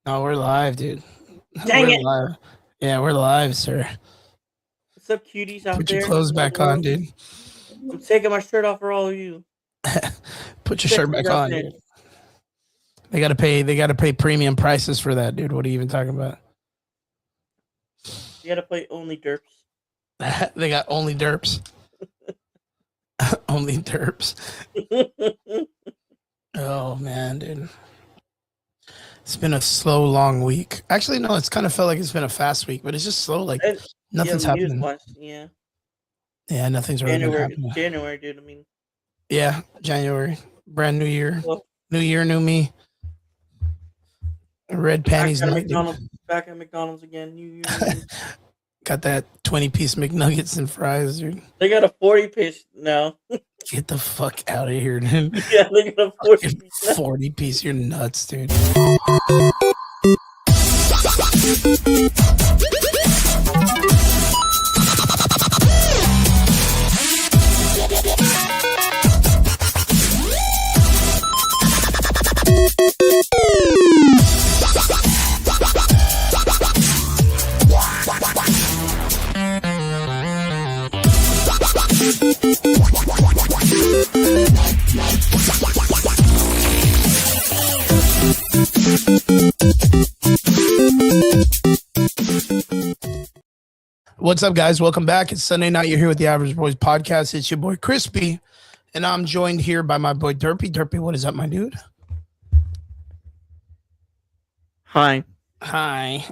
No, we're live, dude. Dang We're it! live. Yeah, we're live, sir. What's up, cuties out Put your there in clothes the back on, world? dude. I'm taking my shirt off for all of you. Put your shirt Sexy back on, roughnecks. dude. They gotta pay premium prices for that, dude. What are you even talking about? You gotta play only derps. They got only derps. Only derps. Oh man, dude. It's been a slow, long week. Actually, no, it's kind of felt like it's been a fast week, but it's just slow. Like And, nothing's news happening. wise, yeah. Yeah, nothing's really been happening. January, dude. I mean, Yeah, January, brand new year, well, new year, new me. Red panties night, dude. Back at McDonald's again. New Year. Got that 20-piece McNuggets and fries, dude. They got a 40-piece now. Get the fuck out of here, dude. Yeah, they got a 40-piece. 40-piece, you're nuts, dude. What's up, guys? Welcome back. It's Sunday night. You're here with the Average Boys podcast. It's your boy Crispy, and I'm joined here by my boy Derpy. Derpy, what is up, my dude? Hi. Hi,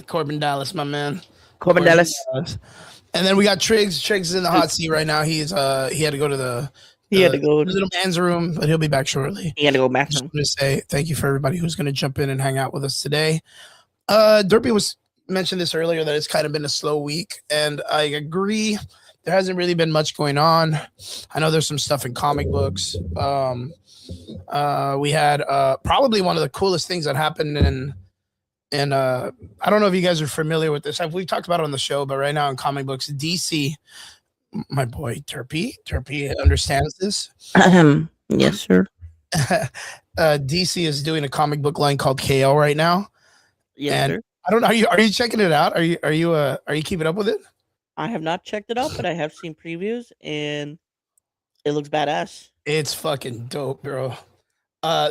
Corbin Dallas, my man. Corbin Dallas. And then we got Triggs. Triggs is in the hot seat right now. He had to go to the little man's room, but he'll be back shortly. He had to go I just want to say thank you for everybody who's going to jump in and hang out with us today. Derpy was mentioned this earlier that it's kind of been a slow week, and I agree. There hasn't really been much going on. I know there's some stuff in comic books. We had probably one of the coolest things that happened in I don't know if you guys are familiar with this. We've talked about it on the show, but right now in comic books, DC, my boy Derpy understands this. Yes, sir. DC is doing a comic book line called KO right now. Yes, sir. I don't know. Are you checking it out? Are you keeping up with it? I have not checked it out, but I have seen previews, and it looks badass. It's fucking dope, bro.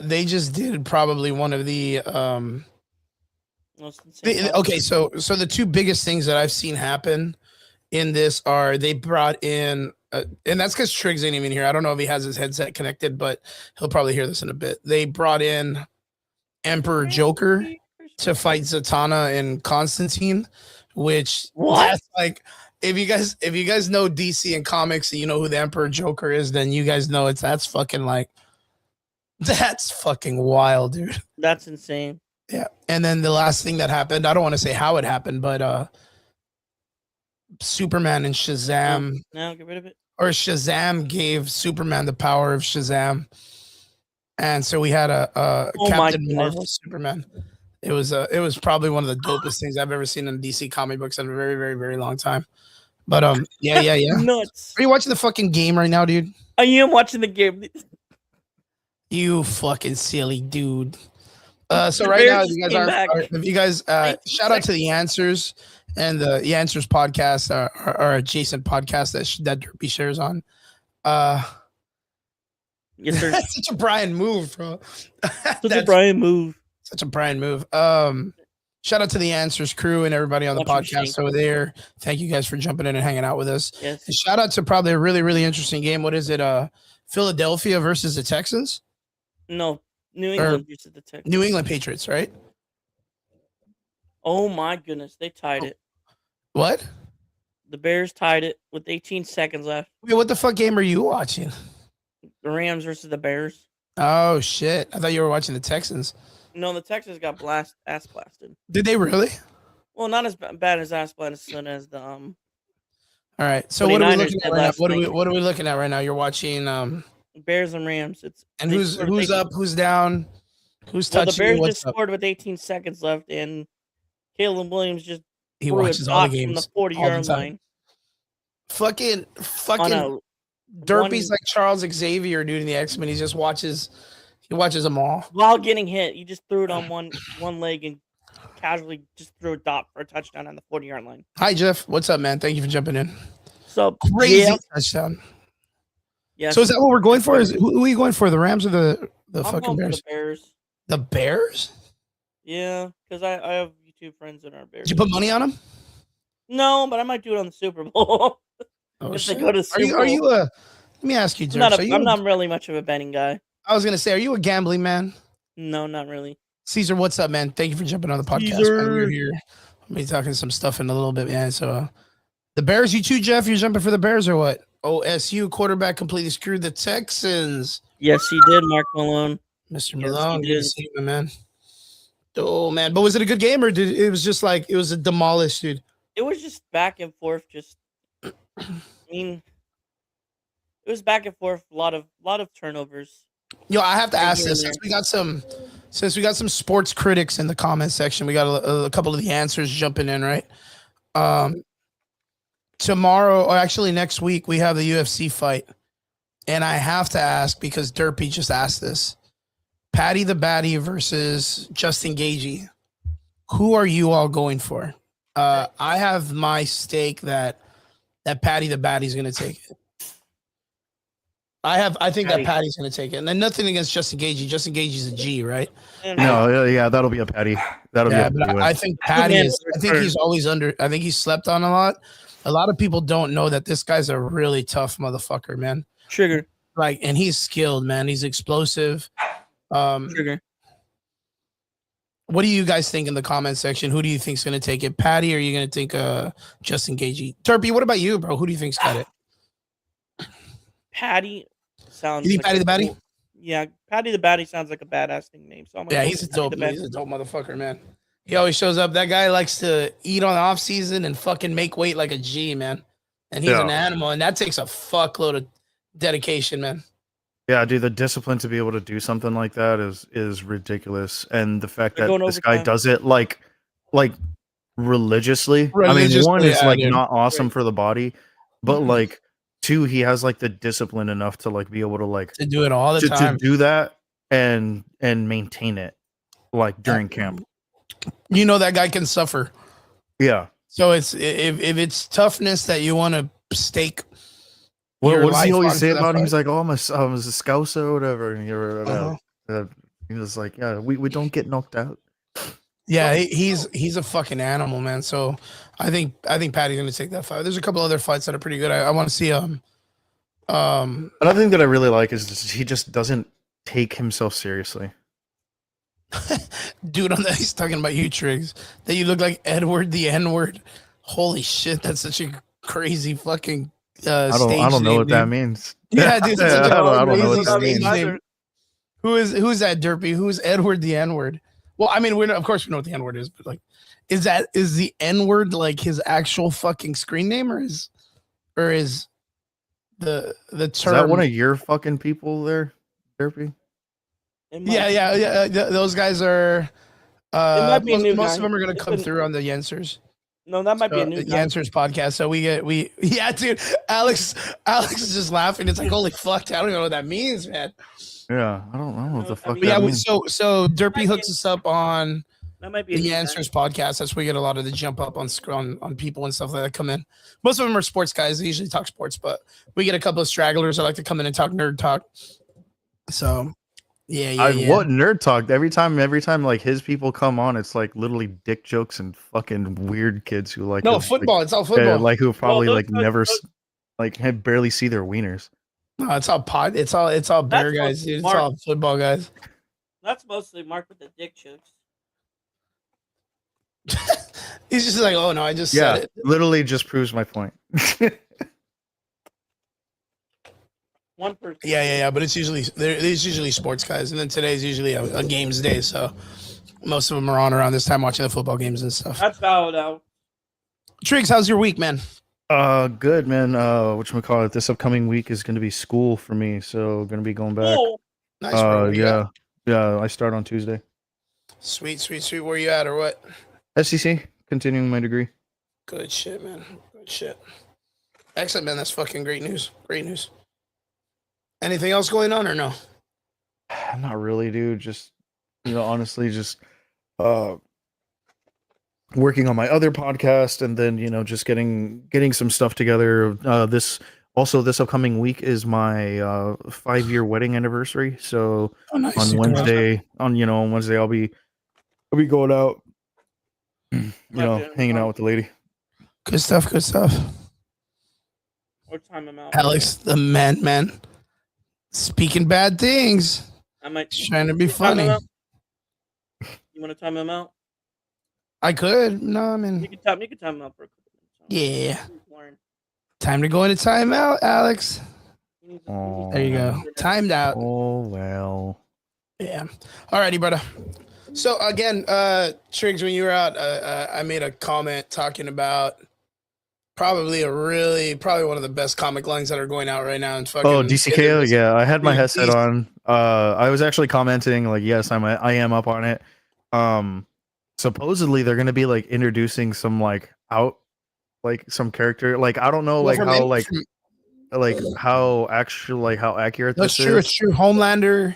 They just did probably one of the okay. So the two biggest things that I've seen happen in this are they brought in, and that's because Triggs ain't even here. I don't know if he has his headset connected, but he'll probably hear this in a bit. They brought in Emperor Joker to fight Zatanna and Constantine, which that's like if you guys know DC and comics and you know who the Emperor Joker is, then you guys know that's fucking wild, dude. That's insane. Yeah. And then the last thing that happened, I don't want to say how it happened, but Superman and Shazam. No, get rid of it. Or Shazam gave Superman the power of Shazam. And so we had a Captain Marvel Superman. It was probably one of the dopest things I've ever seen in DC comic books in a very, very, very long time. But yeah. Nuts. Are you watching the fucking game right now, dude? I am watching the game. You fucking silly dude. So right now, if you guys shout out to the Answers and the Answers podcast, our adjacent podcast that Derpy shares on. Yes, sir. That's such a Brian move, bro. Such a Brian move. Shout out to the Answers crew and everybody on the podcast over there. Thank you guys for jumping in and hanging out with us. Yes. And shout out to probably a really, really interesting game. What is it? Philadelphia versus the Texans? No, New England versus the Texans. New England Patriots, right? Oh my goodness, they tied it. What? The Bears tied it with 18 seconds left. Wait, what the fuck game are you watching? The Rams versus the Bears. Oh shit! I thought you were watching the Texans. No, the Texans got ass blasted. Did they really? Well, not as bad as ass blasted as the All right. So what are we looking at right now? What are we looking at right now? You're watching Bears and Rams. Who's up? Who's down? Who's touching? The Bears just scored with 18 seconds left, and Caleb Williams just he watches all the games from the 40-yard line. Fucking Derpy's like Charles Xavier, dude, in the X-Men. He He watches them all. While getting hit, he just threw it on one leg and casually just threw a dot for a touchdown on the 40-yard line. Hi, Jeff. What's up, man? Thank you for jumping in. So Crazy yeah, touchdown. yes. So is that what we're going for? Is who are you going for? The Rams or the I'm fucking going for Bears? the Bears. The Bears? Yeah, because I have YouTube friends that are Bears. Did you put money on them? No, but I might do it on the Super Bowl. Oh If they shit! go to Are Super you Bowl. a? Let me ask you, I'm Dirk. not, so I'm not really much of a betting guy. I was gonna say, are you a gambling man? No, not really. Caesar, what's up, man? Thank you for jumping on the podcast. Caesar. Man. We're here. I'll be talking some stuff in a little bit, man. So the Bears, you too, Jeff. You're jumping for the Bears or what? OSU quarterback completely screwed the Texans. Yes, he did, Mark Malone. Mr. Yes, Malone, he good to did. see you, man. Oh man, but was it a good game or did it was just like it was a demolished, dude? It was just back and forth. I mean, it was back and forth. A lot of turnovers. Yo, I have to ask here this and since we got some sports critics in the comment section. We got a couple of the answers jumping in, right? Tomorrow, or actually next week, we have the UFC fight, and I have to ask because Derpy just asked this: Patty the Batty versus Justin Gagey. Who are you all going for? I have my stake that Patty the Batty's going to take it. I think that Patty's going to take it. And then nothing against Justin Gagey. Justin Gagey's a G, right? No, yeah, that'll be a Patty. That'll be a but Patty I win. think Patty Man, is. I think he's always under. I think he's slept on a lot. A lot of people don't know that this guy's a really tough motherfucker, man. Trigger. Like, and he's skilled, man. He's explosive. Trigger. What do you guys think in the comment section? Who do you think's gonna take it, Patty, or are you gonna think Justin Gagey? Turpy, what about you, bro? Who do you think's got it? Patty sounds. You think Patty the Batty? Yeah, Patty the Batty sounds like a badass name. So I'm Yeah, he's a dope motherfucker, man. He always shows up. That guy likes to eat on the off season and fucking make weight like a G, man. And he's an animal, and that takes a fuckload of dedication, man. Yeah, dude, the discipline to be able to do something like that is ridiculous, and the fact They're that going this guy overtime. does it like religiously. I mean, one Religiously, is yeah, like dude. not awesome for the body, but Mhm. like two, he has like the discipline enough to like be able to like To do it all the to time. do that and maintain it like during camp. You know that guy can suffer. Yeah. So it's if it's toughness that you want to stake. What your does he life always onto say that about him? fight. He's like, "Oh, I'm a scouser or whatever." And Uh-huh. he was like, "Yeah, we don't get knocked out." Yeah, he's a fucking animal, man. So I think Patty's gonna take that fight. There's a couple other fights that are pretty good. I want to see Another thing that I really like is just, he just doesn't take himself seriously. dude on that he's talking about you, Triggs. That you look like Edward the N-word. Holy shit, that's such a crazy fucking I don't know what that means. Yeah, dude, it's such a I don't know what that amazing means. name. Who's that Derpy? Who's Edward the N-word? Well, I mean, of course we know what the N-word is, but like, is the N-word like his actual fucking screen name, or is the term? Is that one of your fucking people there, Derpy? Yeah. Those guys are. might be a new most guy. of them are gonna It's come been- through on the Yansers. No, that might be a new the guy. Yansers podcast. So yeah, dude. Alex is just laughing. It's like, holy fuck, I don't even know what that means, man. Yeah, I don't know what the fuck But But that yeah, means. so Derpy hooks us up on That might be a the new guy. Answers podcast. That's where we get a lot of the jump up on people and stuff like that come in. Most of them are sports guys. They usually talk sports, but we get a couple of stragglers that like to come in and talk nerd talk. So yeah. What nerd talk? Every time like his people come on, it's like literally dick jokes and fucking weird kids who like No, football. It's all football. like who probably those- like never have barely see their wieners. No, it's all pod. It's all bear That's guys, dude. It's smart. all football guys. That's mostly Mark with the dick jokes. He's just like, oh no, I just Yeah, said it. literally just proves my point. One person. Yeah. But it's usually sports guys, and then today's usually a games day. So most of them are on around this time watching the football games and stuff. That's valid out. Triggs, how's your week, man? Good man. Whatchamacallit, this upcoming week is gonna be school for me, so gonna be going back. Oh, Nice, bro. Where you at? Yeah, I start on Tuesday. Sweet. Where you at or what? SEC, continuing my degree. Good shit, man. Good shit. Excellent, man. That's fucking great news. Great news. Anything else going on or no? Not really, dude. Just honestly, just uh working on my other podcast, and then just getting some stuff together. This upcoming week is my 5-year wedding anniversary. So Oh, nice. on Wednesday, on Wednesday, I'll be going out, hanging out with the lady. Good stuff. Good stuff. Or time him out. Alex, the man, speaking bad things. I might Trying to be time him funny. out. You want to time him out? I could. No, I You mean, can time him out for a couple minutes. yeah. Warren, Time to go into timeout, Alex. you need Aw. There you go. Timed out. Oh well. Yeah. Alrighty, brother. So again, Triggs, when you were out, I made a comment talking about probably one of the best comic lines that are going out right now. In fucking Oh, DCKO, yeah. I had my Dude, headset please. on. I was actually commenting, like, yes, I am up on it. Supposedly they're gonna be like introducing some some character. Like, I don't know, like From how any- like from- how actually like how accurate that's this true. is. It's true. Homelander.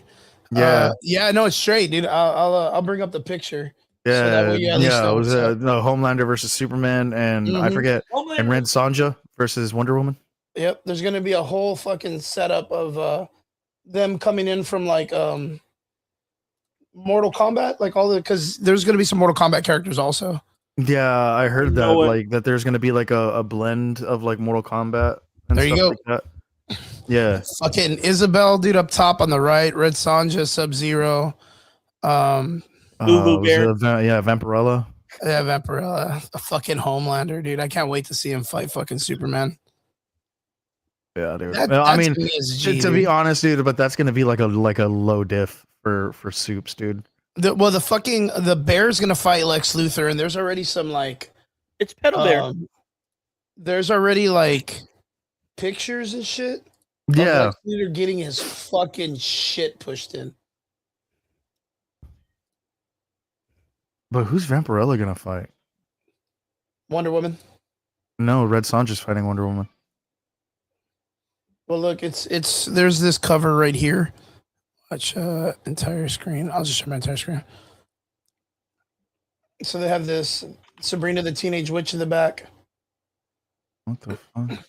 Yeah, Yeah. No, it's straight, dude. I'll bring up the picture. yeah, that way you at least yeah. know It was what's up. no Homelander versus Superman, and I Mhm. forget, and Red Sonja versus Wonder Woman. Yep. There's gonna be a whole fucking setup of them coming in from like Mortal Kombat, like because there's gonna be some Mortal Kombat characters also. Yeah, I heard You that know what? like that there's gonna be like a blend of like Mortal Kombat and There you stuff go. like that. Yeah. Fucking Isabel, dude, up top on the right. Red Sonja, Sub Zero. Boo-Boo Was Bear. it Vampirella. Yeah, Vampirella, a fucking Homelander, dude. I can't wait to see him fight fucking Superman. Yeah, dude. That, Well, I that mean, to me is G, to be dude. honest, dude, but that's gonna be like a low diff for Soups, dude. The Bear's gonna fight Lex Luthor, and there's already some like It's Pedal Bear. there's already like pictures and shit. of Yeah, Lex Luthor getting his fucking shit pushed in. but who's Vampirella gonna fight? Wonder Woman. No, Red Sonja's fighting Wonder Woman. Well, look, it's there's this cover right here. Watch entire screen. I'll just show my entire screen. So they have this Sabrina the Teenage Witch in the back. What the fuck?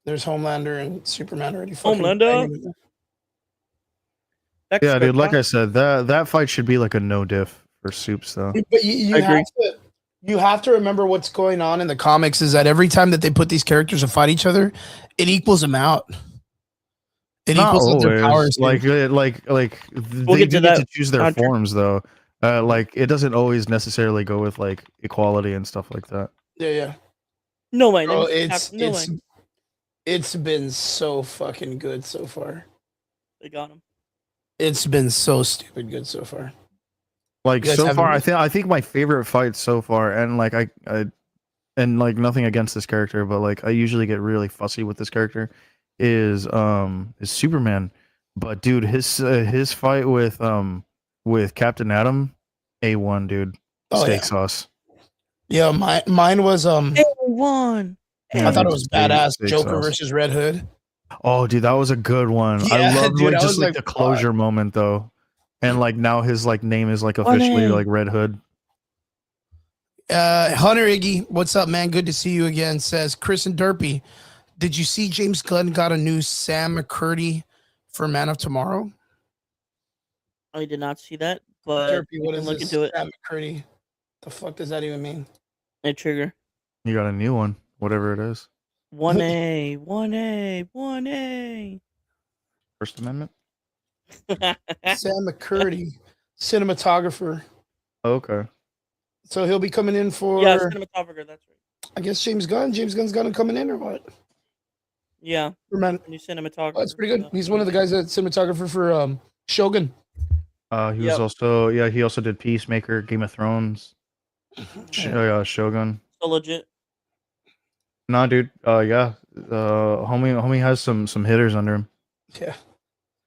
There's Homelander and Superman already. fucking Homelander? banging. Yeah, dude. Like I said, that fight should be like a no diff for Soups, though. But you I agree. you have to remember what's going on in the comics is that every time that they put these characters to fight each other, it equals them out. It Not equals out their always. powers. dude. Like We'll they get to do get that to choose their after. forms, though. Like it doesn't always necessarily go with like equality and stuff like that. Yeah. No way. Bro, No way. it's been so fucking good so far. They got him. It's been so stupid good so far. Like You guys so haven't far, been- I think my favorite fight so far, and like I and like nothing against this character, but like I usually get really fussy with this character, is Superman. But dude, his fight with Captain Atom, A1, dude, Oh, steak yeah. sauce. Yeah, mine was Everyone. I thought it dude, was badass. steak Joker sauce. versus Red Hood. Oh, dude, that was a good one. I Yeah, love dude, like I just was like like, the fuck. closure moment though, and like now his like name is like officially Funny. like Red Hood. Hunter Iggy, what's up, man? Good to see you again. Says Chris and Derpy. Did you see James Gunn got a new Sam McCurdy for Man of Tomorrow? I did not see that, but Derpy, we what can is look this? into it. Sam McCurdy. The fuck does that even mean? A trigger. You got a new one, whatever it is. 1A, 1A, 1A. First Amendment. Sam McCurdy, cinematographer. Okay. So he'll be coming in for, Yeah, cinematographer. That's right. I guess, James Gunn. James Gunn's got him coming in or what? Yeah, For Man, new cinematographer. oh, that's pretty good. He's one of the guys that's cinematographer for Shogun. He Yep. was also he also did Peacemaker, Game of Thrones, Shogun. So legit. Nah, dude. Homie has some hitters under him. Yeah.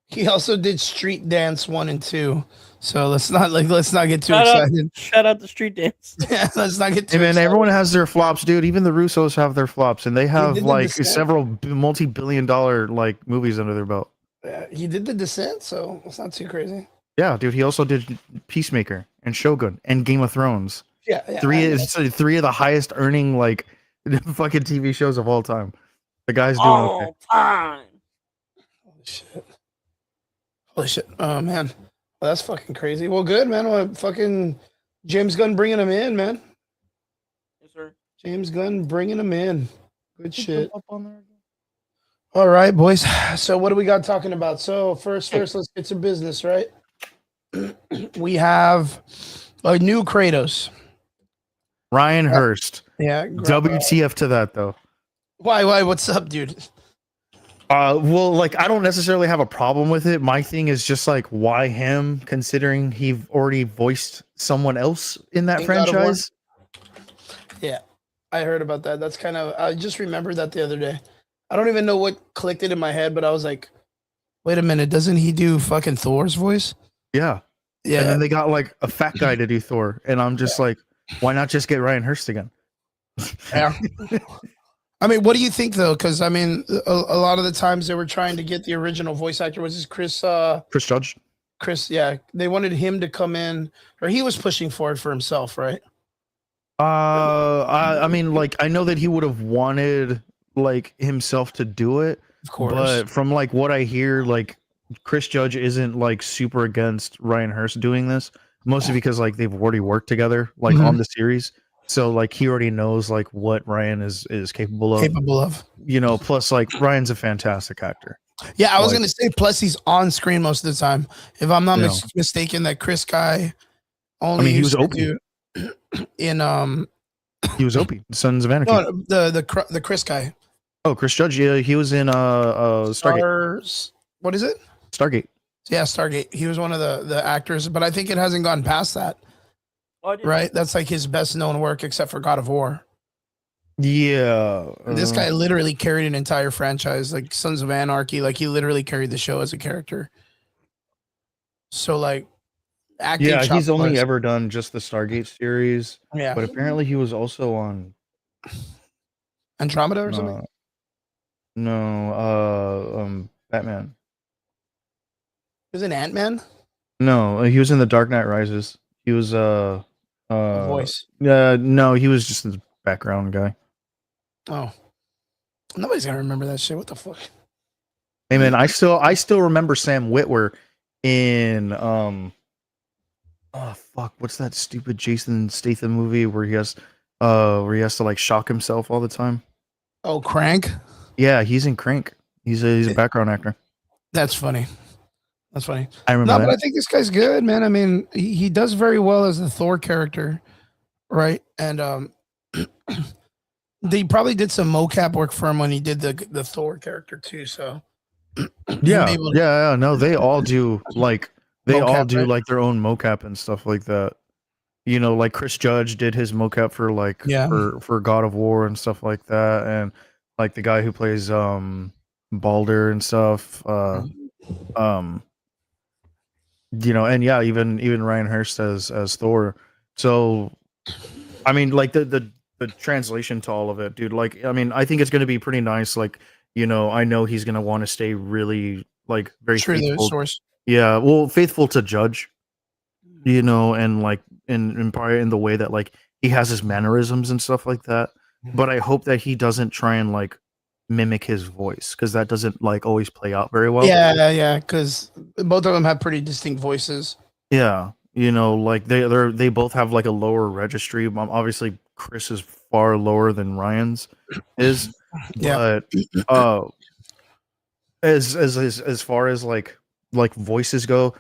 He also did Street Dance 1 and 2. So let's not get too Shout out. excited. Shout out to Street Dance. Yeah, let's not get too Hey man, excited. everyone has their flops, dude. Even the Russos have their flops, and they have did them like the same. several multi-billion-dollar like movies under their belt. He did The Descent, so it's not too crazy. Yeah, dude. He also did Peacemaker and Shogun and Game of Thrones. Yeah, yeah. Three of the highest earning like fucking TV shows of all time. The guy's doing okay. All time. Holy shit. Holy shit. Oh man. Well, that's fucking crazy. Well, good, man. Well, fucking James Gunn bringing him in, man. Yes, sir. James Gunn bringing him in. Good shit. All right, boys. So what do we got talking about? So first, let's get to business, right? We have a new Kratos. Ryan Hurst. Yeah. WTF to that though. Why? What's up, dude? Well, like I don't necessarily have a problem with it. My thing is just like why him, considering he already voiced someone else in that In God of War? franchise. Yeah, I heard about that. That's kind of. I just remembered that the other day. I don't even know what clicked it in my head, but I was like, "Wait a minute! Doesn't he do fucking Thor's voice?" Yeah. Yeah. And then they got like a fat guy to do Thor, and I'm just like, why not just get Ryan Hurst again? Yeah. I mean, what do you think though? Because I mean, a lot of the times they were trying to get the original voice actor. Was this Chris? Chris Judge. Chris, yeah, they wanted him to come in, or he was pushing for it for himself, right? I mean, like I know that he would have wanted like himself to do it, Of course. but from like what I hear, like Chris Judge isn't like super against Ryan Hurst doing this, mostly because like they've already worked together like on the series. So like he already knows like what Ryan is capable of. You know, plus like Ryan's a fantastic actor. Yeah, I was Like- gonna say. Plus, he's on screen most of the time. If I'm not Yeah. mistaken, that Chris guy only. I mean, he used was to do in He was Opie, Sons of Anarchy. no, the Chris guy. Oh, Chris Judge, yeah, he was in Stargate. What is it? Stargate. Yeah, Stargate. He was one of the actors, but I think it hasn't gone past that. Oh, I didn't- Right? That's like his best known work, except for God of War. Yeah. This guy literally carried an entire franchise, like Sons of Anarchy. Like he literally carried the show as a character. So like, acting. Yeah, he's only shot-wise- ever done just the Stargate series, yeah, but apparently he was also on Andromeda or something. Batman. He was in Ant-Man. No, he was in The Dark Knight Rises. He was Voice. no, he was just the background guy. Oh, nobody's gonna remember that shit. What the fuck? Hey man, I still remember Sam Witwer in oh fuck, what's that stupid Jason Statham movie where he has to like shock himself all the time? Oh, Crank. Yeah, he's in Crank. He's a background actor. That's funny. That's funny. I remember No, that. but I think this guy's good, man. I mean, he does very well as the Thor character, right? And they probably did some mocap work for him when he did the Thor character too. So Yeah, able to- yeah, no, they all do like Mocap, right? like their own mocap and stuff like that. You know, like Chris Judge did his mocap for like Yeah. for God of War and stuff like that, and like the guy who plays Balder and stuff. You know, and yeah, even Ryan Hurst as Thor. So, I mean, like the translation to all of it, dude. Like, I mean, I think it's gonna be pretty nice. Like, you know, I know he's gonna want to stay really like very true to the faithful. source. Yeah, well, faithful to Judge, you know, and like in probably in the way that like he has his mannerisms and stuff like that. But I hope that he doesn't try and like mimic his voice because that doesn't like always play out very well. Yeah, because both of them have pretty distinct voices. Yeah, you know, like they both have like a lower registry. Obviously, Chris is far lower than Ryan's is. Yeah. But as far as like voices go,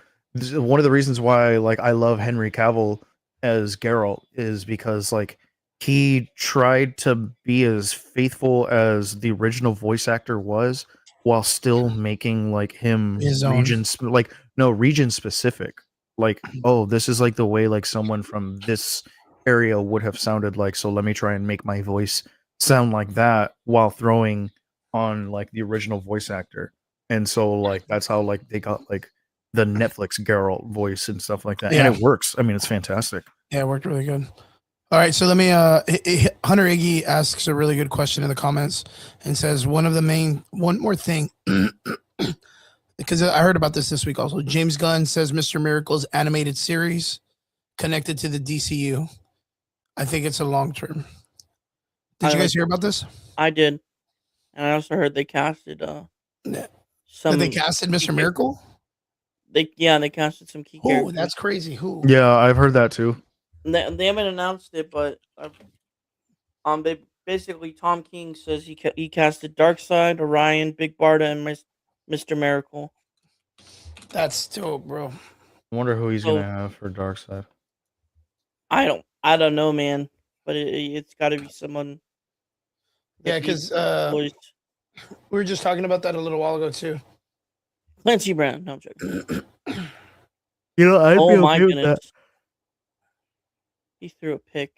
one of the reasons why like I love Henry Cavill as Geralt is because like he tried to be as faithful as the original voice actor was while still making like him His own. region specific. Like, oh, this is like the way like someone from this area would have sounded like, so let me try and make my voice sound like that while throwing on like the original voice actor. And so like that's how like they got like the Netflix Geralt voice and stuff like that. Yeah. And it works. I mean, it's fantastic. Yeah, it worked really good. All right, so let me Hunter Iggy asks a really good question in the comments and says one more thing. because I heard about this week also. James Gunn says Mr. Miracle's animated series connected to the DCU. I think it's a long term. Did you guys hear about this? I did, and I also heard they casted Yeah. some. That they casted Mr. Miracle? They casted some key Oh, characters. that's crazy. Who? Yeah, I've heard that too. They haven't announced it, but they basically Tom King says he casted Darkseid, Orion, Big Barda, and Mr. Miracle. That's dope, bro. I wonder who he's So- gonna have for Darkseid. I don't know, man, but it's got to be someone. Yeah, that because voiced we were just talking about that a little while ago too. Clancy Brown. No, I'm joking. You know, I'd Oh be my okay with goodness, that. he threw a pick.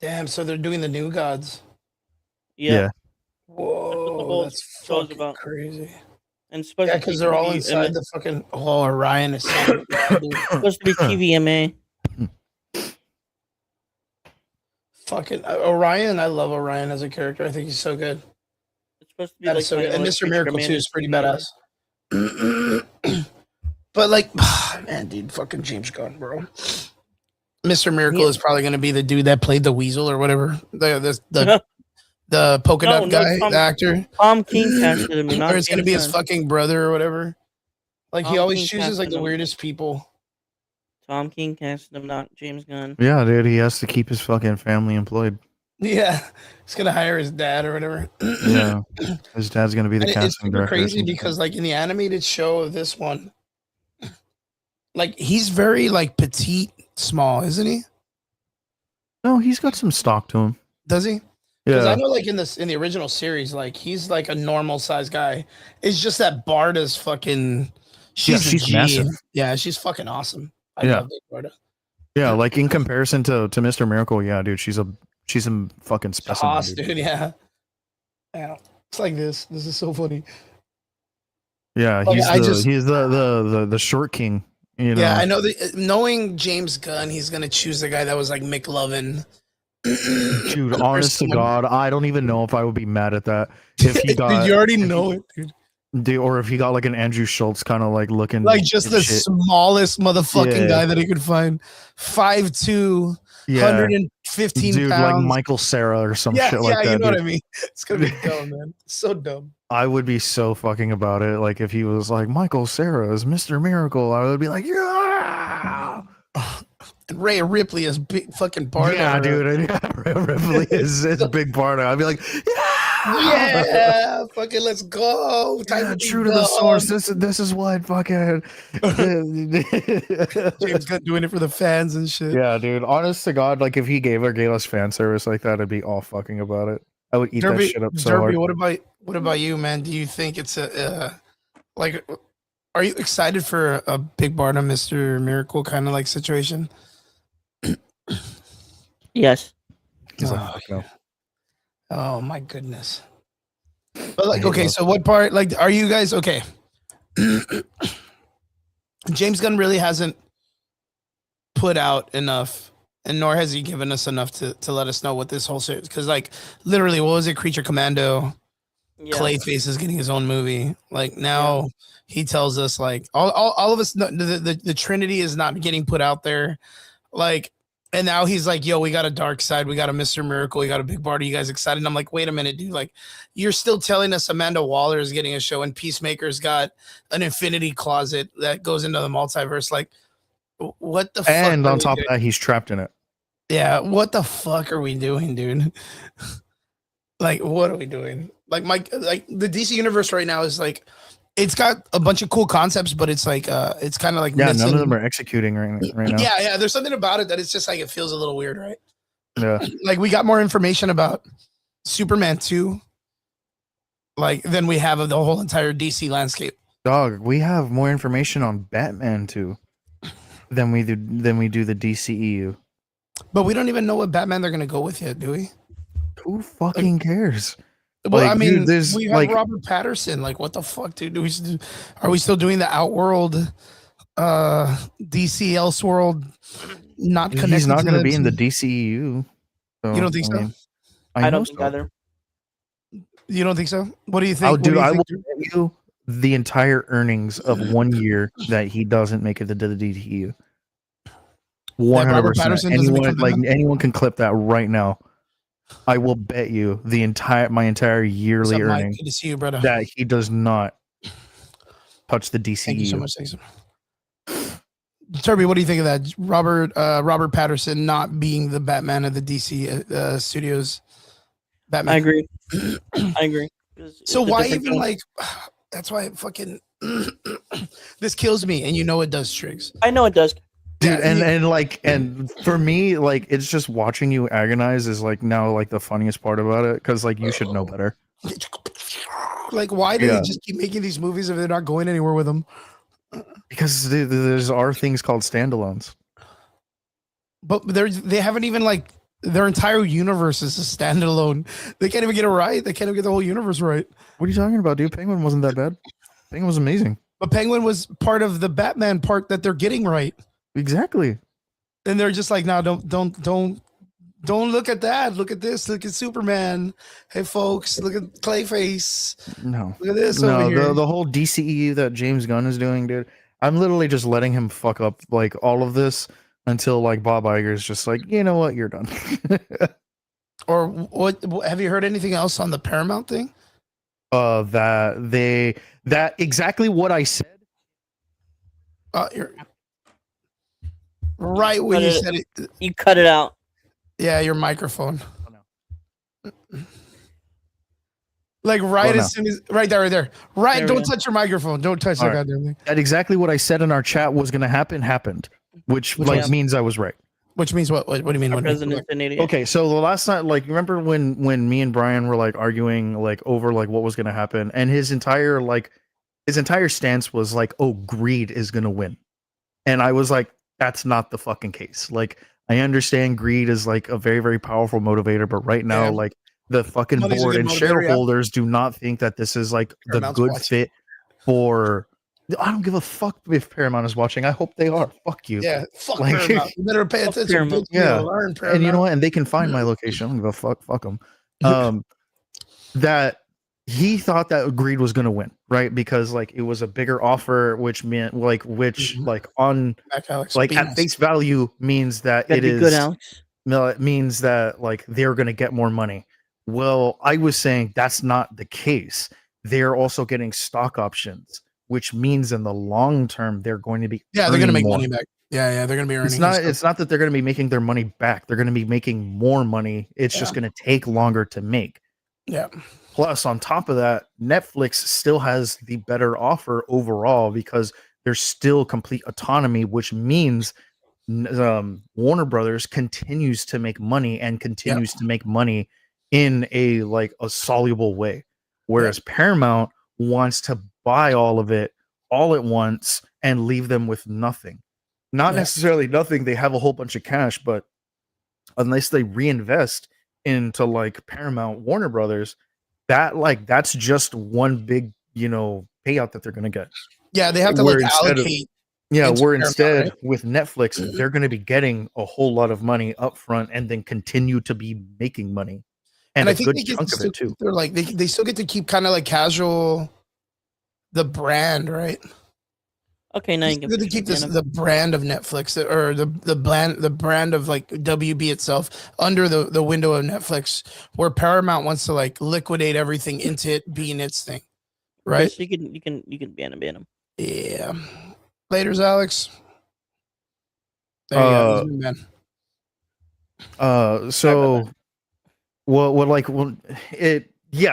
Damn, so they're doing the new gods. Yeah, Whoa, whole that's show's fucking about. crazy. and it's supposed Yeah, to be because they're all TV inside the fucking. Oh, Orion is so supposed to be TVMA. fucking Orion. I love Orion as a character. I think he's so good. It's supposed to be That like is so kind good. of And like Mr. Creature Miracle Man too is pretty TV. badass. But like, man, dude, fucking James Gunn, bro. Mr. Miracle Yeah. is probably gonna be the dude that played the Weasel or whatever. The polka dot guy, Tom, the actor. Tom King casted him. Not Or it's gonna James be his Gunn. fucking brother or whatever. Like he Tom always King chooses like casted the him. weirdest people. Tom King casted him, not James Gunn. Yeah, dude, he has to keep his fucking family employed. Yeah, he's gonna hire his dad or whatever. Yeah, his dad's gonna be the And it's casting super director. or crazy something. because like in the animated show of this one, like he's very like petite, small, isn't he? No, he's got some stock to him. Does he? Because Yeah, I know like in the original series, like he's like a normal size guy. It's just that Barda's fucking she's a she's G. massive. Yeah, she's fucking awesome. I Yeah. love Big Barda. yeah. Like in comparison to Mr. Miracle, yeah, dude, she's a fucking specimen. Hoss, Dude. dude, yeah. Yeah. It's like this. This is so funny. Yeah, Like, he's the short king. You know? Yeah, I know that knowing James Gunn, he's gonna choose the guy that was like McLovin. Dude, Or honest to someone- God, I don't even know if I would be mad at that if he got, Dude, you already if he- know it, dude. or if he got like an Andrew Schultz kind of like looking Like just the shit. smallest motherfucking Yeah. guy that he could find. 5'2", Yeah, 115 dude, pounds. like Michael Sarah or some yeah, shit like yeah, that. you know dude. what I mean. It's gonna be dumb, man. So dumb. I would be so fucking about it. Like if he was like Michael Sarah is Mr. Miracle, I would be like, yeah, And Ray Ripley is big fucking part. yeah, dude. And Ripley is a big part. I'd be like, yeah, Yeah, fucking let's go. Time yeah, to be true to the dumb. source. This is what fucking. James Gunn doing it for the fans and shit. Yeah, dude. Honest to God, like if he gave us fan service like that, I'd be all fucking about it. I would eat that Derby, shit up so Derby, hard. what about you, man? Do you think it's a like? Are you excited for a Big Barda, Mr. Miracle kind of like situation? Yes. He's like, Oh, fuck no. Oh my goodness. But like, hate okay, those. so what part? Like, are you guys okay? James Gunn really hasn't put out enough, and nor has he given us enough to let us know what this whole series. Because like, literally, what was it? Creature Commando. Yeah. Clayface is getting his own movie. Like now, he tells us like all of us. The Trinity is not getting put out there. Like, and now he's like, "Yo, we got a Darkseid, we got a Mr. Miracle, we got a Big Barda. You guys excited?" And I'm like, "Wait a minute, dude! Like, you're still telling us Amanda Waller is getting a show, and Peacemaker's got an Infinity Closet that goes into the multiverse. Like, what the? And fuck are on we top doing? of that, he's trapped in it. Yeah, what the fuck are we doing, dude? Like, what are we doing? Like, like the DC universe right now is like, it's got a bunch of cool concepts, but it's like, it's kind of like, Yeah, none missing- of them are executing right now. Yeah, there's something about it that it's just like it feels a little weird, right? Yeah. Like we got more information about Superman 2, like than we have of the whole entire DC landscape. Dog, we have more information on Batman too than we do the DCEU. But we don't even know what Batman they're gonna go with yet, do we? Who fucking cares? Well, Like, I mean, dude, there's, we have like- Robert Patterson. Like, what the fuck, dude? Are we still doing the Outworld, DC Elseworld? Not connected. He's not to going to them, be in the so- DCEU. You don't think so? I know don't think so. either. You don't think so? What do you think? Oh, What do dude, you I think, will Drew? bet you the entire earnings of 1 year that he doesn't make it to the DTU. 100%. Robert Patterson doesn't Anyone become like Batman? anyone can clip that right now. I will bet you my entire What's yearly up, Mike? earning Good to see you, brother. that he does not touch the DCU. Thank you so much. Thanks. Turby, what do you think of that? Robert Patterson not being the Batman of the DC studios. Batman. I agree. I agree. So It's a why different even tone. like? That's why it fucking this kills me, and you know it does, Triggs. I know it does. Dude, Yeah, and for me, like, it's just watching you agonize is like now like the funniest part about it, because like you should know better. Like, why do Yeah. they just keep making these movies if they're not going anywhere with them? Because there's are things called standalones. But they haven't even like their entire universe is a standalone. They can't even get it right. They can't even get the whole universe right. What are you talking about, dude? Penguin wasn't that bad. Penguin was amazing. But Penguin was part of the Batman part that they're getting right. Exactly. And they're just like, no, don't look at that. Look at this. Look at Superman. Hey, folks, look at Clayface. No. Look at this over No, here. the whole DCEU that James Gunn is doing, dude. I'm literally just letting him fuck up like all of this until like Bob Iger's just like, you know what, you're done. Or what? Have you heard anything else on the Paramount thing? That exactly what I said. You're right when you said it. You cut it out. Yeah, your microphone. Oh, Like right Oh, as soon as right there. There we Don't go. touch your microphone. Don't touch All that right. goddamn thing. That exactly what I said in our chat was gonna happen happened, which like was- means I was right. Which means what? What do you mean? Our What president's an idiot. Okay, so the last night, like, remember when me and Brian were like arguing like over like what was gonna happen, and his entire stance was like, oh, greed is gonna win, and I was like, that's not the fucking case. Like, I understand greed is like a very very powerful motivator, but right now, Yeah. like the fucking Money's a board good and motivator, yeah. shareholders do not think that this is like the Paramount's good watching. fit for. I don't give a fuck if Paramount is watching. I hope they are. Fuck you. Yeah, fuck Like- Paramount. You better pay Fuck attention. Paramount. Bitch. You gotta Yeah. learn Paramount. And you know what? And they can find my location. I don't give a fuck. Fuck them. That he thought that greed was gonna win, right? Because like it was a bigger offer, which meant Mhm. like on Back, Alex. like Be at nice. face value means that Gotta it be is good, Alex. no, it means that like they're gonna get more money. Well, I was saying that's not the case. They're also getting stock options, which means in the long term they're going to be Yeah, they're gonna earning make more. money back. Yeah, they're gonna be earning. It's not. and stuff. It's not that they're going to be making their money back. They're going to be making more money. It's just Yeah. going to take longer to make. Yeah. Plus, on top of that, Netflix still has the better offer overall because there's still complete autonomy, which means Warner Brothers continues to make money and continues to make money in a like a soluble way, whereas Paramount wants to buy all of it all at once and leave them with nothing. Not Yeah. necessarily nothing. They have a whole bunch of cash, but unless they reinvest into like Paramount, Warner Brothers, that's just one big payout that they're gonna get. Yeah, they have to Where like instead of- allocate. Yeah, Into where Paramount, instead right? with Netflix, they're going to be getting a whole lot of money up front and then continue to be making money, and I a think good they get chunk to of still it too. keep their, like they still get to keep kind of like casual the brand, right? Okay, now They you can still get to keep this the brand of Netflix or the brand of like WB itself under the window of Netflix, where Paramount wants to like liquidate everything into it being its thing, right? Yes, you can ban them. Yeah. Later's Alex. There you go. He's my man. So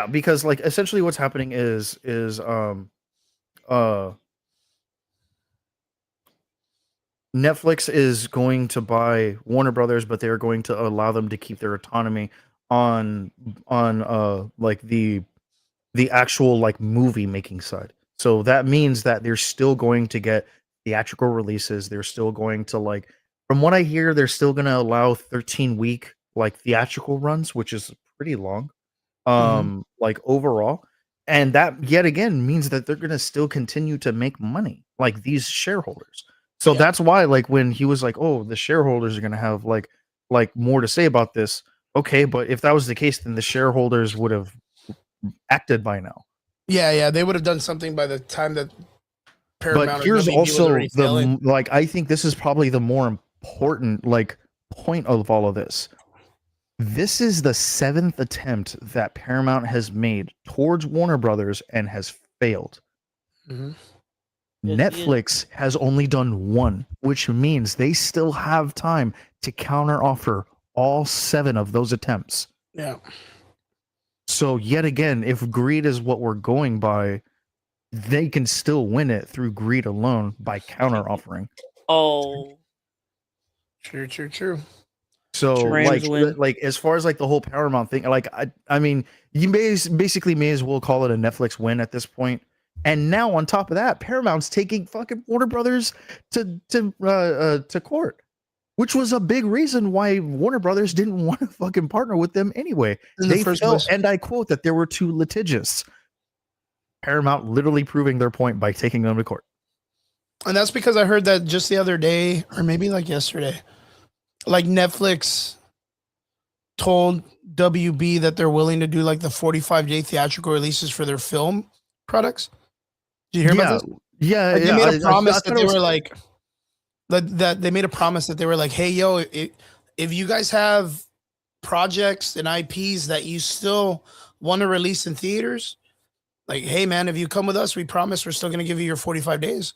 because like essentially what's happening is Netflix is going to buy Warner Brothers, but they're going to allow them to keep their autonomy on like the actual like movie making side. So that means that they're still going to get theatrical releases. They're still going to like, from what I hear, they're still going to allow 13-week like theatrical runs, which is pretty long, like overall. And that yet again means that they're going to still continue to make money, like these shareholders. So Yeah. that's why, like, when he was like, "Oh, the shareholders are going to have like more to say about this." Okay, but if that was the case, then the shareholders would have acted by now. Yeah, they would have done something by the time that Paramount But or here's WB was also already failing. like I think this is probably the more important like point of all of this. This is the 7th attempt that Paramount has made towards Warner Brothers and has failed. Mhm. Yes, Netflix has only done one, which means they still have time to counteroffer all 7 of those attempts. Yeah. So yet again, if greed is what we're going by, they can still win it through greed alone by counteroffering. Oh, True. So Rams win. like as far as like the whole Paramount thing, like I mean, you basically may as well call it a Netflix win at this point. And now on top of that, Paramount's taking fucking Warner Brothers to court, which was a big reason why Warner Brothers didn't want to fucking partner with them anyway. In the They first felt, place. and I quote, that they were too litigious. Paramount literally proving their point by taking them to court. And that's because I heard that just the other day, or maybe like yesterday, like Netflix told WB that they're willing to do like the 45-day theatrical releases for their film products. Did you hear about this? Yeah, Like, yeah. they made I a promise thought that it they was- were like that they made a promise that they were like, hey, yo, if you guys have projects and IPs that you still want to release in theaters, like, hey man, if you come with us, we promise we're still gonna give you your 45 days.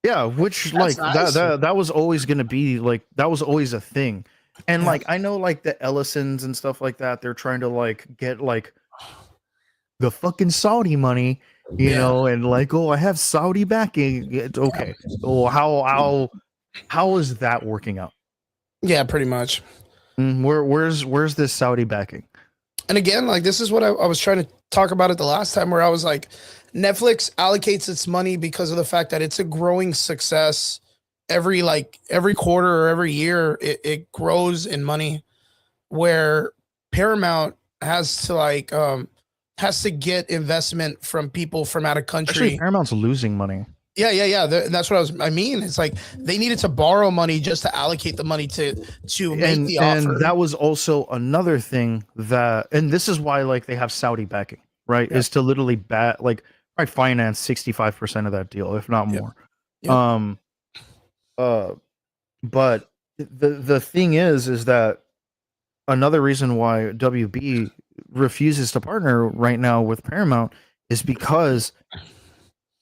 Yeah, which That's like nice. that was always gonna be like that was always a thing. And Yeah. like I know like the Ellisons and stuff like that, they're trying to like get like the fucking Saudi money, you Yeah. know, and like, oh, I have Saudi backing. It's okay. Oh, how is that working out? Yeah, pretty much. Where's this Saudi backing? And again, like this is what I was trying to talk about it the last time, where I was like, Netflix allocates its money because of the fact that it's a growing success. Every quarter or every year, it grows in money. Where Paramount has to get investment from people from out of country. Actually, Paramount's losing money. Yeah. That's what I mean. It's like they needed to borrow money just to allocate the money to make the offer. And that was also another thing that, and this is why like they have Saudi backing, right? Yeah. Is to literally finance 65% of that deal, if not Yeah. more. Yeah. But the thing is that another reason why WB refuses to partner right now with Paramount is because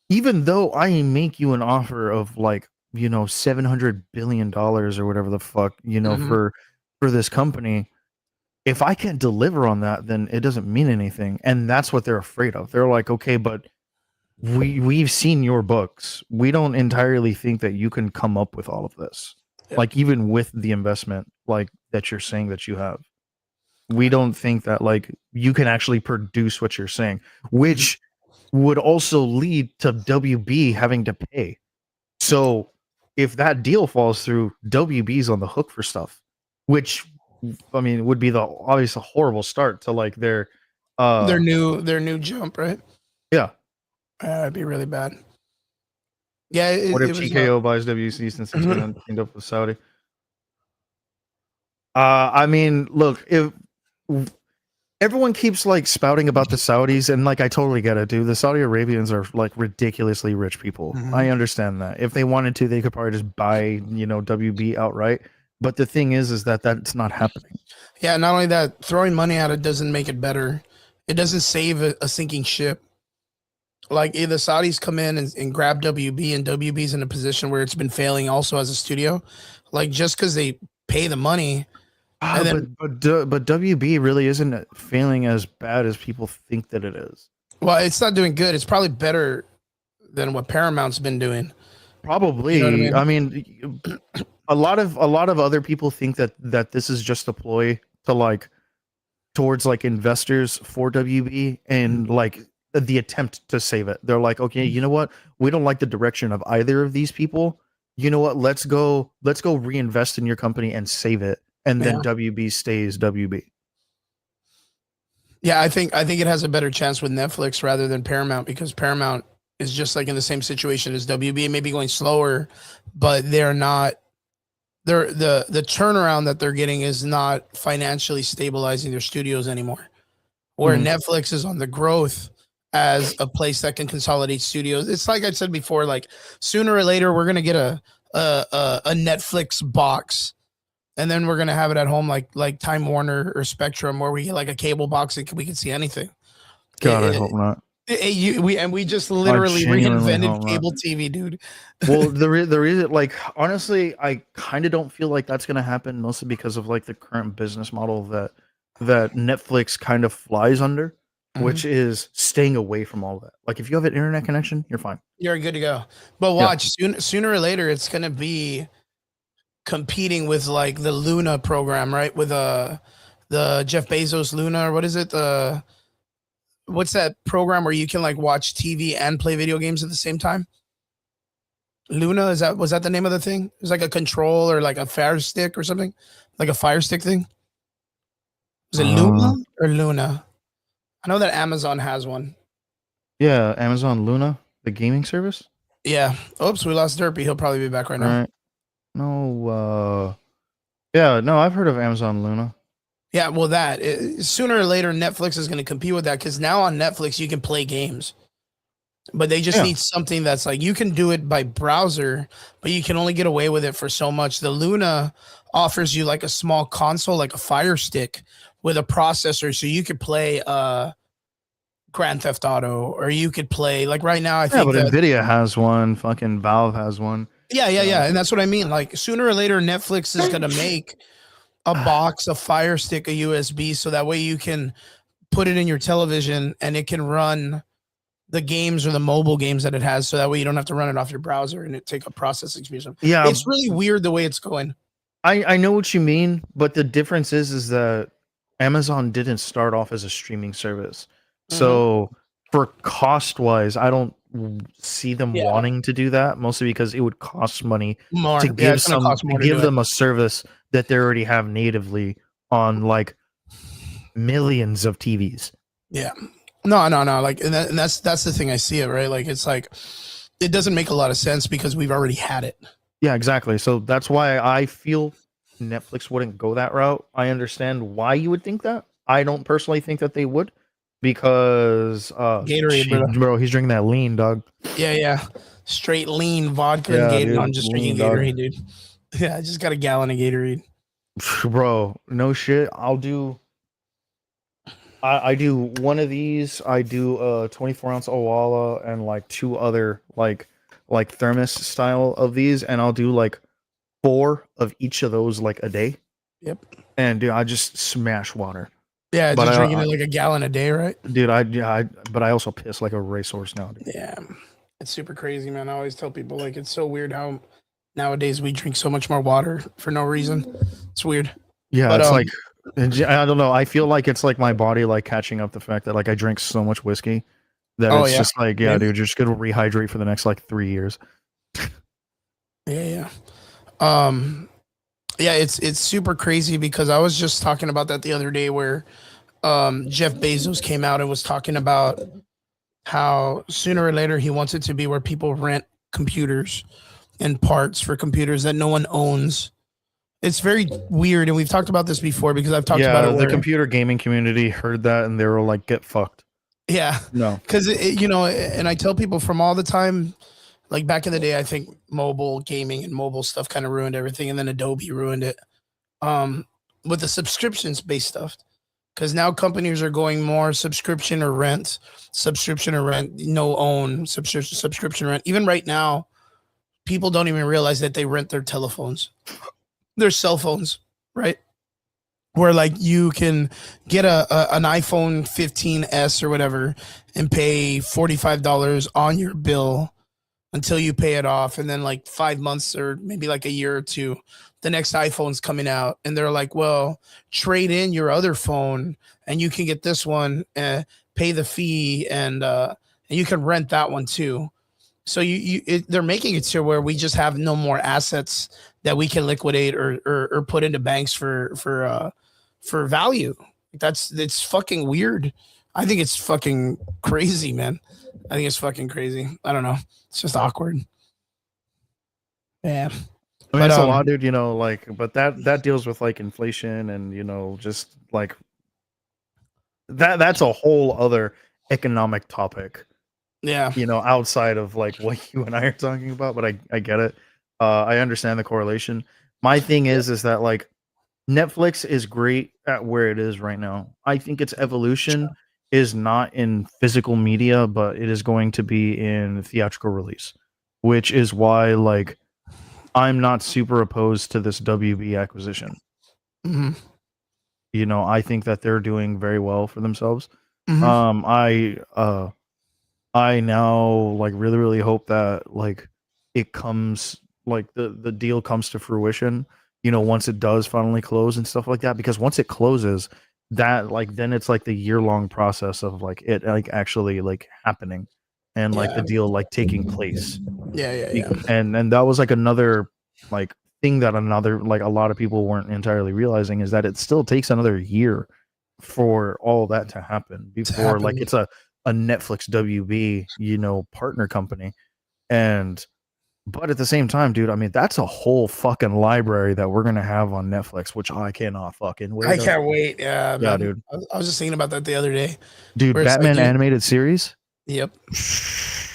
even though I make you an offer of like, you know, $700 billion or whatever the fuck, you know, Mhm. for this company, if I can't deliver on that, then it doesn't mean anything. And that's what they're afraid of. They're like, okay, but we've seen your books. We don't entirely think that you can come up with all of this. Yeah. Like even with the investment like that you're saying that you have. We don't think that like you can actually produce what you're saying, which would also lead to WB having to pay. So if that deal falls through, WB's on the hook for stuff, which I mean would be the obvious a horrible start to like their new jump, right? Yeah. That'd be really bad. Yeah. What if it was TKO buys WC since it's been teamed up with Saudi? I mean, look, if everyone keeps like spouting about the Saudis, and like I totally get it, dude. The Saudi Arabians are like ridiculously rich people. Mhm. I understand that. If they wanted to, they could probably just buy, you know, WB outright. But the thing is that that's not happening. Yeah, not only that, throwing money at it doesn't make it better. It doesn't save a sinking ship. Like if the Saudis come in and grab WB, and WB's in a position where it's been failing also as a studio, like just because they pay the money. And then- but WB really isn't failing as bad as people think that it is. Well, it's not doing good. It's probably better than what Paramount's been doing. Probably. You know what I mean, a lot of other people think that this is just a ploy to like towards like investors for WB and like the attempt to save it. They're like, okay, you know what? We don't like the direction of either of these people. You know what? Let's go reinvest in your company and save it. And then WB stays WB. Yeah, I think it has a better chance with Netflix rather than Paramount, because Paramount is just like in the same situation as WB, maybe going slower, but they're not. The turnaround that they're getting is not financially stabilizing their studios anymore. Where Mhm. Netflix is on the growth as a place that can consolidate studios. It's like I said before, like sooner or later we're gonna get a Netflix box, and then we're gonna have it at home like Time Warner or Spectrum, where we get like a cable box and we can see anything. God, I It- hope not. we just literally genuinely reinvented hope not. cable TV, dude. Well, the reason, like, honestly, I kind of don't feel like that's gonna happen, mostly because of like the current business model that Netflix kind of flies under, which is staying away from all that. Like, if you have an internet connection, you're fine. You're good to go. But watch, sooner or later, it's gonna be competing with like the Luna program, right? With the Jeff Bezos Luna, or what is it? What's that program where you can like watch TV and play video games at the same time? Luna, was that the name of the thing? It was like a control or like a fire stick or something, like a fire stick thing. Was it Luna or Luna? I know that Amazon has one. Yeah, Amazon Luna, the gaming service. Yeah. Oops, we lost Derpy. He'll probably be back right now. Right. No. Yeah. No, I've heard of Amazon Luna. Yeah, well, sooner or later, Netflix is going to compete with that because now on Netflix you can play games, but they just need something that's like you can do it by browser, but you can only get away with it for so much. The Luna offers you like a small console, like a Fire Stick with a processor, so you could play Grand Theft Auto, or you could play like right now. I think but Nvidia has one. Fucking Valve has one. Yeah, and that's what I mean. Like sooner or later, Netflix is going to make a box, a Fire Stick, a USB, so that way you can put it in your television and it can run the games or the mobile games that it has, so that way you don't have to run it off your browser and it take a processing speed. Yeah, it's really weird the way it's going. I know what you mean, but the difference is that Amazon didn't start off as a streaming service, so for cost wise, I don't see them wanting to do that, mostly because it would cost money more to give them a service that they already have natively on like millions of TVs. Yeah. No. Like, and that's the thing. I see it, right? Like, it's like, it doesn't make a lot of sense because we've already had it. Yeah, exactly. So that's why I feel Netflix wouldn't go that route. I understand why you would think that. I don't personally think that they would, because Gatorade, bro, he's drinking that lean, dog. Yeah. Straight lean vodka and Gatorade. Dude, I'm just drinking Gatorade, dude. Yeah, I just got a gallon of Gatorade. Bro, no shit. I do one of these. I do a 24-ounce Owala and like two other like thermos style of these, and I'll do like 4 of each of those like a day. Yep. And dude, I just smash water. Yeah, just drinking it like a gallon a day, right? Dude, but I also piss like a racehorse now, dude. Yeah, it's super crazy, man. I always tell people like it's so weird how nowadays we drink so much more water for no reason. It's weird. Yeah, but, it's like, I don't know. I feel like it's like my body like catching up the fact that like I drink so much whiskey that it's just like, dude, you're just gonna rehydrate for the next like 3 years. Yeah. Yeah, it's super crazy because I was just talking about that the other day where Jeff Bezos came out and was talking about how sooner or later he wants it to be where people rent computers and parts for computers that no one owns. It's very weird, and we've talked about this before because I've talked about it. The computer gaming community heard that and they were like, "Get fucked." Yeah, no, because and I tell people from all the time, like back in the day, I think mobile gaming and mobile stuff kind of ruined everything, and then Adobe ruined it with the subscriptions based stuff. Because now companies are going more subscription or rent, no own, subscription rent. Even right now, people don't even realize that they rent their telephones, their cell phones, right? Where like you can get an iPhone 15s or whatever and pay $45 on your bill until you pay it off, and then like 5 months or maybe like a year or two, the next iPhone's coming out, and they're like, well, trade in your other phone and you can get this one and pay the fee, and you can rent that one too. So they're making it to where we just have no more assets that we can liquidate or put into banks for value. It's fucking weird. I think it's fucking crazy, man. I think it's fucking crazy. I don't know. It's just awkward. Yeah. I mean, it's a lot, dude, but that deals with like inflation and, just like that's a whole other economic topic, Yeah. outside of like what you and I are talking about, but I get it. I understand the correlation. My thing is that like Netflix is great at where it is right now. I think its evolution is not in physical media, but it is going to be in theatrical release, which is why like I'm not super opposed to this WB acquisition. Hmm. I think that they're doing very well for themselves. Hmm. I now like really really hope that like it comes like the deal comes to fruition, once it does finally close and stuff like that, because once it closes, that like then it's like the year-long process of like it like actually like happening and like the Yeah. deal like taking place. Yeah. And that was like another like thing that another like a lot of people weren't entirely realizing, is that it still takes another year for all that to happen before like happen. it's a Netflix WB, partner company. And but at the same time, dude, I mean, that's a whole fucking library that we're gonna have on Netflix, which I cannot fucking wait. I can't wait. Yeah, Yeah, man. dude. I was just thinking about that the other day. Dude, Where it's like, Batman dude, animated series. yep.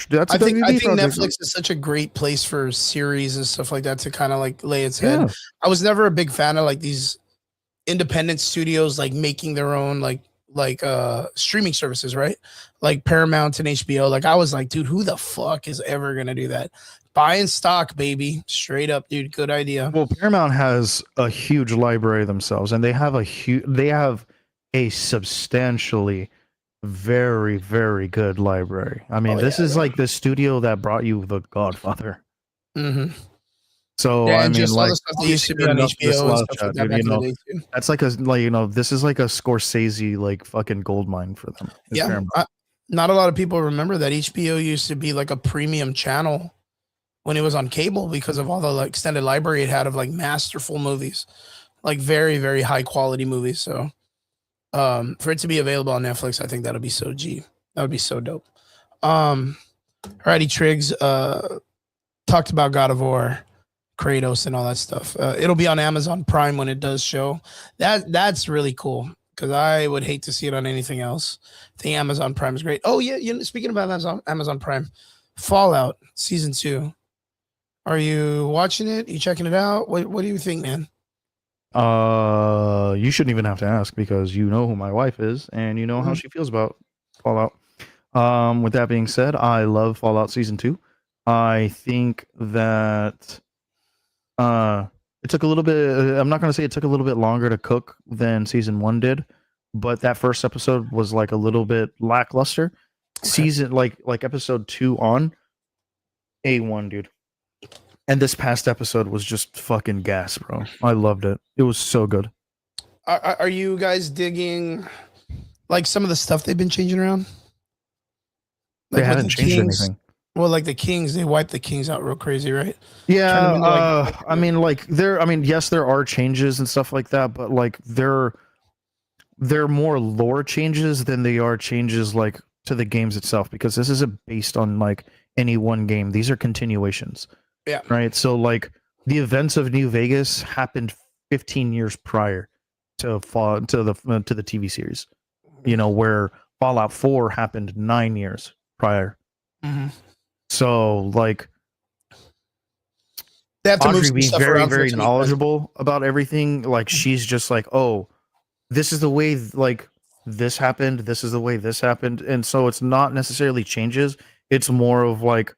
That's a I think WB project. Netflix is such a great place for series and stuff like that to kind of like lay its head. Yeah. I was never a big fan of like these independent studios like making their own like streaming services, right? Like Paramount and HBO. Like I was like, dude, who the fuck is ever gonna do that? Buying stock, baby. Straight up, dude. Good idea. Well, Paramount has a huge library themselves, and they have a substantially very, very good library. I mean, Oh, this yeah, is like the studio that brought you The Godfather. Mm-hmm. So Yeah, I and mean, just all like, the stuff that used to be on enough of this HBO and love stuff chat, like that dude, back in the day too. that's like this is like a Scorsese like fucking gold mine for them. is Yeah, Paramount. not a lot of people remember that HBO used to be like a premium channel when it was on cable because of all the like extended library it had of like masterful movies, like very very high quality movies. So, for it to be available on Netflix, I think that'll be so G. That would be so dope. Alrighty, Triggs. Talked about God of War, Kratos, and all that stuff. It'll be on Amazon Prime when it does show. That's really cool because I would hate to see it on anything else. I think Amazon Prime is great. Oh yeah, speaking about Amazon Prime, Fallout Season 2. Are you watching it? You checking it out? What do you think, man? You shouldn't even have to ask, because you know who my wife is and you know how Mhm. she feels about Fallout. With that being said, I love Fallout Season 2. I think that it took a little bit, I'm not going to say it took a little bit longer to cook than Season 1 did, but that first episode was like a little bit lackluster. Season like episode 2 on A1, dude. And this past episode was just fucking gas, bro. I loved it. It was so good. Are you guys digging like some of the stuff they've been changing around? They Like with haven't the changed Kings. anything. Well, like the Kings, they wiped the Kings out real crazy, right? Yeah, into, like- I mean, like yes, there are changes and stuff like that, but like they're more lore changes than they are changes like to the games itself, because this isn't based on like any one game. These are continuations. Yeah. Right. So like the events of New Vegas happened 15 years prior to the TV series. Where Fallout 4 happened 9 years prior. Mhm. So like They have to move Audrey some being stuff very around for it very to make sense. knowledgeable about everything, like she's just like, oh, this is the way like this happened, this is the way this happened. And so it's not necessarily changes, it's more of like,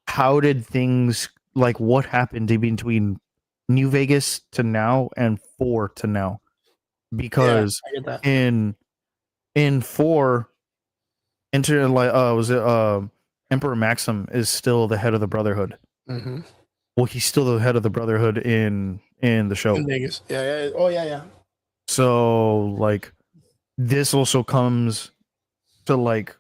how did things, like what happened in between New Vegas to now and 4 to now? Because I get that. in 4, was it Emperor Maxim is still the head of the Brotherhood. Mm-hmm. Well, he's still the head of the Brotherhood in the show. In Vegas. Yeah. Oh yeah. So like this also comes to like,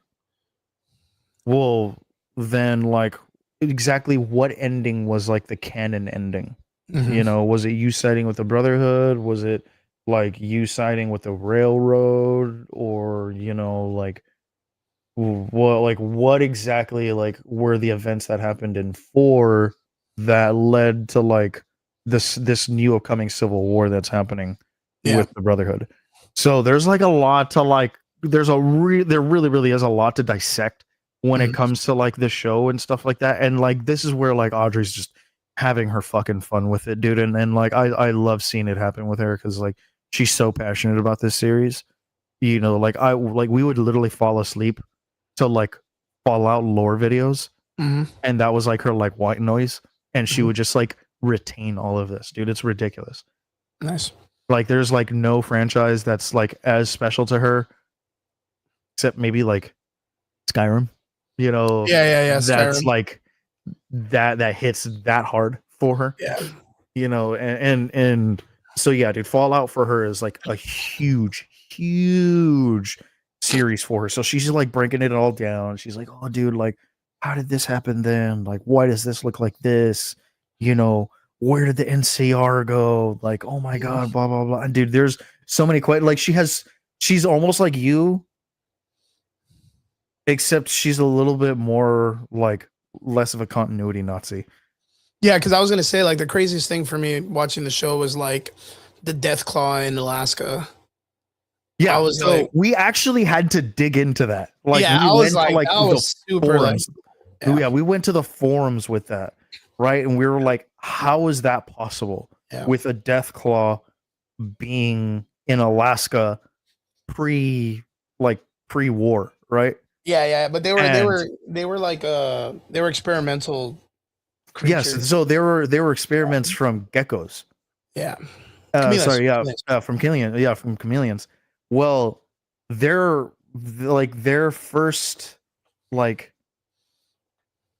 well, then like exactly what ending was like the canon ending? Mhm. Was it you siding with the Brotherhood? Was it like you siding with the Railroad? Or like what exactly like were the events that happened in 4 that led to like this new upcoming civil war that's happening Yeah. with the Brotherhood? So there's like a lot to like there really is a lot to dissect when it Mhm. comes to like the show and stuff like that. And like this is where like Audrey's just having her fucking fun with it, dude. And like I love seeing it happen with her because like she's so passionate about this series. You know, like we would literally fall asleep to like Fallout lore videos, Mhm. and that was like her like white noise, and she Mhm. would just like retain all of this, dude. It's ridiculous. Nice. Like there's like no franchise that's like as special to her, except maybe like Skyrim. You know, Yeah. that's Skyrim. like that hits that hard for her. Yeah. You know, and so yeah, dude, Fallout for her is like a huge series for her. So she's like breaking it all down. She's like, oh dude, like how did this happen then? Like why does this look like this? You know, where did the NCR go? Like, oh my god, blah blah blah. And dude, there's so many like she's almost like you, except she's a little bit more like less of a continuity Nazi. Yeah, because I was gonna say like the craziest thing for me watching the show was like the Death Claw in Alaska. Yeah, I was so like- we actually had to dig into that. Like, yeah, we I was went to, like, that was super like, forums. yeah. Yeah, we went to the forums with that, right? And we were like, how is that possible Yeah. with a Death Claw being in Alaska pre-war, right? Yeah, but they were like they were experimental creatures. Yes, so there were experiments from geckos. Yeah. Sorry, Chameleons. from chameleons. Well, their first like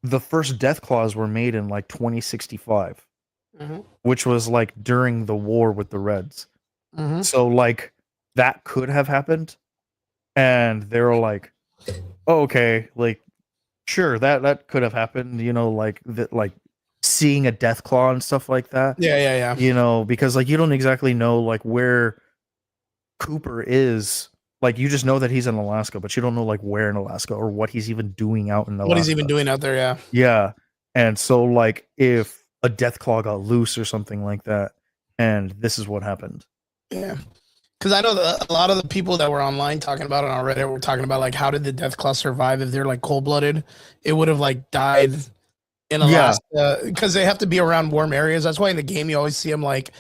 the first Death Claws were made in like 2065, Mhm. which was like during the war with the Reds. Mhm. So like that could have happened, and they were like, oh, okay, like sure that could have happened. You know, like that, like seeing a Death Claw and stuff like that. Yeah. You know, because like you don't exactly know like where Cooper is. Like you just know that he's in Alaska, but you don't know like where in Alaska or what he's even doing out in Alaska. What he's even doing out there, yeah. Yeah. And so like if a Death Claw got loose or something like that, and this is what happened. Yeah. Because I know that a lot of the people that were online talking about it on Reddit were talking about like how did the Death Claw survive if they're like cold blooded? It would have like died in Yeah. Alaska because they have to be around warm areas. That's why in the game you always see them like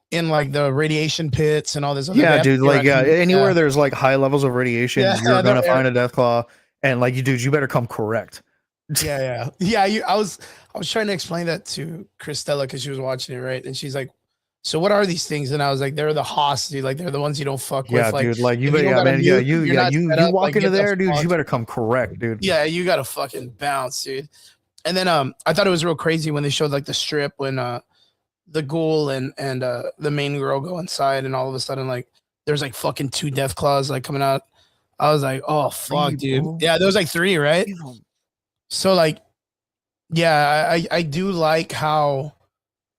in like the radiation pits and all this. Other, they Yeah, have to dude. be Like, yeah, around- anywhere there's like high levels of radiation, Yeah, you're gonna they're- find a Death Claw, and like, you better come correct. Yeah. I was trying to explain that to Christella because she was watching it, right? And she's like, "So what are these things?" And I was like, "They're the hosts, dude. Like they're the ones you don't fuck Yeah, with. Like, dude. Like you if better, don't yeah, got a man. Yeah, mute, you're not you set up, walk like, into get the there, dude. fuck- You better come correct, dude. Yeah, you gotta fucking bounce, dude." And then I thought it was real crazy when they showed like the strip when the ghoul and the main girl go inside, and all of a sudden like there's like fucking 2 Death Claws like coming out. I was like, "Oh fuck, dude." bro. Yeah, there was like 3, right? So like, yeah, I do like how,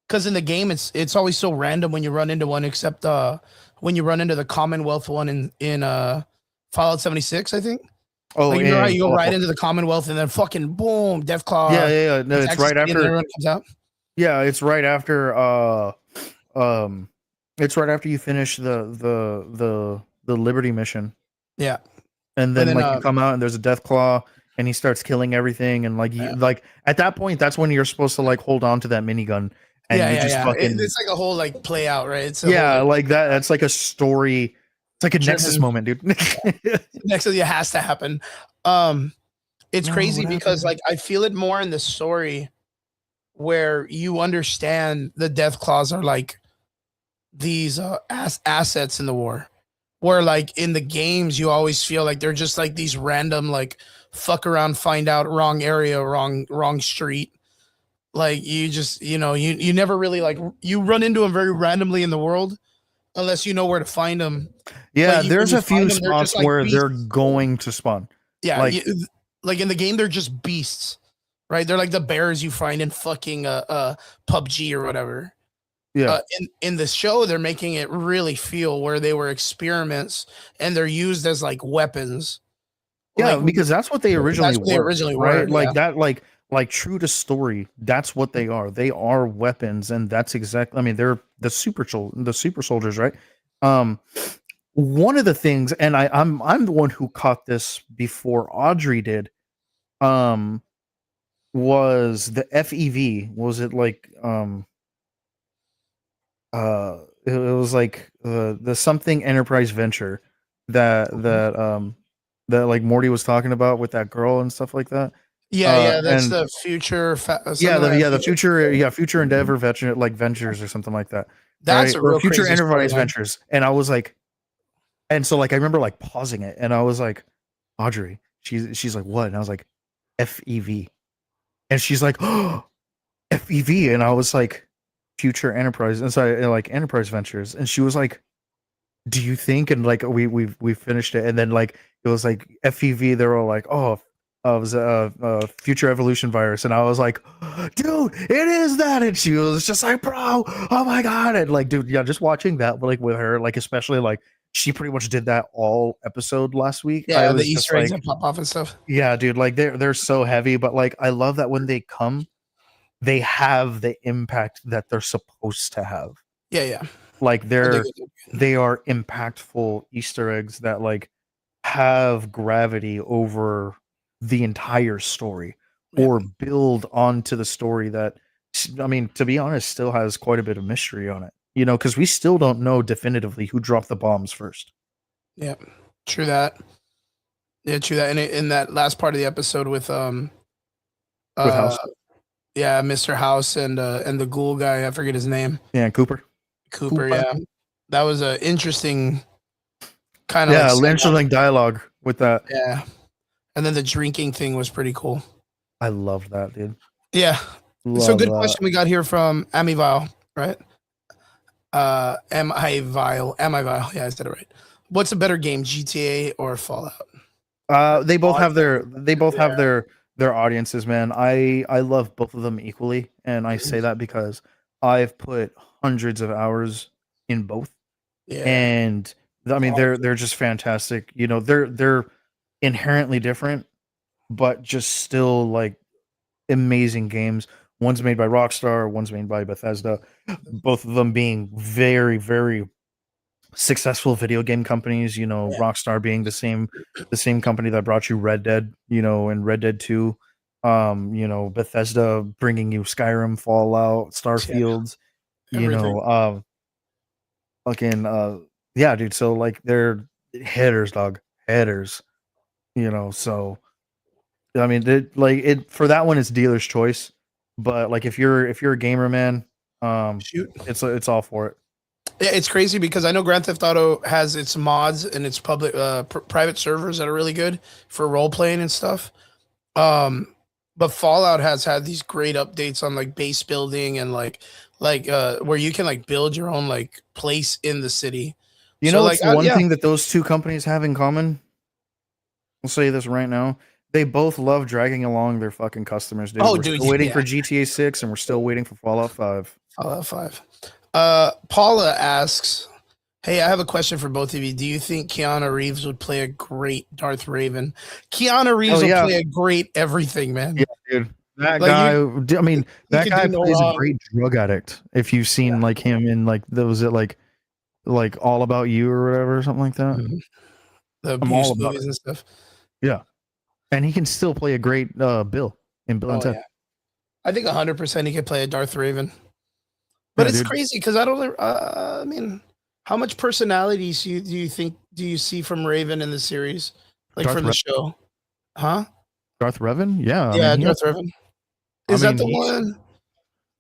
because in the game it's always so random when you run into one, except when you run into the Commonwealth one in Fallout 76, I think. Oh, Like, you know how and- you go right into the Commonwealth and then fucking boom, Death Claw. Yeah. No, it's Texas right City, and after. everyone comes out. Yeah, it's right after. It's right after you finish the Liberty mission. Yeah. And then, then, like you come out and there's a Death Claw and he starts killing everything, and like Yeah. like at that point that's when you're supposed to like hold on to that minigun and you just fucking It's like a whole like play out, right? It's a yeah, whole, like that's like a story. It's like a Driven- Nexus moment, dude. next to you has to happen. It's No, crazy what because happened? like I feel it more in the story where you understand the Death Claws are like these assets in the war. Where like in the games you always feel like they're just like these random like fuck around, find out, wrong area, wrong street. Like you just, you know, you never really like, you run into them very randomly in the world unless you know where to find them. Yeah, Like, there's when a you find few them, they're spots just like where they're beasts. going to spawn. Yeah, Like- like in the game, they're just beasts, right? They're like the bears you find in fucking PUBG or whatever. Yeah. In the show, they're making it really feel where they were experiments and they're used as like weapons. Yeah, Like, because that's what they originally what they were. originally right? were, Like yeah. that, like true to story. That's what they are. They are weapons, and that's exactly. I mean, they're the super soldiers, right? one of the things, and I'm the one who caught this before Audrey did, was the FEV. Was it like it was like the something enterprise venture that like Morty was talking about with that girl and stuff like that. Yeah, that's and the future. future endeavor venture, like ventures or something like that. That's right? a real Or future crazy enterprise storyline. ventures. And I was like, and so like I remember like pausing it, and I was like, Audrey, she's like, what? And I was like, FEV, and she's like, oh, FEV, and I was like, future enterprise, and so like enterprise ventures, and she was like, do you think? And like we finished it, and then like it was like FEV. They were like, oh, it was a future evolution virus, and I was like, dude, it is that. And she was just like, bro, oh my god, and like, dude, yeah, just watching that like with her, like especially like she pretty much did that all episode last week. I Yeah, the was just Easter eggs like, that pop off and stuff. yeah, dude, like they're so heavy, but like I love that when they come, they have the impact that they're supposed to have. Yeah. Like I think they are impactful Easter eggs that like have gravity over the entire story Yeah. or build onto the story that, I mean, to be honest, still has quite a bit of mystery on it. You know, because we still don't know definitively who dropped the bombs first. Yeah, true that. Yeah, true that. And in that last part of the episode with House. yeah, Mr. House and the ghoul guy, I forget his name. Yeah, Cooper. Cooper. Yeah, that was a interesting kind of interesting dialogue with that. Yeah, and then the drinking thing was pretty cool. I loved that, dude. Yeah. So good question we got here from Amivile, right? Amivile. Yeah, I said it right. What's a better game, GTA or Fallout? They both have their audiences, man. I love both of them equally, and I say that because I've put hundreds of hours in both. Yeah. And I mean they're just fantastic. You know, they're inherently different, but just still like amazing games. One's made by Rockstar, one's made by Bethesda. Both of them being very, very successful video game companies. You know, Yeah. Rockstar being the same company that brought you Red Dead, you know, and Red Dead 2. You know, Bethesda bringing you Skyrim, Fallout, Starfields. You Everything. know, fucking yeah, dude. So like they're headers, dog, headers. You know, so I mean, it for that one, it's dealer's choice. But like if you're a gamer, man, Shoot. it's all for it. Yeah, it's crazy because I know Grand Theft Auto has its mods and its public private servers that are really good for role playing and stuff. But Fallout has had these great updates on like base building and like where you can like build your own like place in the city. You So, know, like, it's one yeah. thing that those two companies have in common. I'll say this right now. They both love dragging along their fucking customers, dude. Oh, We're dude, still waiting yeah. for GTA 6 and we're still waiting for Fallout 5. Fallout 5. Paula asks, hey, I have a question for both of you. Do you think Keanu Reeves would play a great Darth Raven? Keanu Reeves will play a great everything, man. Yeah, dude. That Like, guy, I mean, that can guy do no plays a wrong. great drug addict. If you've seen like him in like those like All About You or whatever, something like that. Mhm. The I'm all abuse about movies and stuff. Yeah. And he can still play a great Bill in Bill and Ted. Yeah. I think 100% he could play a Darth Raven. But Yeah, it's dude. crazy because I don't. I mean, how much personality do you see from Raven in the series, like Darth from the show? Huh? Darth Revan? Yeah. Yeah, I mean, Darth Raven. I Is that mean, the he's- one?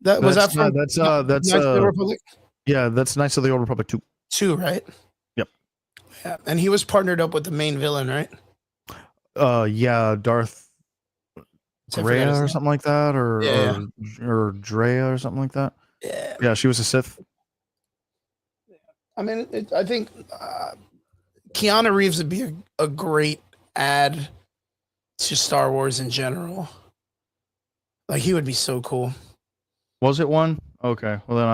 That was that from? that's Knights of the Republic yeah, that's Knights of the Old Republic 2. 2, right? Yep. Yeah, and he was partnered up with the main villain, right? Yeah, Darth I forgot Drea his or name. something like that, Yeah. or Drea or something like that. Yeah. Yeah, she was a Sith. I mean, I think Keanu Reeves would be a great add to Star Wars in general. Like, he would be so cool. Was it one? Okay, well then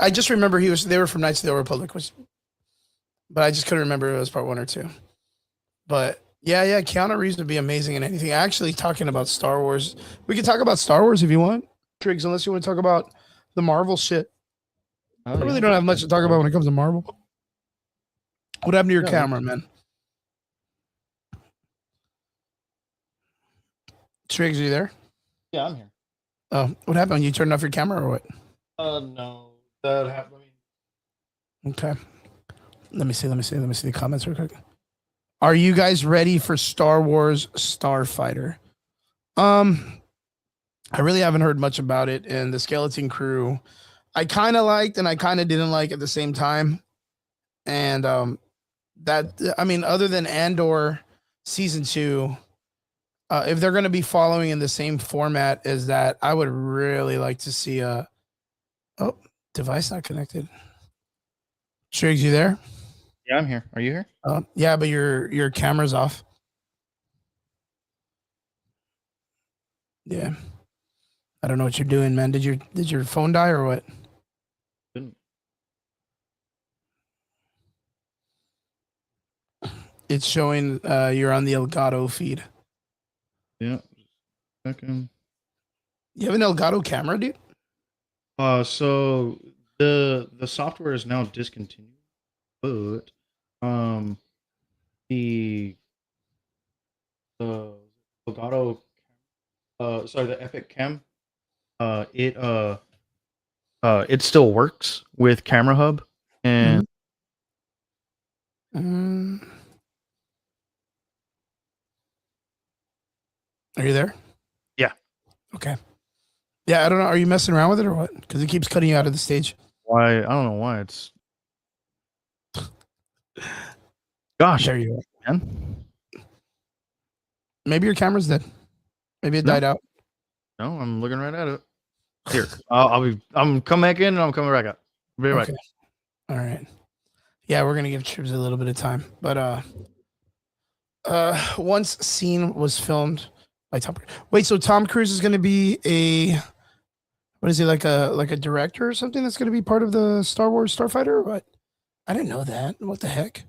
I just remember they were from Knights of the Old Republic, but I just couldn't remember if it was part 1 or 2. But yeah, Keanu Reeves would be amazing in anything. Actually, talking about Star Wars, we could talk about Star Wars if you want, Triggs, unless you want to talk about the Marvel shit. Oh, I really yeah. don't have much to talk about when it comes to Marvel. What happened to your Yeah, camera, man? Triggs, are you there? Yeah, I'm here. Oh, what happened? You turned off your camera or what? No, that happened. Okay. Let me see the comments real quick. Are you guys ready for Star Wars Starfighter? I really haven't heard much about it, and the Skeleton Crew, I kind of liked and I kind of didn't like at the same time. And other than Andor season 2, if they're going to be following in the same format as that, I would really like to see a device not connected. Triggs, you there? Yeah, I'm here. Are you here? Yeah, but your camera's off. Yeah. I don't know what you're doing, man. Did your phone die or what? Didn't. It's showing you're on the Elgato feed. Yeah. Second. You have an Elgato camera, dude? So the software is now discontinued, but the Elgato the Epic Cam it still works with Camera Hub and Are you there? Yeah. Okay. Yeah, I don't know. Are you messing around with it or what? Because it keeps cutting you out of the stage. why I don't know why it's gosh There you are. man. Maybe your camera's dead. Maybe it No. died out. No, I'm looking right at it. Here, I'm coming back in and I'm coming back out. Be right Okay. All right. Yeah, we're gonna give Tribs a little bit of time, but once scene was filmed by Tom. Wait, so Tom Cruise is gonna be what is he, like a director or something that's gonna be part of the Star Wars Starfighter or what? I didn't know that. What the heck?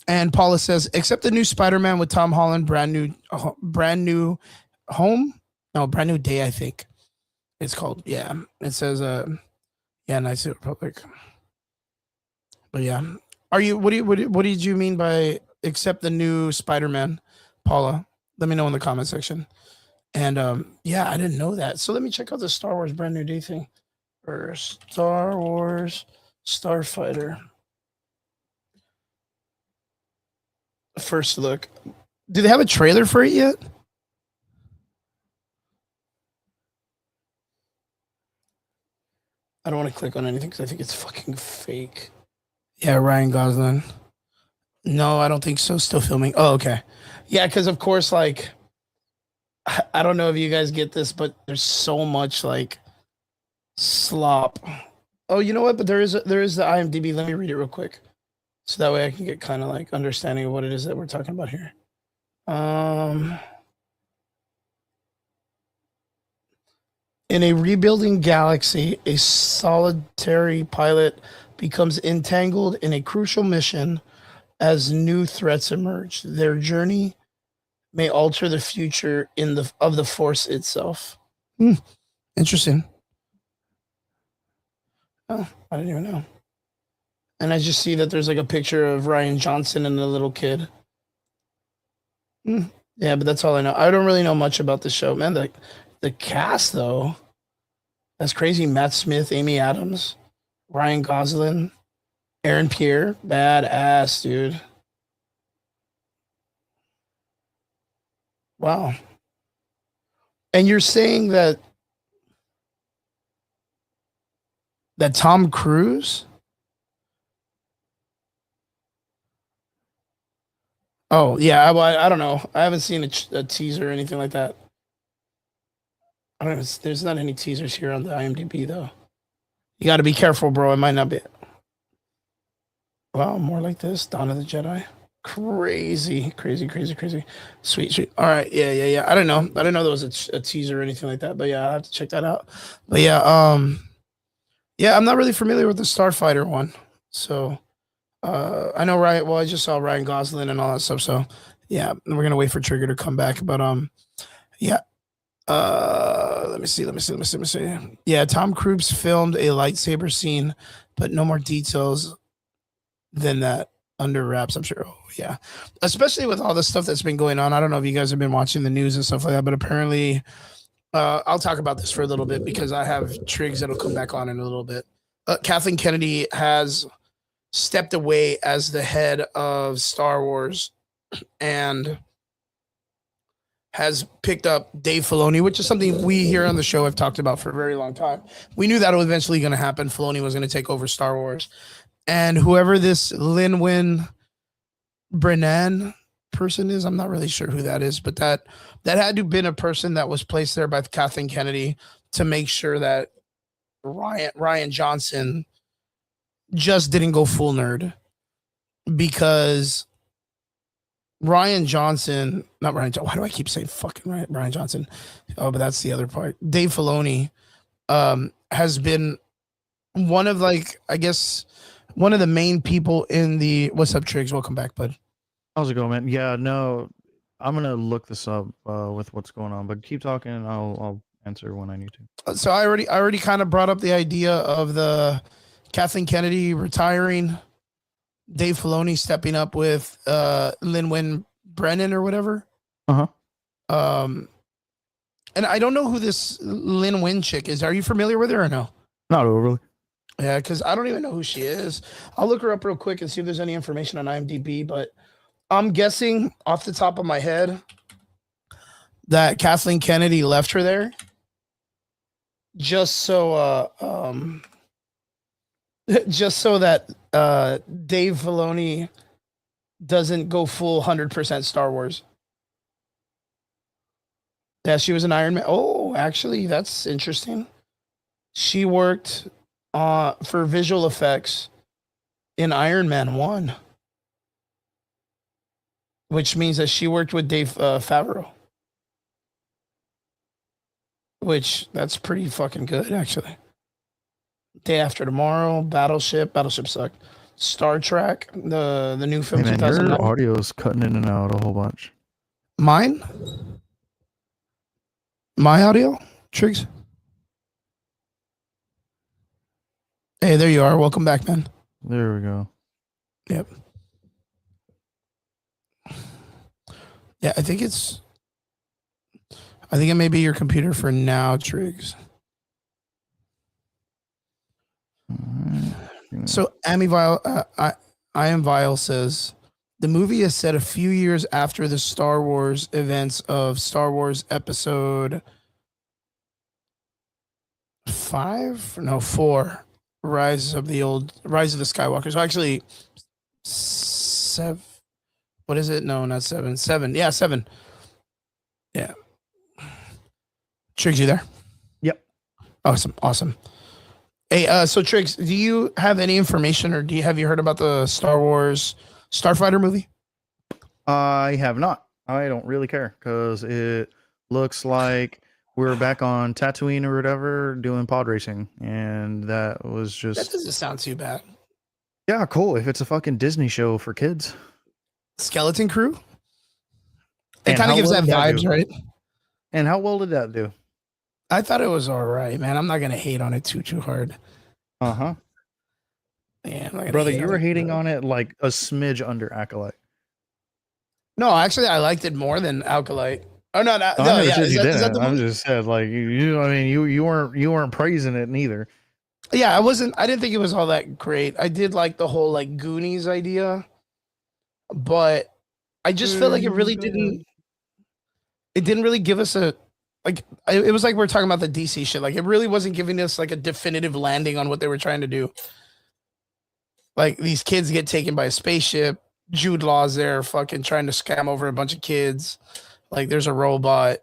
And Paula says, except the new Spider-Man with Tom Holland, brand new home. No, brand new day, I think it's called. Yeah. It says Knights of the Republic. But yeah. What did you mean by except the new Spider-Man, Paula? Let me know in the comment section. And yeah, I didn't know that. So let me check out the Star Wars brand new day thing. Or Star Wars Starfighter. First look. Do they have a trailer for it yet? I don't want to click on anything because I think it's fucking fake. Yeah, Ryan Gosling. No, I don't think so. Still filming. Oh, okay. Yeah, because of course, like, I don't know if you guys get this, but there's so much like slop. Oh, you know what? But there is the IMDb. Let me read it real quick, so that way I can get kind of like understanding of what it is that we're talking about here. In a rebuilding galaxy, a solitary pilot becomes entangled in a crucial mission as new threats emerge. Their journey may alter the future of the Force itself. Interesting. Oh, I didn't even know. And I just see that there's like a picture of Ryan Johnson and the little kid. Yeah, but that's all I know. I don't really know much about the show, man. The cast, though, that's crazy. Matt Smith, Amy Adams, Ryan Gosling, Aaron Pierre, badass, dude. Wow. And you're saying that Tom Cruise? Oh, yeah. I don't know. I haven't seen a teaser or anything like that. I don't know. There's not any teasers here on the IMDb, though. You got to be careful, bro. It might not be. Wow, more like this. Dawn of the Jedi. Crazy. Sweet. All right. Yeah. I don't know. I didn't know there was a teaser or anything like that. But yeah, I'll have to check that out. But yeah, yeah, I'm not really familiar with the Starfighter one. So I know Ryan. Well, I just saw Ryan Gosling and all that stuff. So yeah, we're gonna wait for Trigger to come back. But yeah. Let me see. Yeah, Tom Cruise filmed a lightsaber scene but no more details than that under wraps. I'm sure. Oh, yeah, especially with all the stuff that's been going on. I don't know if you guys have been watching the news and stuff like that, but apparently, I'll talk about this for a little bit because I have Triggs that'll come back on in a little bit. Kathleen Kennedy has stepped away as the head of Star Wars and has picked up Dave Filoni, which is something we here on the show have talked about for a very long time. We knew that was eventually going to happen. Filoni was going to take over Star Wars. And whoever this Lin-Win Brennan person is, I'm not really sure who that is, but that had to have been a person that was placed there by Kathleen Kennedy to make sure that Ryan Johnson just didn't go full nerd, because Ryan Johnson, not Ryan. Why do I keep saying fucking Ryan Johnson? Oh, but that's the other part. Dave Filoni has been one of, like, I guess, one of the main people in the. What's up, Triggs? Welcome back, bud. How's it going, man? Yeah, no, I'm gonna look this up with what's going on, but keep talking and I'll answer when I need to. So I already kind of brought up the idea of the Kathleen Kennedy retiring, Dave Filoni stepping up with Lin-Win Brennan or whatever. Uh-huh. And I don't know who this Lin-Win chick is. Are you familiar with her or no? Not overly. Yeah, because I don't even know who she is. I'll look her up real quick and see if there's any information on IMDb, but I'm guessing off the top of my head that Kathleen Kennedy left her there just so that Dave Filoni doesn't go full 100% Star Wars. Yeah, she was an Iron Man. Oh, actually, that's interesting. She worked for visual effects in Iron Man 1, which means that she worked with Dave Favreau, which that's pretty fucking good, actually. Day After Tomorrow, Battleship sucked. Star Trek, the new film. Hey man, 2009. your audio's cutting in and out a whole bunch. Mine? My audio? Triggs? Hey, there you are. Welcome back, man. There we go. Yep. Yeah, I think it may be your computer for now, Triggs. Alright. So Amy Vile, I am Vile says the movie is set a few years after the Star Wars events of Star Wars Episode 4, Rise of the Skywalker. So actually, 7. What is it? No, not 7. 7. Yeah, 7. Yeah. Triggs, you there? Yep. Awesome. Hey, so Triggs, do you have any information, or have you heard about the Star Wars Starfighter movie? I have not. I don't really care because it looks like we're back on Tatooine or whatever doing pod racing, and that was That just doesn't sound too bad. yeah, cool. If it's a fucking Disney show for kids, Skeleton Crew? It And kind of how gives well that did that vibes, do? right? and how well did that do? I thought it was all right, man. I'm not gonna hate on it too hard. Uh huh. Yeah, I'm not gonna Brother, hate you were it. hating on it like a smidge under Acolyte. No, actually, I liked it more than Alkalite. Oh no, I no, never yeah. said Is you that didn't. the I'm movie? just said like you weren't praising it neither. Yeah, I didn't think it was all that great. I did like the whole like Goonies idea, but I just felt like it really didn't. It didn't really give us a like. It was like we we're talking about the DC shit. Like it really wasn't giving us like a definitive landing on what they were trying to do. Like these kids get taken by a spaceship. Jude Law's there, fucking trying to scam over a bunch of kids. Like there's a robot.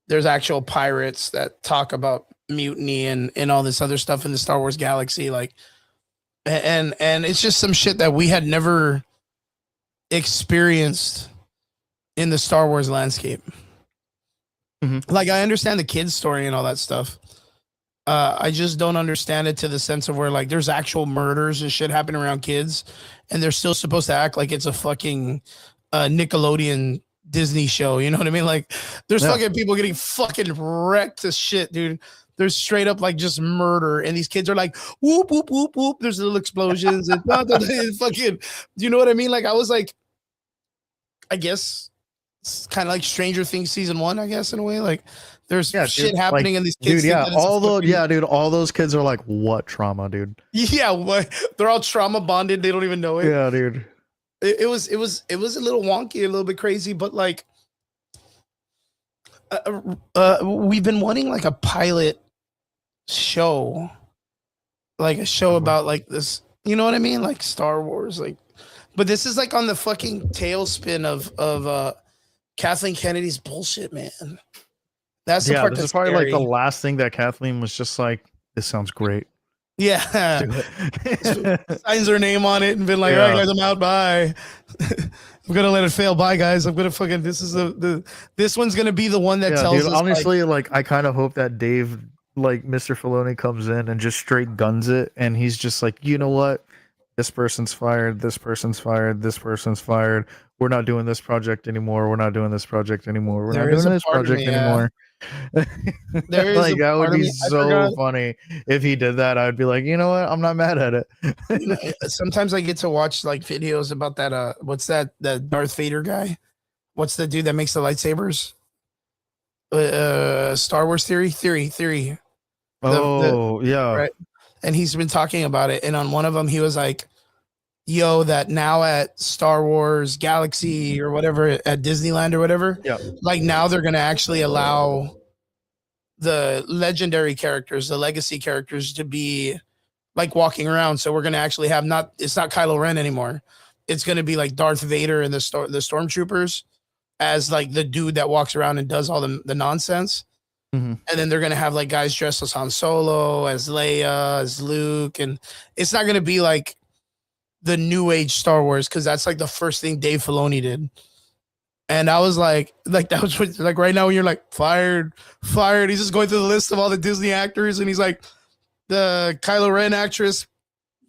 There's actual pirates that talk about mutiny and all this other stuff in the Star Wars galaxy. Like, and it's just some shit that we had never experienced in the Star Wars landscape. Mhm. Like I understand the kids' story and all that stuff. I just don't understand it to the sense of where like there's actual murders and shit happening around kids, and they're still supposed to act like it's a fucking Nickelodeon Disney show. You know what I mean? Like, there's Yeah. fucking people getting fucking wrecked to shit, dude. There's straight up like just murder, and these kids are like whoop whoop whoop whoop. There's little explosions and fucking. You know what I mean? Like, I was like, I guess it's kind of like Stranger Things season 1, I guess, in a way. Like, there's Yeah, shit dude, happening, like, and these kids. Dude, yeah, think that it's a all those, fucking- yeah, dude, all those kids are like, what trauma, dude? yeah. What? They're all trauma bonded. They don't even know it. Yeah, dude. It was a little wonky, a little bit crazy, but like, we've been wanting like a pilot show, like a show about like this. You know what I mean? Like Star Wars, like. But this is like on the fucking tailspin of Kathleen Kennedy's bullshit, man. That's the Yeah, part this that's is probably like scary. the last thing that Kathleen was just like, this sounds great. Yeah. Do it. Signs her name on it and been like, Yeah. all right, guys, I'm out. Bye. I'm gonna let it fail. Bye, guys. I'm gonna fucking. This is this one's gonna be the one that Yeah, tells dude, us. Like, honestly, like I kind of hope that Dave, like Mr. Filoni, comes in and just straight guns it, and he's just like, you know what, this person's fired, this person's fired, this person's fired. We're not doing this project anymore. We're not doing this project anymore. We're There not is doing a this part of project me, yeah. anymore. There is Like a that would part of be me- I so forgot- funny if he did that. I'd be like, you know what, I'm not mad at it. you know, sometimes I get to watch like videos about that. What's that? The Darth Vader guy. What's the dude that makes the lightsabers? Star Wars theory. Oh yeah, right. And he's been talking about it. And on one of them, he was like, yo, that now at Star Wars Galaxy or whatever at Disneyland or whatever, Yeah. like now they're going to actually allow the legendary characters, the legacy characters to be like walking around. So we're going to actually have it's not Kylo Ren anymore. It's going to be like Darth Vader and the stormtroopers as like the dude that walks around and does all the nonsense. Mhm. And then they're going to have like guys dressed as Han Solo, as Leia, as Luke. And it's not going to be like the new age Star Wars, because that's like the first thing Dave Filoni did. And I was like that was what, like right now when you're like fired. He's just going through the list of all the Disney actors, and he's like, the Kylo Ren actress,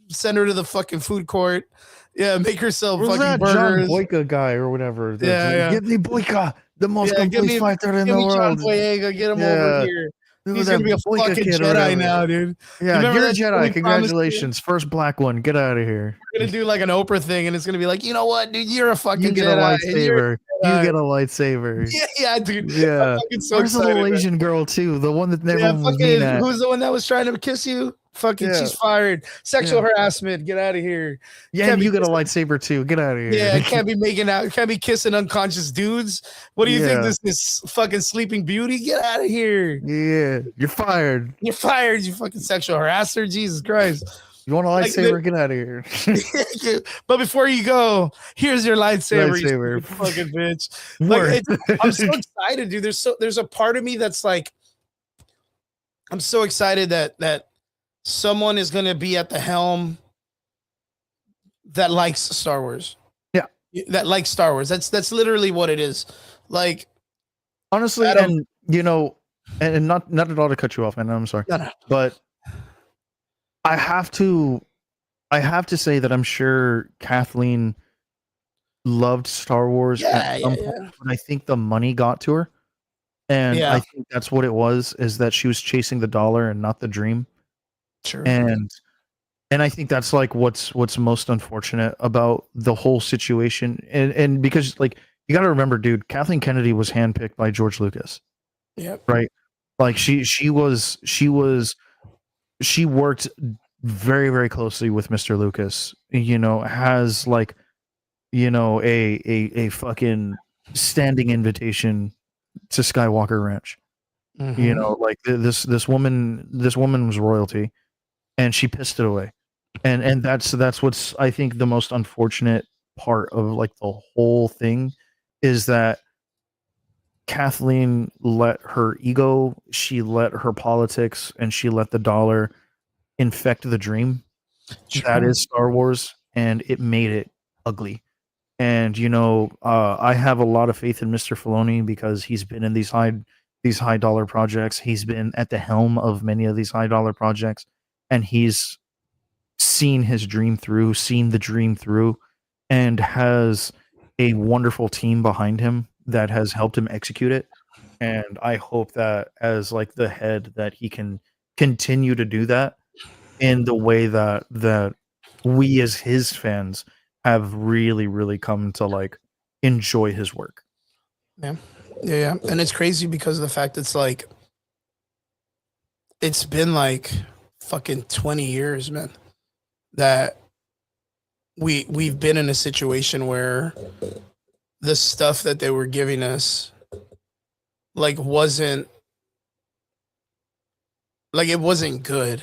send her to the fucking food court. Yeah, make herself Where's fucking that burgers. John Boyka guy or whatever? Yeah. Give me Boyka, the most Yeah, give complete me- fighter in Give the me John world. Boyega, get him Yeah. over here. Look He's at gonna be a that Boyka fucking kid or Jedi whatever. now, dude. Yeah, Remember you're a that shit we Jedi. promised you? Congratulations, first black one. Get out of here. We're gonna do like an Oprah thing, and it's gonna be like, you know what, dude, you're a fucking You get Jedi. a and you're- lightsaber. You get a lightsaber. Yeah, dude. Yeah. I'm fucking so Where's the excited. little man. Asian girl too? The one that Yeah, everyone was mean fucking, at. who's the one that was trying to kiss you? Fucking, Yeah. she's fired. Sexual Yeah. harassment. Get out of here. Yeah, can't and be you get a kissing- lightsaber too. Get out of here. Yeah, can't be making out. Can't be kissing unconscious dudes. What do you think Yeah. this is? Fucking Sleeping Beauty? Get out of here. Yeah, you're fired. You're fired. You fucking sexual harasser. Jesus Christ. You want a Like, lightsaber? Get out of here. But before you go, here's your lightsaber. you Lightsaber. stupid fucking bitch. Like, Word. I'm so excited, dude. There's a part of me that's like, I'm so excited that someone is gonna be at the helm that likes Star Wars. Yeah. That likes Star Wars. That's literally what it is. Like, Honestly, Adam- and you know, and not at all to cut you off, man. I'm sorry, no. but I have to say that I'm sure Kathleen loved Star Wars Yeah, at some yeah, point, but I think the money got to her, and Yeah. I think that's what it was. Is that she was chasing the dollar and not the dream, Sure. and I think that's like what's most unfortunate about the whole situation, and because like you got to remember, dude, Kathleen Kennedy was handpicked by George Lucas. Yep. Right. Like she worked very, very closely with Mr. Lucas, you know, has like, you know, a fucking standing invitation to Skywalker Ranch. You Mhm. know, like this woman was royalty, and she pissed it away. And that's what's, I think, the most unfortunate part of like the whole thing is that Kathleen let her ego, she let her politics, and she let the dollar infect the dream that Sure. is Star Wars, and it made it ugly. And you know, I have a lot of faith in Mr. Filoni because he's been in these high dollar projects. He's been at the helm of many of these high dollar projects, and he's seen his dream through, and has a wonderful team behind him. that has helped him execute it. And I hope that as like the head that he can continue to do that in the way that we as his fans have really, really come to like enjoy his work. Yeah. And it's crazy because of the fact it's like it's been like fucking 20 years, man, that we've been in a situation where the stuff that they were giving us like wasn't like it wasn't good.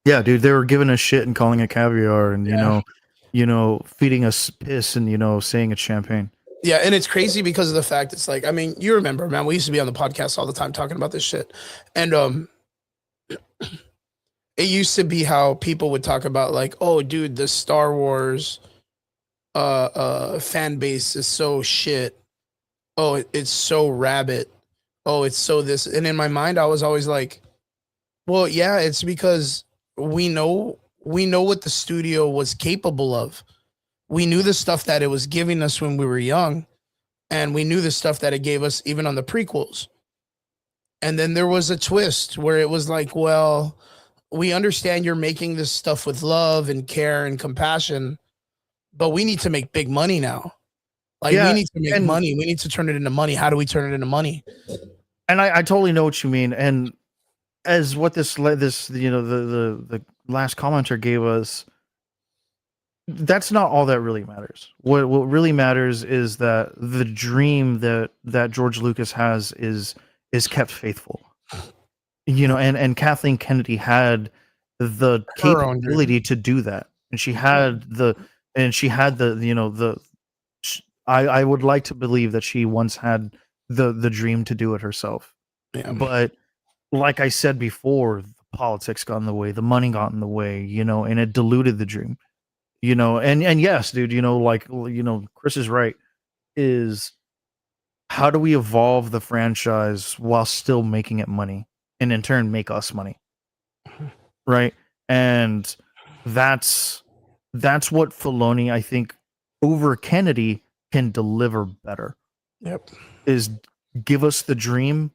Yeah, dude, they were giving us shit and calling it caviar and Yeah. you know, feeding us piss and you know, saying it's champagne. Yeah, and it's crazy because of the fact it's like, I mean, you remember, man, we used to be on the podcast all the time talking about this shit. And it used to be how people would talk about like, oh dude, the Star Wars fan base is so shit. Oh, it's so rabbit. Oh, it's so this. And in my mind, I was always like, well, yeah, it's because we know what the studio was capable of. We knew the stuff that it was giving us when we were young, and we knew the stuff that it gave us even on the prequels. And then there was a twist where it was like, well, we understand you're making this stuff with love and care and compassion, but we need to make big money now. Like Yeah, we need to make and- money. We need to turn it into money. How do we turn it into money? And I totally know what you mean. And as what this you know the last commenter gave us, that's not all that really matters. What really matters is that the dream that George Lucas has is kept faithful. You know, and Kathleen Kennedy had the Her own dream. capability to do that, and she had the you know the. I would like to believe that she once had the dream to do it herself. Yeah. But like I said before, the politics got in the way, the money got in the way, you know, and it diluted the dream. You know, and yes, dude, you know, like you know, Chris is right. Is how do we evolve the franchise while still making it money, and in turn make us money, right? And that's what Filoni, I think, over Kennedy can deliver better. Yep. Is give us the dream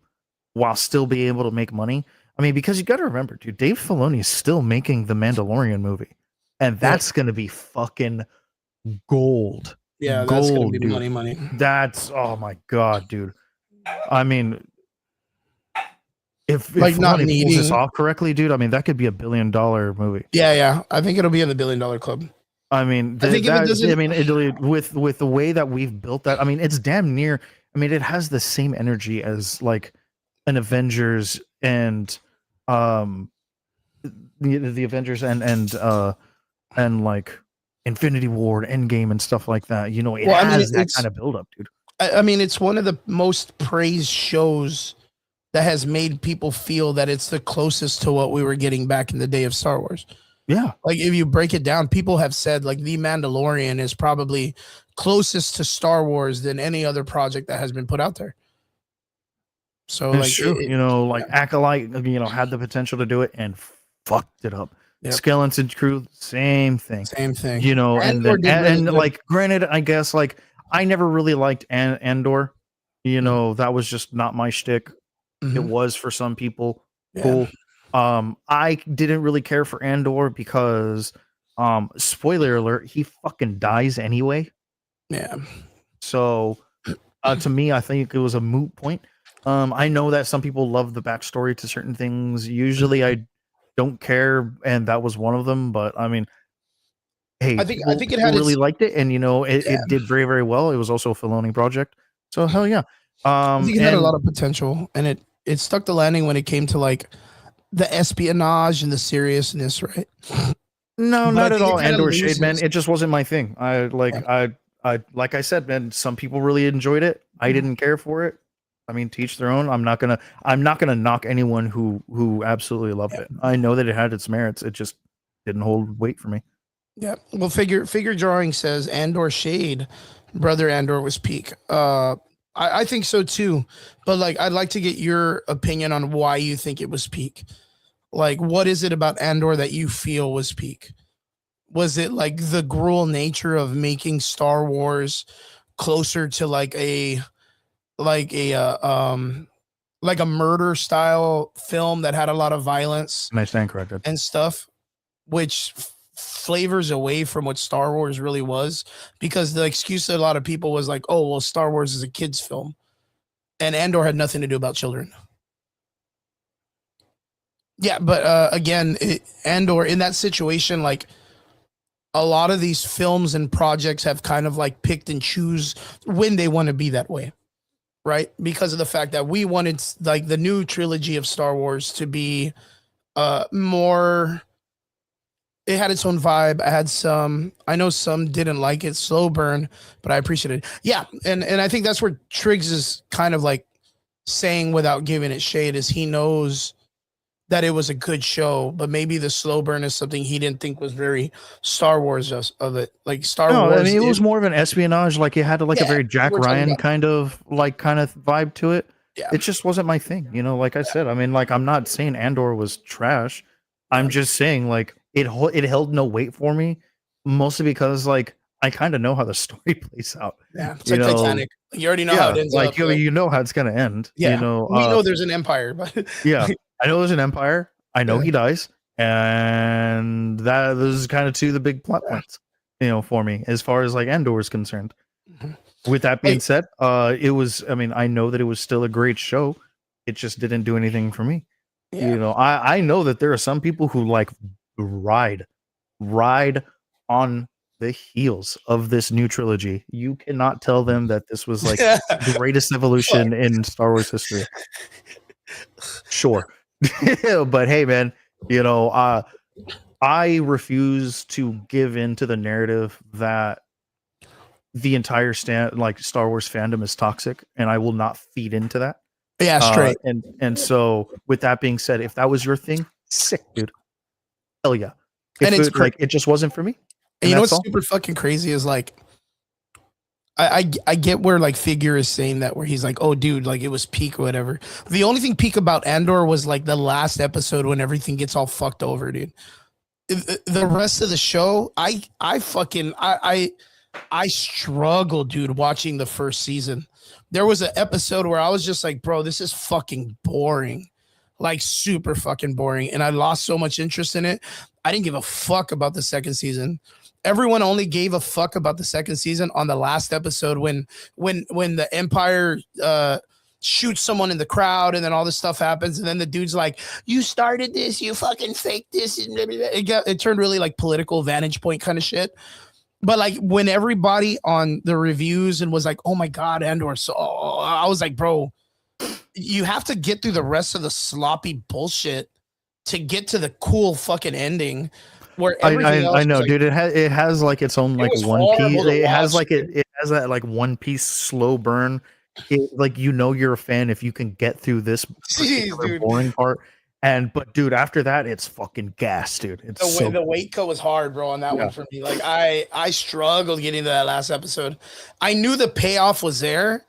while still be able to make money. I mean, because you got to remember, dude, Dave Filoni is still making the Mandalorian movie, and that's gonna be fucking gold. Yeah, that's gonna Gold, be dude. money. That's oh my god, dude. I mean, if Like, not Filoni pulls this needing- off correctly, dude, I mean that could be $1 billion movie. Yeah. I think it'll be in the $1 billion club. I mean, I think if it doesn't- I mean, with the way that we've built that, I mean, it's damn near. I mean, it has the same energy as like an Avengers and the Avengers and like Infinity War, Endgame, and stuff like that. You know, it Well, I mean, has that it's- kind of buildup, dude. I mean, it's one of the most praised shows that has made people feel that it's the closest to what we were getting back in the day of Star Wars. Yeah, Like, if you break it down, people have said like The Mandalorian is probably closest to Star Wars than any other project that has been put out there. So, it's like, true. You know, like Acolyte, you know, had the potential to do it and fucked it up. Yep. Skeleton Crew, same thing. same thing. You know, and Andor then, did really and good. like, granted, I guess like I never really liked Andor. You know, that was just not my shtick. It Mhm. was for some people. Yeah. Cool. I didn't really care for Andor because, spoiler alert, he fucking dies anyway. Yeah. So, to me, I think it was a moot point. I know that some people love the backstory to certain things. Usually, I don't care, and that was one of them. But I mean, hey, I think it people had really its- liked it, and you know, it did very, very well. It was also a Filoni project, so hell yeah. I think it had a and- lot of potential, and it stuck the landing when it came to like the espionage and the seriousness, right? No, But I not at think it all. kinda Andor shade, man. loses- It just wasn't my thing. I like I said, man. Some people really enjoyed it. I Mhm. didn't care for it. I mean, teach their own. I'm not gonna knock anyone who absolutely loved it. I know that it had its merits. It just didn't hold weight for me. Yeah. Well, figure drawing says Andor shade, brother Andor was peak. I think so too, but like I'd like to get your opinion on why you think it was peak. Like, what is it about Andor that you feel was peak? Was it like the gruel nature of making Star Wars closer to like a like a murder style film that had a lot of violence And I stand corrected. and stuff, which flavors away from what Star Wars really was, because the excuse that a lot of people was like, oh well, Star Wars is a kids film, and Andor had nothing to do about children. Yeah, but again, Andor in that situation, like a lot of these films and projects have kind of like picked and choose when they want to be that way, right? Because of the fact that we wanted like the new trilogy of Star Wars to be more, it had its own vibe. I know some didn't like it, slow burn, but I appreciate it. Yeah, and I think that's where Triggs is kind of like saying without giving it shade is he knows that it was a good show, but maybe the slow burn is something he didn't think was very Star Wars of it. Like Star No, Wars, I mean it was more of an espionage. Like it had like a Yeah, very Jack we're talking Ryan about- kind of vibe to it. Yeah. It just wasn't my thing, you know. Like I said, I mean, like I'm not saying Andor was trash. I'm just saying like it held no weight for me, mostly because like I kind of know how the story plays out. Yeah, it's You like know, Titanic. You already know how it ends like up. you know how it's gonna end. Yeah, You know, we know there's an empire, but yeah, I know there's an empire. I know Yeah. he dies, and that this is kind of two of the big plot points, you know, for me as far as like Andor is concerned. Mhm. With that being Hey. said, it was. I mean, I know that it was still a great show. It just didn't do anything for me. yeah. You know, I know that there are some people who like ride on the heels of this new trilogy. You cannot tell them that this was like the greatest evolution in Star Wars history. Sure. But hey, man, you know, I refuse to give in to the narrative that the entire Star Wars fandom is toxic, and I will not feed into that. Yeah, straight. And so, with that being said, if that was your thing, sick, dude. Hell yeah. And it's like it just wasn't for me. And you know that's what's all. super fucking crazy is like, I get where like Figure is saying that, where he's like, oh dude, like it was peak or whatever. The only thing peak about Andor was like the last episode when everything gets all fucked over, dude. The rest of the show, I struggled, dude, watching the first season. There was an episode where I was just like, bro, this is fucking boring. Like super fucking boring. And I lost so much interest in it. I didn't give a fuck about the second season. Everyone only gave a fuck about the second season on the last episode when the Empire shoots someone in the crowd and then all this stuff happens, and then the dude's like, you started this, you fucking faked this, and it turned really like political vantage point kind of shit. But like when everybody on the reviews and was like, oh my god, Andor, so I was like, bro, you have to get through the rest of the sloppy bullshit to get to the cool fucking ending. Where I else know, was like, dude. It has like its own like was One horrible Piece. to It has watch, like it has that like One Piece slow burn. Like you know you're a fan if you can get through this particular dude. boring part. But dude, after that, it's fucking gas, dude. It's the weight cut was hard, bro, on that Yeah. one for me. Like I struggled getting to that last episode. I knew the payoff was there,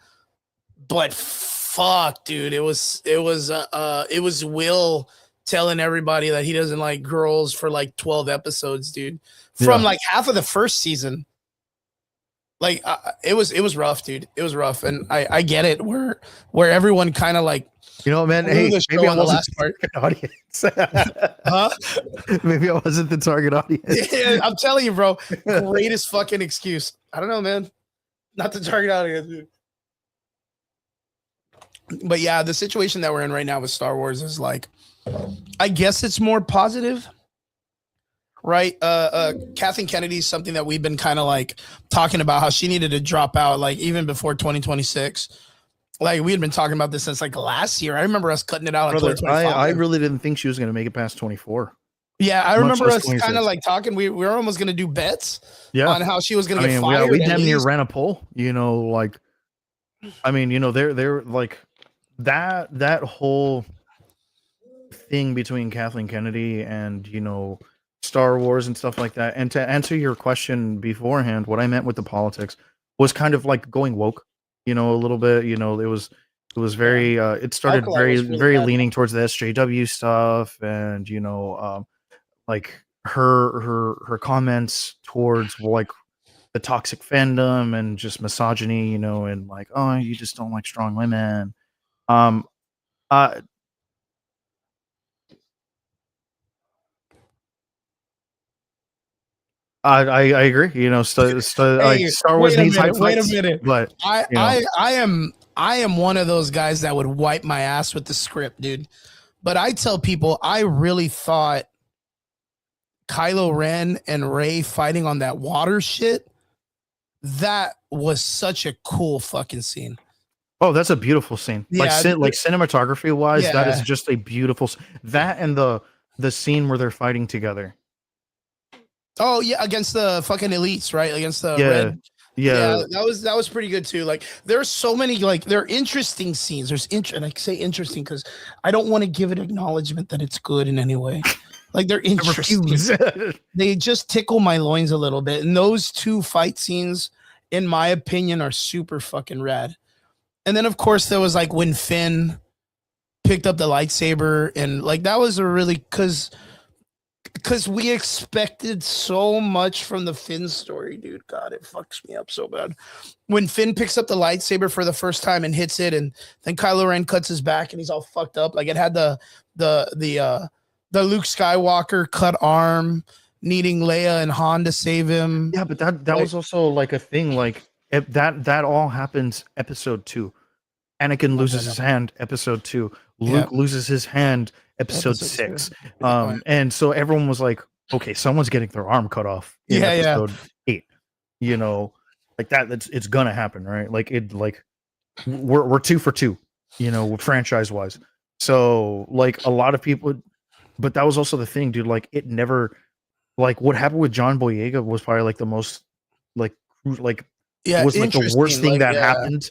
but fuck, dude, it was Will telling everybody that he doesn't like girls for like 12 episodes, dude. From Yeah. like half of the first season. Like it was rough, dude. It was rough, and I get it where everyone kind of like, You know, man. blew Hey, the show maybe I on the wasn't last part. the target audience. Huh? Maybe I wasn't the target audience. Yeah, I'm telling you, bro. Greatest fucking excuse. I don't know, man. Not the target audience, dude. But yeah, the situation that we're in right now with Star Wars is like, I guess it's more positive, right? Kathleen Kennedy is something that we've been kind of like talking about how she needed to drop out, like even before 2026. Like we had been talking about this since like last year. I remember us cutting it out in Brother, 2025. I really didn't think she was going to make it past 24. Yeah, I much remember less us kind 26. of like talking. We were almost gonna do bets Yeah. on how she was gonna I get mean, fired. we at damn near least. ran a poll, you know, like, I mean, you know, they're like that whole thing between Kathleen Kennedy and, you know, Star Wars and stuff like that. And to answer your question beforehand, what I meant with the politics was kind of like going woke, you know, a little bit, you know, it was very, it started Alkaline very, was really very bad. leaning towards the SJW stuff and, you know, like her comments towards like the toxic fandom and just misogyny, you know, and like, oh, you just don't like strong women. Um, uh, I agree. You know, like Hey, Star Wars wait a needs high minute. Wait a fights, minute. but I you know, I am one of those guys that would wipe my ass with the script, dude. But I tell people I really thought Kylo Ren and Rey fighting on that water shit, that was such a cool fucking scene. oh, that's a beautiful scene. Like Yeah, like cinematography wise, that is yeah. just a beautiful that and the scene where they're fighting together. Oh yeah, against the fucking elites, right? Against the Yeah. red. Yeah. Yeah, that was pretty good too. Like there's so many like they're interesting scenes. There's and I say interesting because I don't want to give it acknowledgement that it's good in any way. Like they're I interesting. refuse. They just tickle my loins a little bit. And those two fight scenes, in my opinion, are super fucking rad. And then of course there was like when Finn picked up the lightsaber and like that was a really because we expected so much from the Finn story, dude. God, it fucks me up so bad. When Finn picks up the lightsaber for the first time and hits it, and then Kylo Ren cuts his back and he's all fucked up. Like it had the Luke Skywalker cut arm, needing Leia and Han to save him. Yeah, but that Like- was also like a thing. Like that all happens episode 2. Anakin loses his hand episode 2. Luke loses his hand episode 6. And so everyone was like, okay, someone's getting their arm cut off in episode 8. You know, like it's gonna happen, right? Like we're 2 for 2, you know, franchise wise. So like a lot of people, but that was also the thing, dude. Like it never, like what happened with John Boyega was probably like the most like was like the worst thing that happened.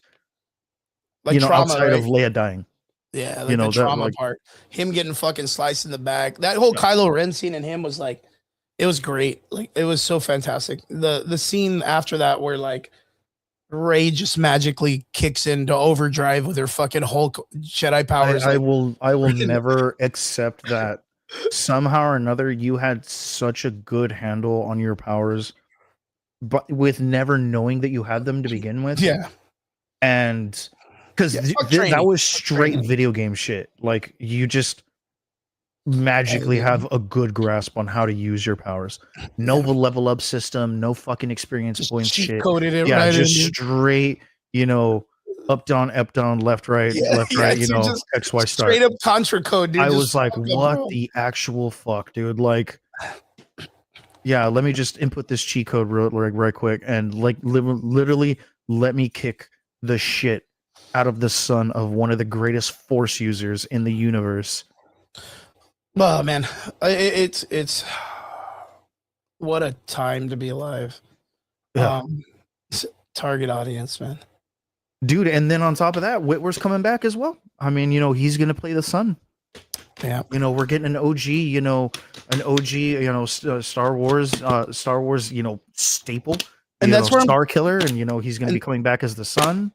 Like you know, trauma, outside right? of Leia dying. Yeah, like you know, the trauma like, part. Him getting fucking sliced in the back. That whole Kylo Ren scene in him was like, it was great. Like it was so fantastic. The scene after that where like Rey just magically kicks into overdrive with her fucking Hulk Jedi powers. I will never accept that somehow or another you had such a good handle on your powers, but with never knowing that you had them to begin with. Yeah. And because that was straight video game shit. Like you just magically have a good grasp on how to use your powers. No level up system, no fucking experience Just points cheat shit. coded it Yeah, right just in. straight, you know, up down, left, right, left, right, you know, X, Y, start. Straight up Contra code, dude. I Just was like, fuck what up, the actual fuck, dude? Like, yeah, let me just input this cheat code right quick and like literally let me kick the shit out of the son of one of the greatest force users in the universe. Oh man, it's what a time to be alive. Yeah. Target audience, man. Dude, and then on top of that, Whitwer's coming back as well. I mean, you know, he's gonna play the son. Yeah, you know, we're getting an OG, you know, Star Wars, you know, staple, and that's where Star Killer, and you know, he's gonna be coming back as the son.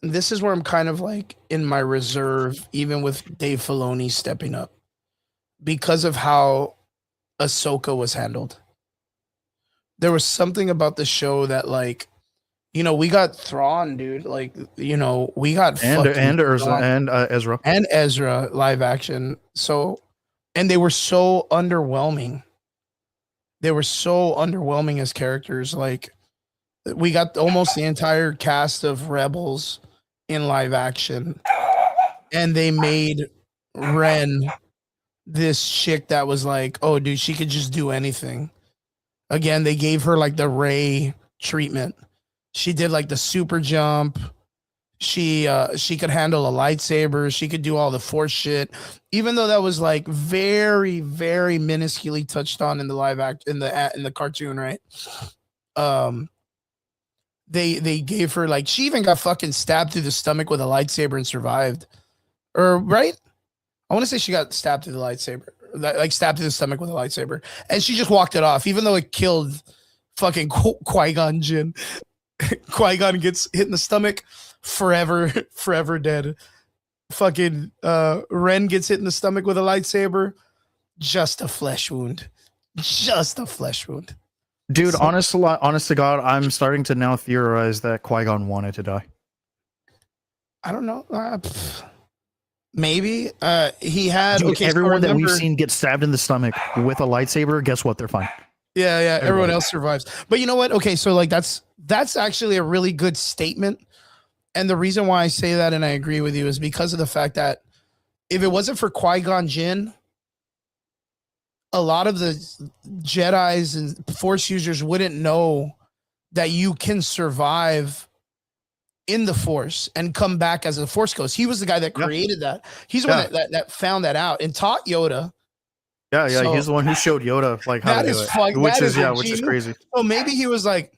This is where I'm kind of like in my reserve, even with Dave Filoni stepping up, because of how Ahsoka was handled. There was something about the show that, like, you know, we got Thrawn, dude. Like, you know, we got and Ezra live action. So, and they were so underwhelming. They were so underwhelming as characters. Like, we got almost the entire cast of Rebels in live action, and they made Ren this chick that was like, oh, dude, she could just do anything. Again, they gave her like the Rey treatment. She did like the super jump. She could handle a lightsaber. She could do all the force shit. Even though that was like very, very minusculely touched on in the live act in the cartoon, right? They gave her like she even got fucking stabbed through the stomach with a lightsaber and survived. Or right? I want to say she got stabbed through the lightsaber. Like stabbed through the stomach with a lightsaber. And she just walked it off, even though it killed fucking Qui-Gon Jinn. Qui-Gon gets hit in the stomach, forever dead. Fucking Ren gets hit in the stomach with a lightsaber, just a flesh wound. Just a flesh wound. Dude, So- honest to God, I'm starting to now theorize that Qui-Gon wanted to die. I don't know. Maybe. He had Dude, okay. everyone so that we've remember- seen get stabbed in the stomach with a lightsaber, guess what? They're fine. Yeah, everyone Everybody. else survives. But you know what? Okay, so like that's actually a really good statement. And the reason why I say that and I agree with you is because of the fact that if it wasn't for Qui-Gon Jinn, a lot of the Jedis and Force users wouldn't know that you can survive in the Force and come back as a Force ghost. He was the guy that Yeah. created that. He's the one that found that out and taught Yoda. Yeah, So- he's the one who showed Yoda like how That to is do it, fuck- which that is is which is ingenious. crazy. So maybe he was like,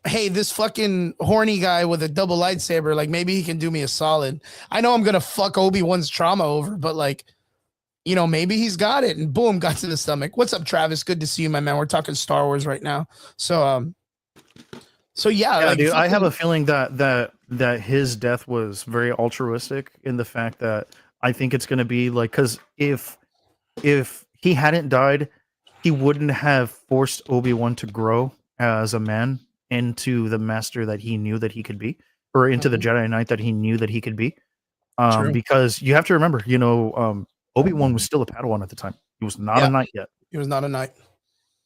hey, this fucking horny guy with a double lightsaber, like maybe he can do me a solid. I know I'm gonna fuck Obi-Wan's trauma over, but like, you know, maybe he's got it. And boom, got to the stomach. What's up, Travis? Good to see you, my man. We're talking Star Wars right now. So yeah, Yeah, like, dude, I have fucking- a feeling that his death was very altruistic in the fact that I think it's going to be like, because if he hadn't died, he wouldn't have forced Obi-Wan to grow as a man into the master that he knew that he could be, or into the Jedi Knight that he knew that he could be. True. Because you have to remember, Obi-Wan was still a Padawan at the time. He was not Yeah. a knight yet. he was not a knight.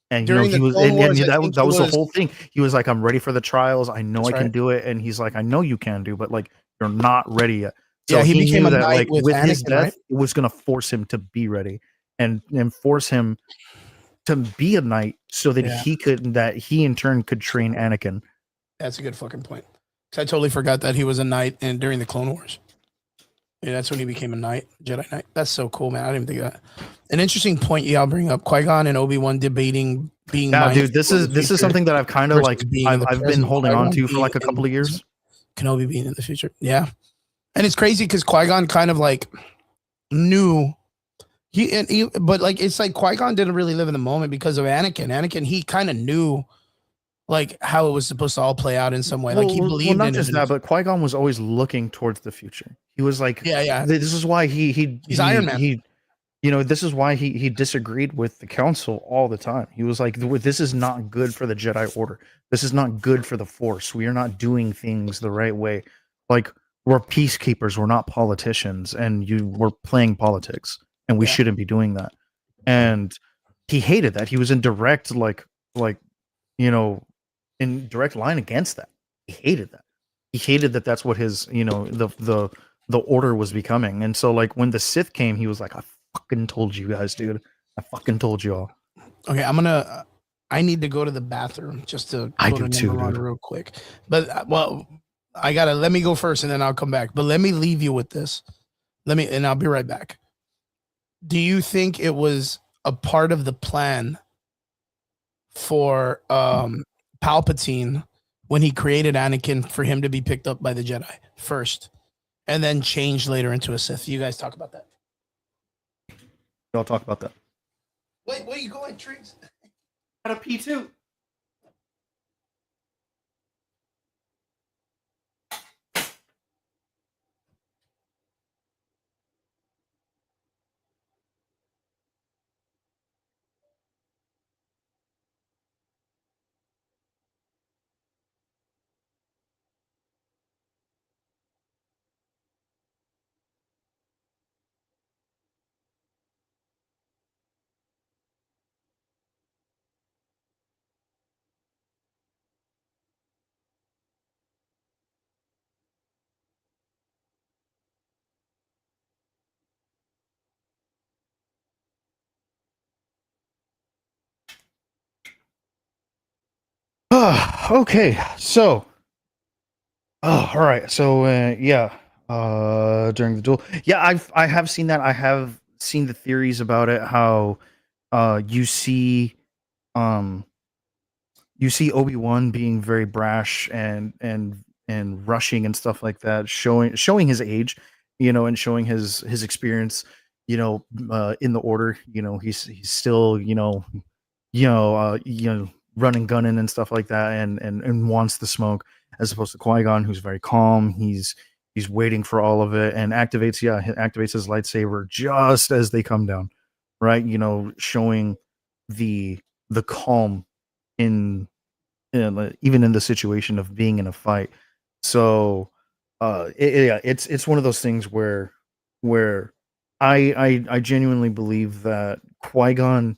And During the he was, Clone and Wars, I that think that he was the was- whole thing. He was like, "I'm ready for the trials. I know That's I can right. do it." And he's like, "I know you can do, but like you're not ready yet." Yeah, he became knew a knight with his Anakin, death, right? it was going to force him to be ready and force him to be a knight so that Yeah. he in turn could train Anakin. That's a good fucking point. 'Cause I totally forgot that he was a knight and during the Clone Wars. Yeah, that's when he became a knight, Jedi Knight. That's so cool, man. I didn't think of that. An interesting point y'all bring up: Qui-Gon and Obi-Wan debating being. Yeah, mindful dude, this of is the this is future something that I've kind of versus like being in the I've been present. holding on Qui-Gon to for like a being couple of years. Kenobi being in the future. Yeah. And it's crazy because Qui-Gon kind of like knew but like it's like Qui-Gon didn't really live in the moment because of Anakin. Anakin, he kind of knew like how it was supposed to all play out in some way. Like he believed not in just it. that, but Qui-Gon was always looking towards the future. He was like, Yeah. This is why he's Iron Man. This is why he disagreed with the council all the time. He was like, this is not good for the Jedi Order. This is not good for the Force. We are not doing things the right way. Like, we're peacekeepers. We're not politicians, and we're playing politics, and we Yeah. shouldn't be doing that. And he hated that. He was in direct in direct line against that. He hated that. He hated that. That's what his the order was becoming. And so like when the Sith came, he was like, I fucking told you guys, dude. I fucking told you all. Okay, I need to go to the bathroom just to I put do a too, number on it dude. real quick. But let me go first and then I'll come back. But let me leave you with this. And I'll be right back. Do you think it was a part of the plan for Palpatine when he created Anakin for him to be picked up by the Jedi first and then changed later into a Sith? You guys talk about that. I'll talk about that. Wait, where you going, Triggs? Got a P2. Okay, so all right, so during the duel, I have seen that. I have seen the theories about it, how you see Obi-Wan being very brash and rushing and stuff like that, showing his age, and showing his experience, in the Order. He's still running, gunning, and stuff like that, and wants the smoke, as opposed to Qui-Gon, who's very calm. He's waiting for all of it and activates his lightsaber just as they come down, right? Showing the calm in, even in the situation of being in a fight. So yeah, it's one of those things where I genuinely believe that Qui-Gon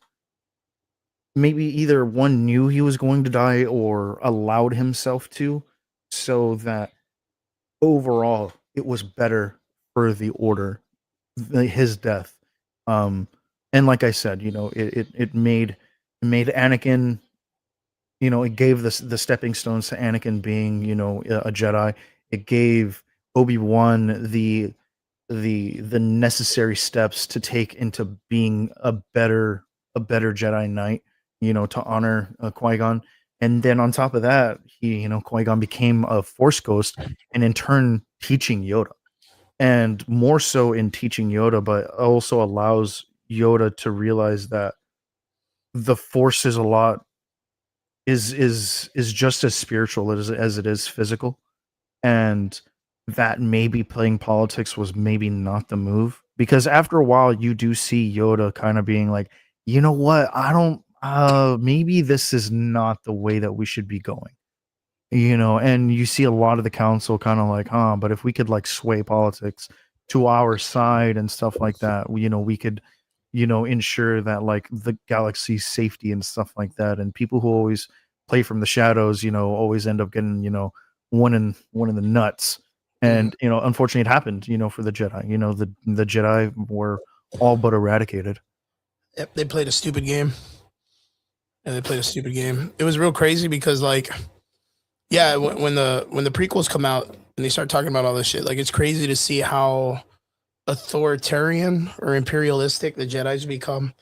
maybe either one knew he was going to die or allowed himself to, so that overall it was better for the order, his death. um and like I said, it made Anakin, it gave the stepping stones to Anakin being, a Jedi. It gave Obi-Wan the necessary steps to take into being a better Jedi Knight, to honor Qui-Gon. And then on top of that, Qui-Gon became a Force ghost, and in turn teaching Yoda, and more so in teaching Yoda, but also allows Yoda to realize that the Force is a lot is just as spiritual as it is physical, and that maybe playing politics was maybe not the move, because after a while you do see Yoda kind of being like, you know what, I don't maybe this is not the way that we should be going, and you see a lot of the council kind of like, but if we could like sway politics to our side and stuff like that, we could ensure that like the galaxy's safety and stuff like that. And people who always play from the shadows, always end up getting, one in the nuts. And unfortunately it happened, for the Jedi. The Jedi were all but eradicated. Yep, they played a stupid game. It was real crazy because, like, yeah, when the prequels come out and they start talking about all this shit, like, it's crazy to see how authoritarian or imperialistic the Jedi's become,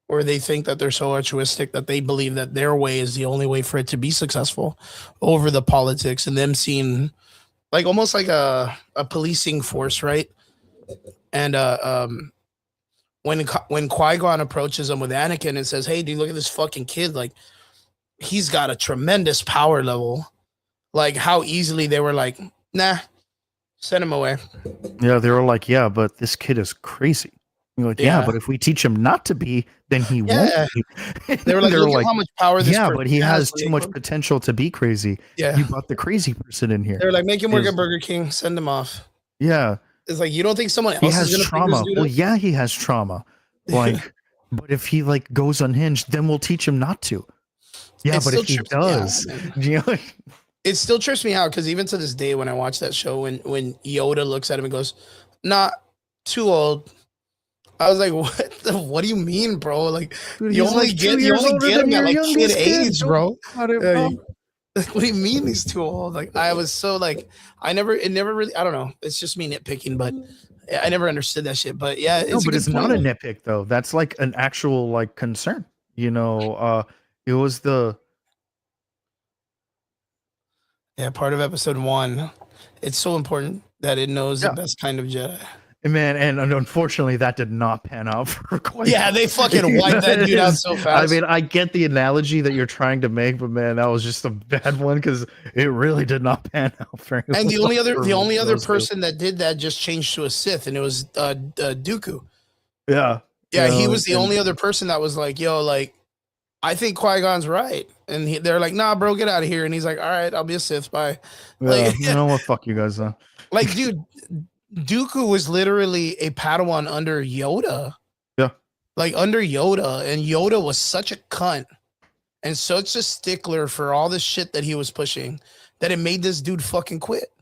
or they think that they're so altruistic that they believe that their way is the only way for it to be successful over the politics, and them seeing like almost like a policing force, right? And when Qui-Gon approaches him with Anakin and says, "Hey, dude, look at this fucking kid! Like, he's got a tremendous power level." Like, how easily they were like, "Nah, send him away." Yeah, they were like, yeah, but this kid is crazy. You're like, yeah, Yeah. but if we teach him not to be, then he Yeah. won't be. They were like, "Look at how much power this." yeah, person but he has too much Like, potential to be crazy. yeah. You brought the crazy person in here. They were like, "Make him work Is- at Burger King. Send him off." Yeah, It's like, you don't think someone he else has is gonna pick trauma. this dude Well, up? yeah, he has trauma. Like, but if he like goes unhinged, then we'll teach him not to. Yeah, It but still if he trips me out, does, man. you know, It still trips me out because even to this day, when I watch that show, when Yoda looks at him and goes, "Not too old," I was like, what do you mean, bro? Like, dude, you he's only like 2 get years older him than at your like youngest kid kid, age, bro. Got it, Yeah, bro. like, what do you mean he's too old? Like, I was so like, it never really, I don't know. It's just me nitpicking, but I never understood that shit. But yeah, No, it's a but good it's not a point. nitpick though. That's like an actual like concern. It was Yeah, part of episode 1. It's so important that it knows Yeah. the best kind of Jedi. man, and unfortunately that did not pan out for quite. Yeah, they fucking wiped that dude out so fast. I mean, I get the analogy that you're trying to make, but man, that was just a bad one because it really did not pan out very well. And the only other those two. person that did that just changed to a Sith, and it was Dooku. Yeah. Yeah, he No, was the and- only other person that was like, "Yo, like, I think Qui-Gon's right," and they're like, "Nah, bro, get out of here." And he's like, "All right, I'll be a Sith, bye." Yeah, Like, you know what? Fuck you guys. like, dude, Dooku was literally a Padawan under Yoda. Yeah. Like under Yoda, and Yoda was such a cunt and such a stickler for all the shit that he was pushing that it made this dude fucking quit.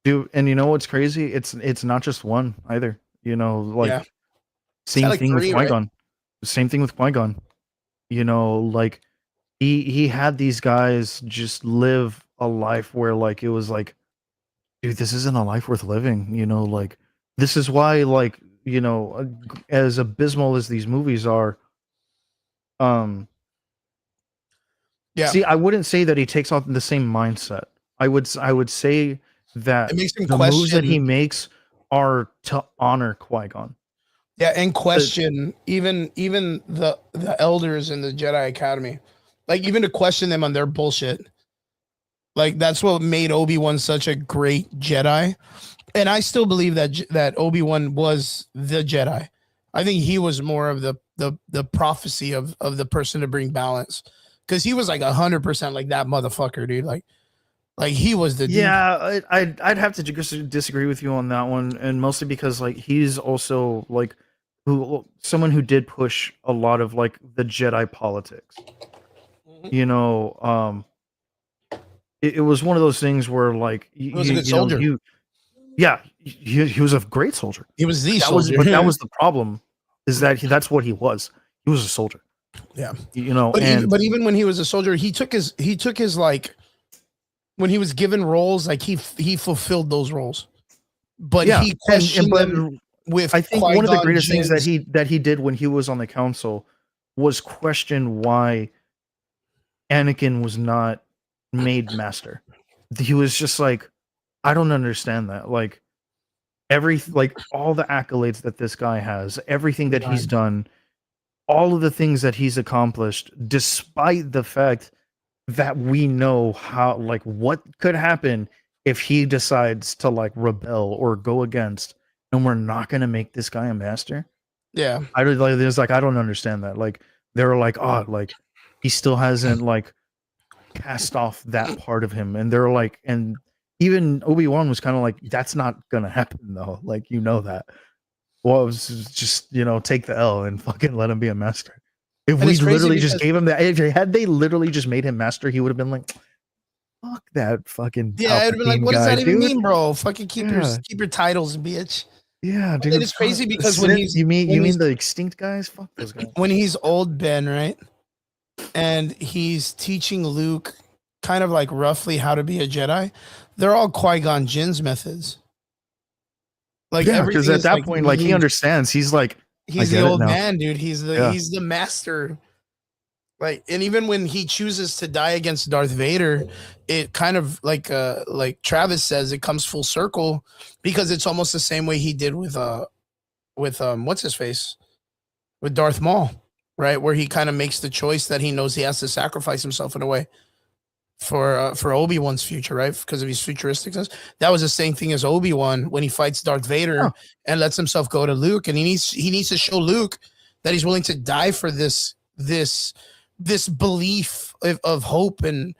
Dude, and you know what's crazy? It's not just one either. Like Yeah. same like thing with 3, right? Qui-Gon. Same thing with Qui-Gon. Like he had these guys just live a life where like it was like, dude, this isn't a life worth living. Like this is why, like, as abysmal as these movies are, Yeah. see, I wouldn't say that he takes on the same mindset. I would say that It makes him the moves that he question. makes are to honor Qui-Gon. Yeah, and question even the elders in the Jedi Academy, like even to question them on their bullshit. Like that's what made Obi-Wan such a great Jedi, and I still believe that Obi-Wan was the Jedi. I think he was more of the prophecy of the person to bring balance, because he was like 100% like that motherfucker, dude. Like he was the dude. Yeah, I'd have to disagree with you on that one, and mostly because like he's also like someone who did push a lot of like the Jedi politics. You know, it was one of those things where like He was a good soldier. He was a great soldier. He was the That soldier. was, but that was the problem, is that that's what he was. He was a soldier. Yeah. You know, But and even when he was a soldier, he took his like, when he was given roles, like he fulfilled those roles. But yeah, he questioned them with I think one of the Qui-Gon greatest things Jinn's- that he did when he was on the council was question why Anakin was not made master. He was just like, I don't understand that. Like all the accolades that this guy has, everything that he's done, all of the things that he's accomplished, despite the fact that we know how, like, what could happen if he decides to like rebel or go against, and we're not going to make this guy a master. Yeah. I don't understand that. Like, they were like, oh, like he still hasn't like cast off that part of him, and they're like, and even Obi-Wan was kind of like, that's not gonna happen though, like, you know that. Well, it was just, you know, take the L and fucking let him be a master. If And we it's crazy literally just because- gave him that, had they literally just made him master, he would have been like, fuck that fucking Yeah, it'd be like, Palpatine what does guy, that even dude. mean, bro? Fucking keep Yeah. your titles, bitch. Yeah, But dude. it is crazy fuck- because when Sith, he's- you mean when he's- the extinct guys? Fuck those guys. When he's old Ben, right? And he's teaching Luke kind of like roughly how to be a Jedi. They're all Qui-Gon Jinn's methods. Like Yeah, everything because at is that point, like, he Luke. understands. He's like, He's I the get it old now. man, dude. He's Yeah. the master. Like, and even when he chooses to die against Darth Vader, it kind of like Travis says, it comes full circle because it's almost the same way he did with what's his face? With Darth Maul, right? Where he kind of makes the choice that he knows he has to sacrifice himself in a way for Obi-Wan's future, right? Because of his futuristicness. That was the same thing as Obi-Wan when he fights Darth Vader and lets himself go to Luke, and he needs to show Luke that he's willing to die for this belief of hope and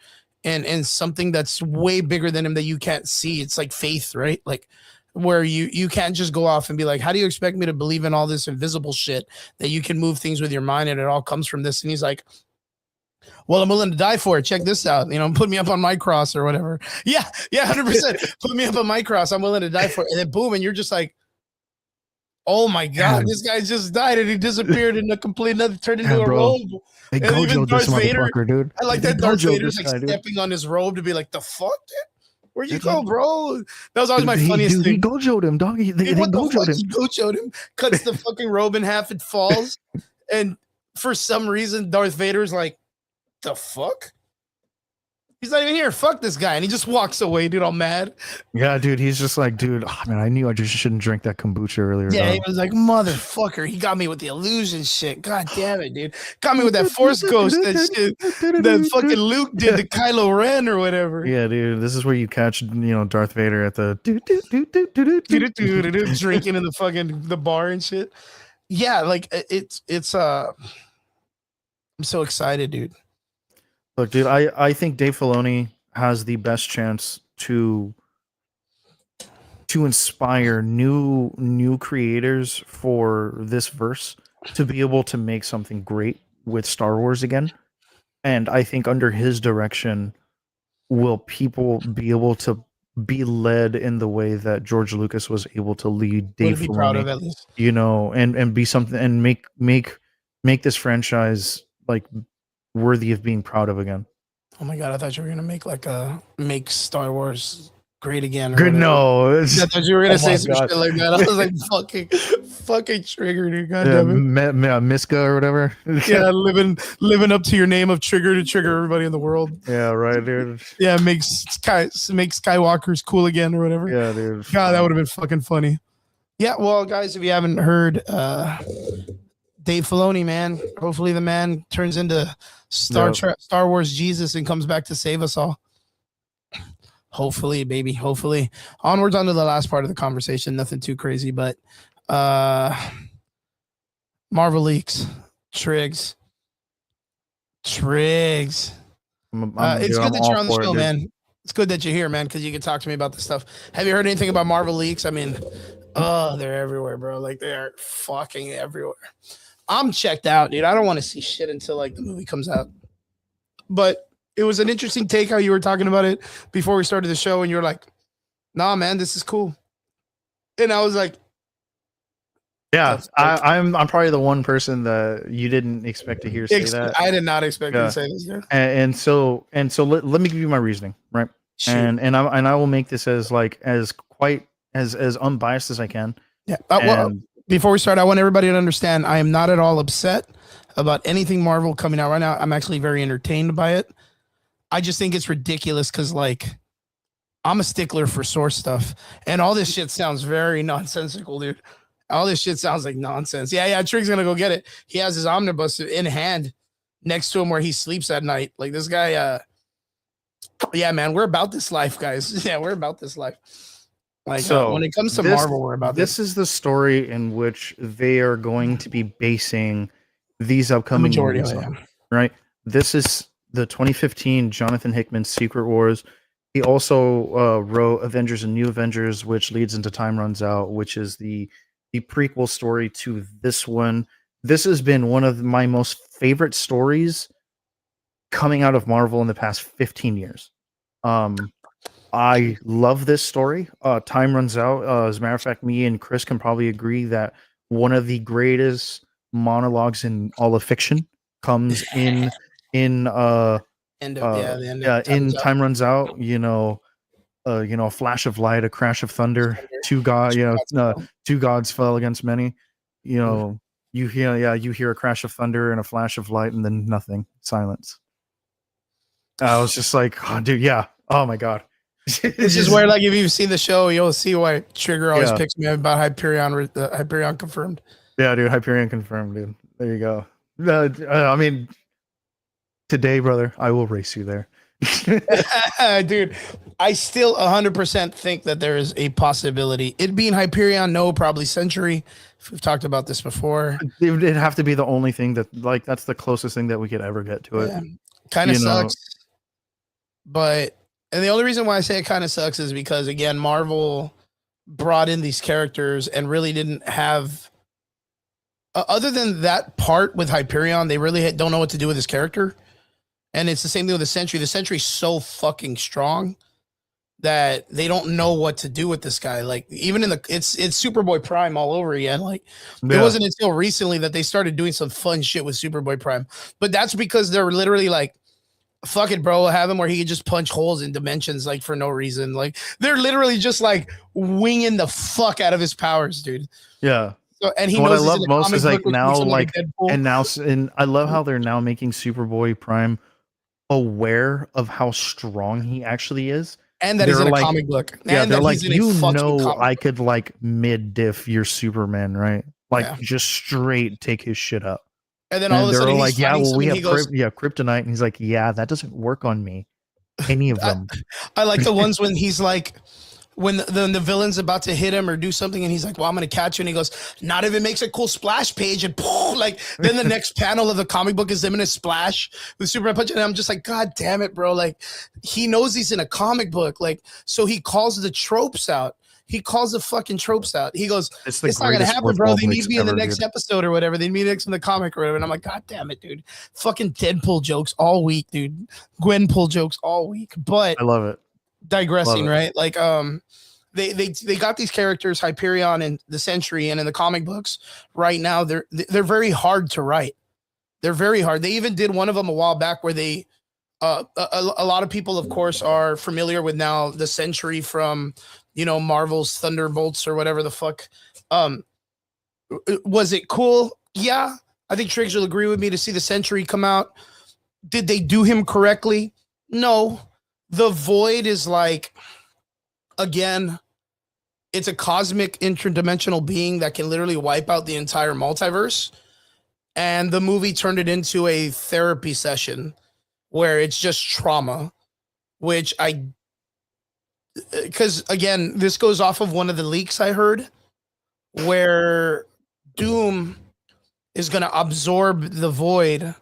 something that's way bigger than him that you can't see. It's like faith, right? Like where you can't just go off and be like, how do you expect me to believe in all this invisible shit that you can move things with your mind and it all comes from this? And he's like, well, I'm willing to die for it. Check this out. You know, put me up on my cross or whatever. Yeah, 100%. Put me up on my cross. I'm willing to die for it. And then boom, and you're just like, oh my God, this guy just died and he disappeared in a complete another, turned into Yeah, a bro. robe. They And even Gojo'd this Darth Vader- motherfucker, dude. I like They that Darth Gojo'd Vader's this like guy, dude. stepping on his robe to be like, the fuck, dude? Where'd you Dude, go, bro? That was always my Dude, funniest He thing. Gojo'd him, dog. They Dude, what the fuck? Gojo'd him. He Gojo'd him, cuts the fucking robe in half, it falls. And for some reason, Darth Vader's like, the fuck? He's not even here. Fuck this guy. And he just walks away, dude, all mad. Yeah, dude. He's just like, dude, oh, man, I knew I just shouldn't drink that kombucha earlier. Yeah, dog. he was like, motherfucker. He got me with the illusion shit. God damn it, dude. Got me with that Force Ghost, that shit that fucking Luke did to Kylo Ren or whatever. Yeah, dude. This is where you catch, you know, Darth Vader at the Drinking in the fucking the bar and shit. Yeah, like it's I'm so excited, dude. Look, dude, I think Dave Filoni has the best chance to inspire new creators for this verse to be able to make something great with Star Wars again. And I think under his direction will people be able to be led in the way that George Lucas was able to lead Would Dave be proud Filoni, of at least. you know, and be something and make this franchise like worthy of being proud of again. Oh my god, I thought you were gonna make Star Wars great again. or Good, whatever. no, I it's, thought you were gonna Oh say my some God. shit like that. I was like, fucking trigger, dude. God damn it. Miska or whatever. Yeah, living up to your name of Trigger to trigger everybody in the world. Yeah, right, dude. Yeah, make Skywalker's cool again or whatever. Yeah, dude. God, that would have been fucking funny. Yeah, well, guys, if you haven't heard, Dave Filoni, man, hopefully the man turns into Star Wars Jesus and comes back to save us all. Hopefully, baby. Hopefully. Onwards onto the last part of the conversation. Nothing too crazy, but Marvel leaks, Triggs. Triggs. It's dude, good I'm that you're all on the for it, show, dude. man. It's good that you're here, man, because you can talk to me about this stuff. Have you heard anything about Marvel leaks? I mean, oh, they're everywhere, bro. Like they are fucking everywhere. I'm checked out, dude. I don't want to see shit until like the movie comes out. But it was an interesting take how you were talking about it before we started the show, and you're like, "Nah, man, this is cool." And I was like, Yeah, That's dope. I'm probably the one person that you didn't expect to hear say that. I did not expect you Yeah. to say this, dude. And so let me give you my reasoning, right? Shoot. And I will make this as like as quite as unbiased as I can. Yeah. Well, And before we start, I want everybody to understand I am not at all upset about anything Marvel coming out right now. I'm actually very entertained by it. I just think it's ridiculous because, like, I'm a stickler for source stuff, and all this shit sounds very nonsensical, dude. All this shit sounds like nonsense. Yeah, Trig's gonna go get it. He has his omnibus in hand next to him where he sleeps at night. Like this guy, yeah, man, we're about this life, guys. Yeah, we're about this life. Like So, when it comes to this- Marvel, we're about this is the story in which they are going to be basing these upcoming majority of movies it. on, right? This is the 2015 Jonathan Hickman Secret Wars. He also wrote Avengers and New Avengers, which leads into Time Runs Out, which is the prequel story to this one. This has been one of my most favorite stories coming out of Marvel in the past 15 years. I love this story. Time Runs Out. As a matter of fact, me and Chris can probably agree that one of the greatest monologues in all of fiction comes in End of, the end of in Runs Out. Time Runs Out. A flash of light, a crash of thunder, two gods fell against many. You hear a crash of thunder and a flash of light, and then nothing, silence. I was just like, oh, dude, yeah. Oh my god. This is where, like, if you've seen the show, you'll see why Trigger always Yeah. picks me up about Hyperion. Hyperion confirmed. Yeah, dude, Hyperion confirmed, dude. There you go. I mean, today, brother, I will race you there. Dude, I still 100% think that there is a possibility. It being Hyperion, no, probably Century. We've talked about this before. It'd have to be the only thing that, like, that's the closest thing that we could ever get to it. Yeah. Kind of You know. sucks. But, and the only reason why I say it kind of sucks is because, again, Marvel brought in these characters and really didn't have, other than that part with Hyperion, they really don't know what to do with his character. And it's the same thing with the Sentry. The Sentry's so fucking strong that they don't know what to do with this guy. Like, even in it's Superboy Prime all over again. Like, it wasn't until recently that they started doing some fun shit with Superboy Prime. But that's because they're literally like, fuck it, bro. Have him where he can just punch holes in dimensions, like, for no reason. Like, they're literally just like winging the fuck out of his powers, dude. Yeah. So, and he What I knows love most is, like, now, like, Deadpool. and I love how they're now making Superboy Prime aware of how strong he actually is. And that he's they're in a like- comic book. Yeah, And they're that like, he's in a you fucking know, comic I book. could, like, mid diff your Superman, right? Like, Yeah. just straight take his shit up. And then all of a they're sudden, all he's like, yeah, fighting well, we something, have he goes, kryptonite, and he's like, yeah, that doesn't work on me. Any of them. I like the ones when he's like, when the villain's about to hit him or do something, and he's like, well, I'm gonna catch you, and he goes, not if it makes a cool splash page, and like, then the next panel of the comic book is him in a splash with Superman punch, and I'm just like, god damn it, bro. Like, he knows he's in a comic book, like, so he calls the tropes out. He calls the fucking tropes out. He goes, It's it's not gonna greatest happen, bro. football They need mix me in the ever, next dude. episode or whatever. They need me next in the comic or whatever. And I'm like, god damn it, dude. Fucking Deadpool jokes all week, dude. Gwenpool jokes all week. But I love it. digressing, Love it. right? Like, they got these characters, Hyperion and the Sentry, and in the comic books right now, they're very hard to write. They're very hard. They even did one of them a while back where they, a lot of people, of course, are familiar with now the Sentry from, Marvel's Thunderbolts or whatever the fuck. Was it cool? Yeah, I think Triggs will agree with me to see the Sentry come out. Did they do him correctly? No. The Void is like, again, it's a cosmic interdimensional being that can literally wipe out the entire multiverse. And the movie turned it into a therapy session where it's just trauma, which because again, this goes off of one of the leaks I heard where Doom is going to absorb the Void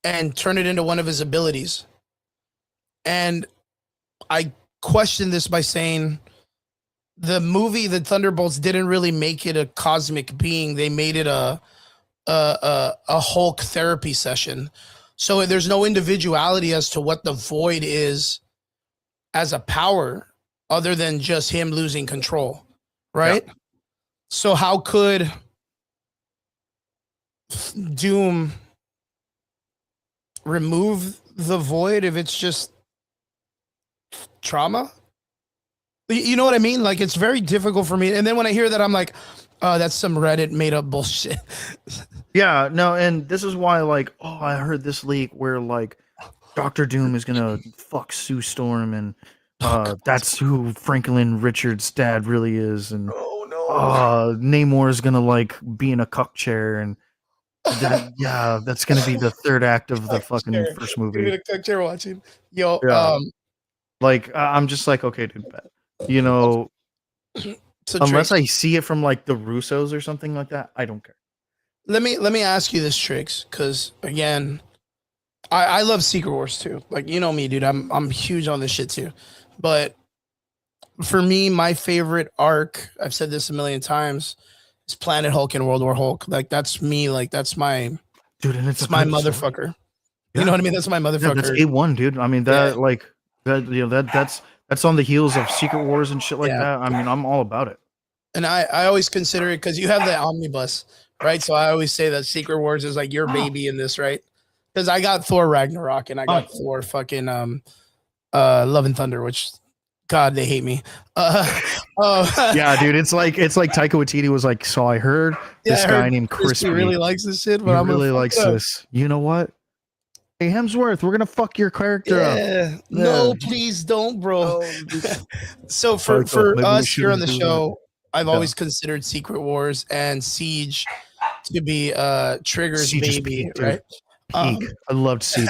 and turn it into one of his abilities. And I question this by saying the movie The Thunderbolts didn't really make it a cosmic being. They made it a Hulk therapy session. So there's no individuality as to what the Void is as a power other than just him losing control, right? Yeah. So how could Doom remove the Void if it's just trauma? You know what I mean? Like, it's very difficult for me. And then when I hear that, I'm like, oh, that's some Reddit made up bullshit. Yeah, no, and this is why, like, oh, I heard this leak where, like, Dr. Doom is gonna fuck Sue Storm, and that's who Franklin Richards' dad really is, and Namor is gonna, like, be in a cuck chair, and that, yeah, that's gonna be the third act of the fucking first movie. In a cuck chair watching. Yo, yeah. Like, I'm just like, okay, dude, you know, so unless I see it from, like, the Russos or something like that, I don't care. Let me ask you this, Tricks, because again, I love Secret Wars too. Like, you know me, dude. I'm huge on this shit too. But for me, my favorite arc, I've said this a million times, is Planet Hulk and World War Hulk. Like, that's me. Like, that's my dude, and it's my motherfucker. Yeah. You know what I mean? That's my motherfucker. Yeah, that's A1, dude. I mean, that like that, you know, that's on the heels of Secret Wars and shit like that. I mean, I'm all about it. And I always consider it, because you have the omnibus, right? So I always say that Secret Wars is like your baby in this, right? Because I got Thor Ragnarok and I got Thor fucking Love and Thunder, which, God, they hate me. Yeah, dude, it's like Taika Waititi was like, so I heard this guy named Crispy really likes this shit, but he really likes this. You know what? Hey, Hemsworth, we're gonna fuck your character up. No, please don't, bro. So for us here on the show, I've always considered Secret Wars and Siege to be Trigger's Siege's baby, peak, right? Peak. I loved Siege.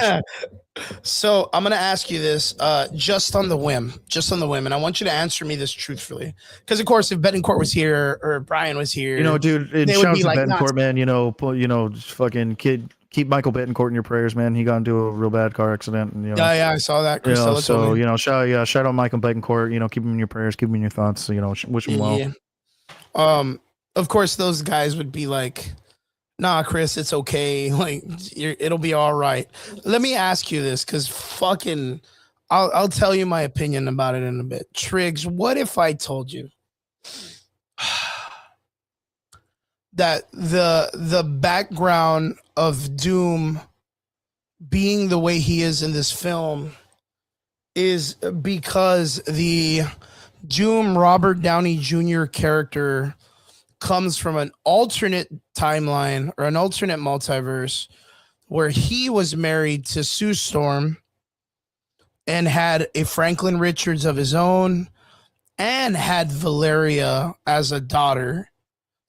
So I'm gonna ask you this just on the whim, and I want you to answer me this truthfully, because of course, if Betancourt was here or Brian was here, you know, dude, shout out to Betancourt, man. You know, fucking kid. Keep Michael Betancourt in your prayers, man. He got into a real bad car accident. And, you know, yeah, I saw that. So you know, shout out Michael Betancourt. You know, keep him in your prayers, keep him in your thoughts. You know, wish him well. Yeah. Of course, those guys would be like, "Nah, Chris, it's okay. Like, it'll be all right." Let me ask you this, because fucking, I'll tell you my opinion about it in a bit. Triggs, what if I told you that the background of Doom being the way he is in this film is because the Doom Robert Downey Jr. character comes from an alternate timeline or an alternate multiverse where he was married to Sue Storm and had a Franklin Richards of his own and had Valeria as a daughter.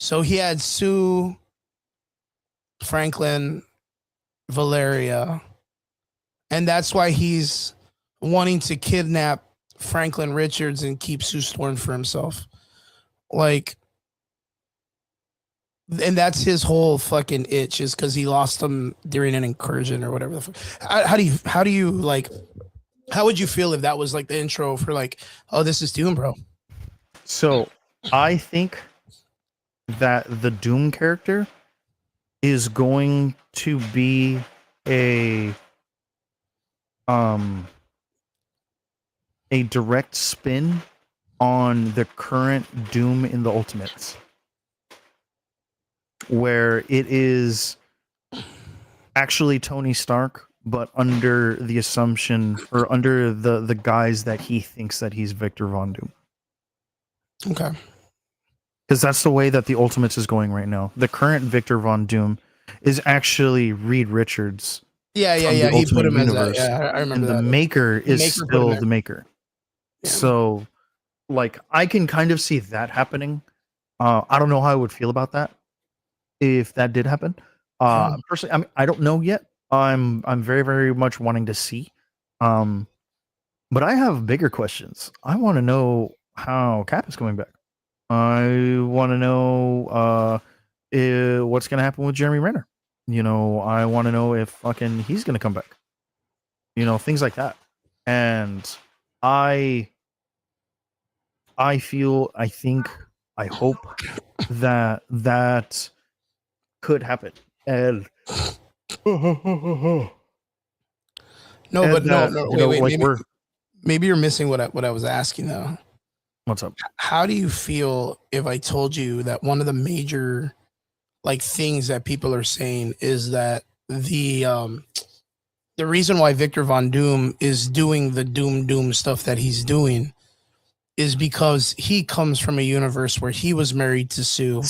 So he had Sue, Franklin, Valeria, and that's why he's wanting to kidnap Franklin Richards and keep Sue Storm for himself. Like, and that's his whole fucking itch, is because he lost him during an incursion or whatever the fuck. How do you like, how would you feel if that was like the intro for like, oh, this is Doom, bro? So I think that the Doom character is going to be a direct spin on the current Doom in the Ultimates, where it is actually Tony Stark, but under the assumption or under the guise that he thinks that he's Victor Von Doom. Okay. Because that's the way that the Ultimates is going right now. The current Victor Von Doom is actually Reed Richards. Yeah. He put him as that. Yeah, I remember and that. The Maker is still the Maker. Yeah. So, like, I can kind of see that happening. I don't know how I would feel about that if that did happen. Personally, I don't know yet. I'm very, very much wanting to see. But I have bigger questions. I want to know how Cap is coming back. I want to know what's going to happen with Jeremy Renner. You know, I want to know if fucking he's gonna come back. You know, things like that. And I feel, I think, I hope that that could happen. And No, and but no, that, no. you Wait, know, wait. like Maybe you're missing what I was asking though. what's up? How do you feel if I told you that one of the major like things that people are saying is that the reason why Victor Von Doom is doing the Doom stuff that he's doing is because he comes from a universe where he was married to Sue,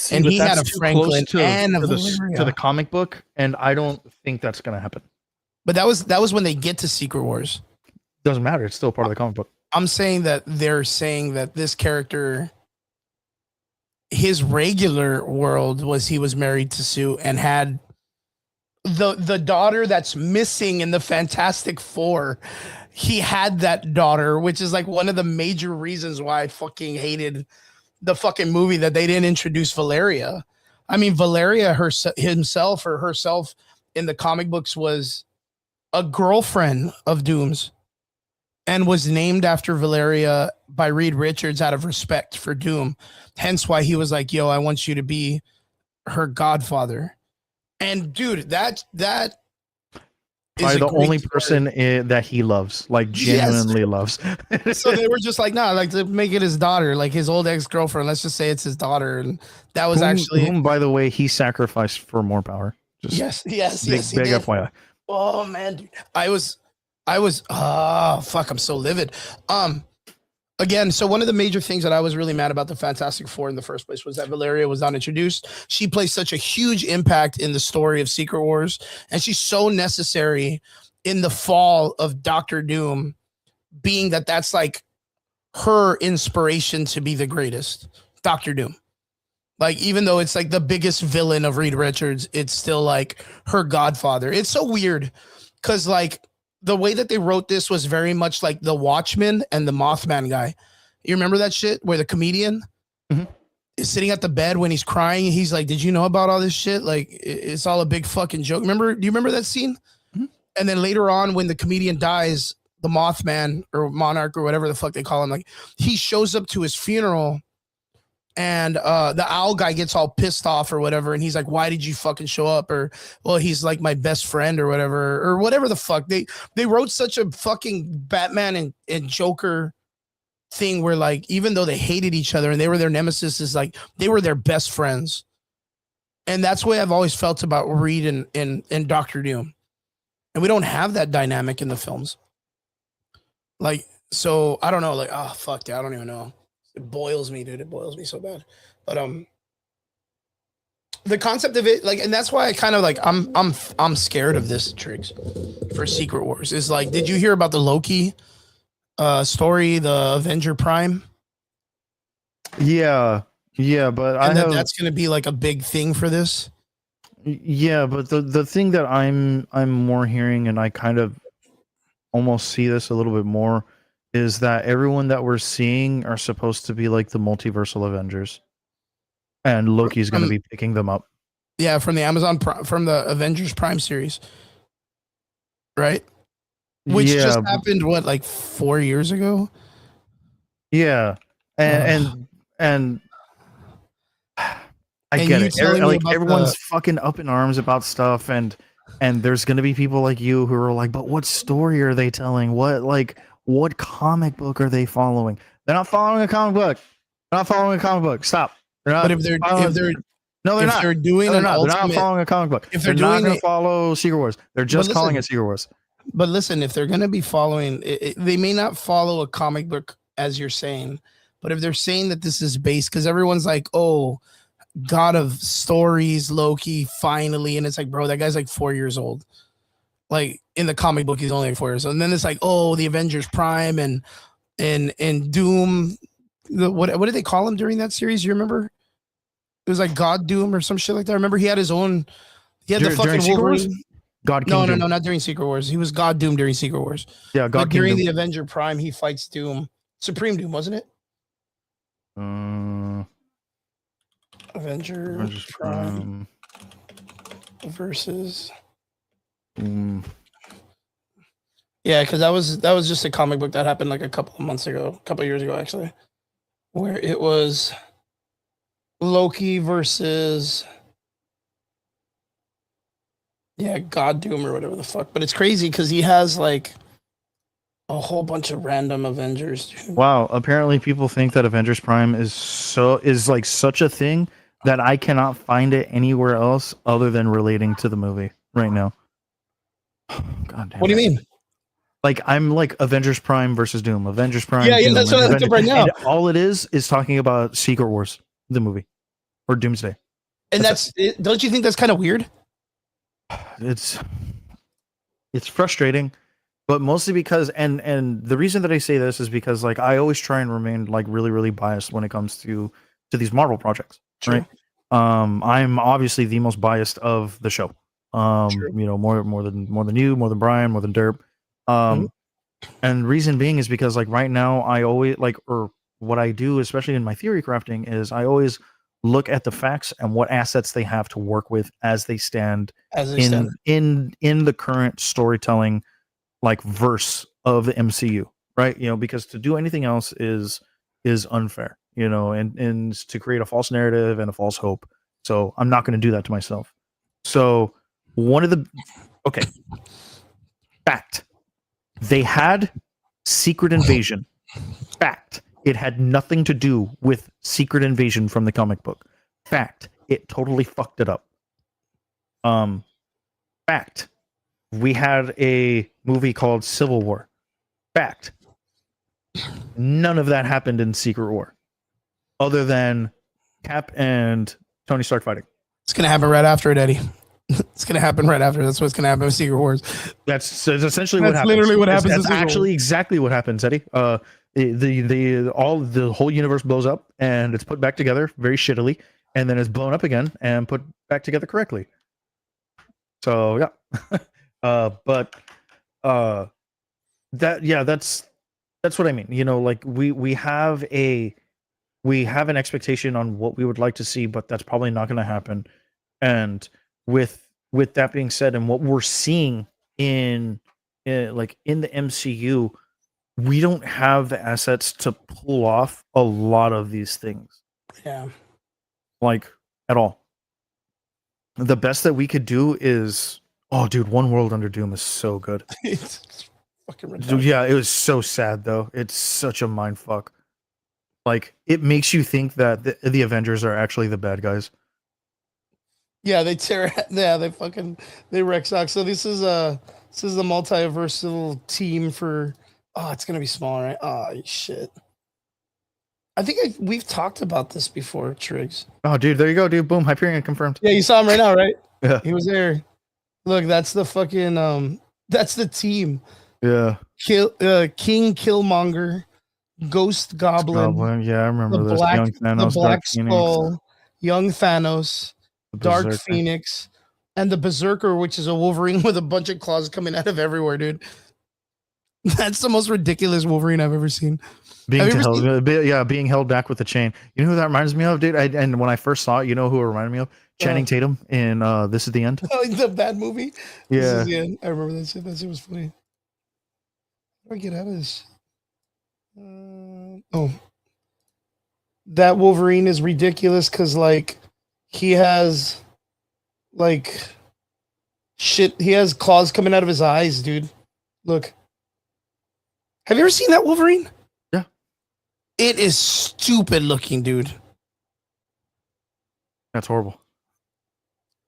and But he had that's a too Franklin close and a to Valeria. the comic book, and I don't think that's gonna happen. But that was when they get to Secret Wars. Doesn't matter. It's still part of the comic book. I'm saying that they're saying that this character, his regular world was he was married to Sue and had the daughter that's missing in the Fantastic Four. He had that daughter, which is like one of the major reasons why I fucking hated the fucking movie, that they didn't introduce Valeria. I mean, Valeria herself in the comic books was a girlfriend of Doom's and was named after Valeria by Reed Richards out of respect for Doom. Hence why he was like, yo, I want you to be her godfather. And dude, that Probably is the only person that he loves, like genuinely loves. So they were just like, nah, like to make it his daughter, like his old ex-girlfriend. Let's just say it's his daughter. And that was whom, by the way, he sacrificed for more power. Just big, big FYI. Oh man, dude. I was fuck, I'm so livid. Again, so one of the major things that I was really mad about the Fantastic Four in the first place was that Valeria was not introduced. She plays such a huge impact in the story of Secret Wars, and she's so necessary in the fall of Doctor Doom, being that that's like her inspiration to be the greatest, Doctor Doom. Like, even though it's like the biggest villain of Reed Richards, it's still like her godfather. It's so weird because like the way that they wrote this was very much like the Watchmen and the Mothman guy. You remember that shit where the comedian is sitting at the bed when he's crying? And he's like, did you know about all this shit? Like, it's all a big fucking joke. Do you remember that scene? And then later on, when the comedian dies, the Mothman or Monarch or whatever the fuck they call him, like he shows up to his funeral and the owl guy gets all pissed off or whatever, and he's like, why did you fucking show up? Or, well, he's like my best friend or whatever the fuck. They wrote such a fucking Batman and Joker thing where like, even though they hated each other and they were their nemesis, is like they were their best friends. And that's the way I've always felt about Reed and Doctor Doom. And we don't have that dynamic in the films. Like, so I don't know, like, oh fuck, dude, I don't even know. It boils me, dude. It boils me so bad. But the concept of it, like, and that's why I kind of like I'm scared of this, Triggs, for Secret Wars. Is like, did you hear about the Loki story, the Avenger Prime? Yeah, but and that's going to be like a big thing for this. Yeah, but the thing that I'm more hearing, and I kind of almost see this a little bit more, is that everyone that we're seeing are supposed to be like the multiversal Avengers, and Loki's going to be picking them up. Yeah, from the Amazon from the Avengers Prime series, right? Which just happened what, like 4 years ago? Yeah, and I get it. Like everyone's fucking up in arms about stuff, and there's going to be people like you who are like, but what story are they telling? What comic book are they following? They're not following a comic book. They're not following a comic book. Stop. But if they're not. They're not following a comic book. If they're not going to follow Secret Wars. They're just calling it Secret Wars. But listen, if they're going to be following, they may not follow a comic book as you're saying. But if they're saying that this is based, because everyone's like, oh, God of Stories, Loki, finally, and it's like, bro, that guy's like 4 years old. Like in the comic book, he's only like 4 years old. And then it's like, oh, the Avengers Prime and Doom. What did they call him during that series? You remember? It was like God Doom or some shit like that. I remember he had his own. He had the fucking Wolverine. God King no, not during Secret Wars. He was God Doom during Secret Wars. Yeah, God King during the Avenger Prime, he fights Doom. Supreme Doom, wasn't it? Avengers Prime. versus. Mm, Yeah, because that was just a comic book that happened like a couple of months ago, a couple of years ago actually, where it was Loki versus God Doom or whatever the fuck. But it's crazy because he has like a whole bunch of random Avengers. Dude. wow. Apparently, people think that Avengers Prime is like such a thing that I cannot find it anywhere else other than relating to the movie right now. God damn. What do you mean? Like I'm like Avengers Prime versus Doom, Avengers Prime. Yeah, Doom, that's what I looked up right now. And all it is talking about Secret Wars, the movie, or Doomsday. And don't you think that's kind of weird? It's frustrating, but mostly because and the reason that I say this is because like I always try and remain like really really biased when it comes to these Marvel projects, True. right? I'm obviously the most biased of the show. True. You know, more than you, more than Brian, more than Derp. And reason being is because like right now I always like, or what I do, especially in my theory crafting, is I always look at the facts and what assets they have to work with as they stand in the current storytelling like verse of the MCU, right? You know, because to do anything else is unfair, you know, and to create a false narrative and a false hope. So I'm not going to do that to myself. So fact, they had Secret Invasion. Fact, it had nothing to do with Secret Invasion from the comic book. Fact, it totally fucked it up. Fact, we had a movie called Civil War. Fact, none of that happened in Secret War, other than Cap and Tony Stark fighting. It's gonna happen right after it, Eddie. It's gonna happen right after. That's what's gonna happen with Secret Wars. That's essentially what happens. Literally what happens. That's actually exactly what happens, Eddie. The whole universe blows up and it's put back together very shittily, and then it's blown up again and put back together correctly. So yeah, that's what I mean. You know, like we have an expectation on what we would like to see, but that's probably not going to happen. And with that being said, and what we're seeing in the MCU, we don't have the assets to pull off a lot of these things. Yeah, like at all. The best that we could do is, oh, dude, One World Under Doom is so good. It's fucking ridiculous. Dude, yeah, it was so sad though. It's such a mind fuck. Like it makes you think that the Avengers are actually the bad guys. Yeah, they wreck socks. So this is the multiversal team for. Oh, it's gonna be small, right? Oh shit. I think we've talked about this before, Triggs. Oh, dude, there you go, dude. Boom, Hyperion confirmed. Yeah, you saw him right now, right? Yeah, he was there. Look, that's the fucking that's the team. Yeah. King Killmonger, Ghost Goblin. Yeah, I remember this. Young Thanos, the Black Skull, Young Thanos, Dark Phoenix, and the Berserker, which is a Wolverine with a bunch of claws coming out of everywhere, dude. That's the most ridiculous Wolverine I've ever seen. Being held back with a chain. You know who that reminds me of, dude? And when I first saw it, you know who it reminded me of? Channing Tatum in This Is the End. Oh, the bad movie? Yeah. This Is the End. I remember that shit. That shit was funny. How do I get out of this? That Wolverine is ridiculous because, like, he has, like, shit. He has claws coming out of his eyes, dude. Look. Have you ever seen that Wolverine? Yeah. It is stupid looking, dude. That's horrible.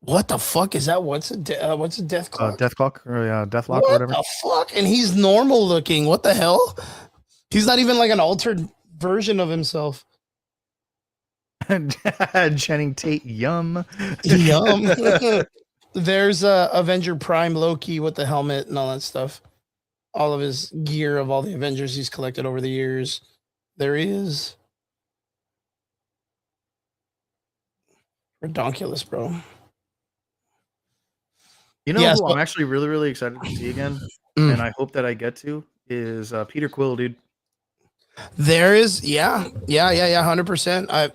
What the fuck is that? What's a death clock? Death clock or Deathlock or whatever. What the fuck? And he's normal looking. What the hell? He's not even like an altered version of himself. Channing Tate, yum. There's Avenger Prime Loki with the helmet and all that stuff. All of his gear of all the Avengers he's collected over the years. There he is. Redonkulous, bro. You know who I'm actually really, really excited to see again, and I hope that I get to, is Peter Quill, dude. There is, 100%. I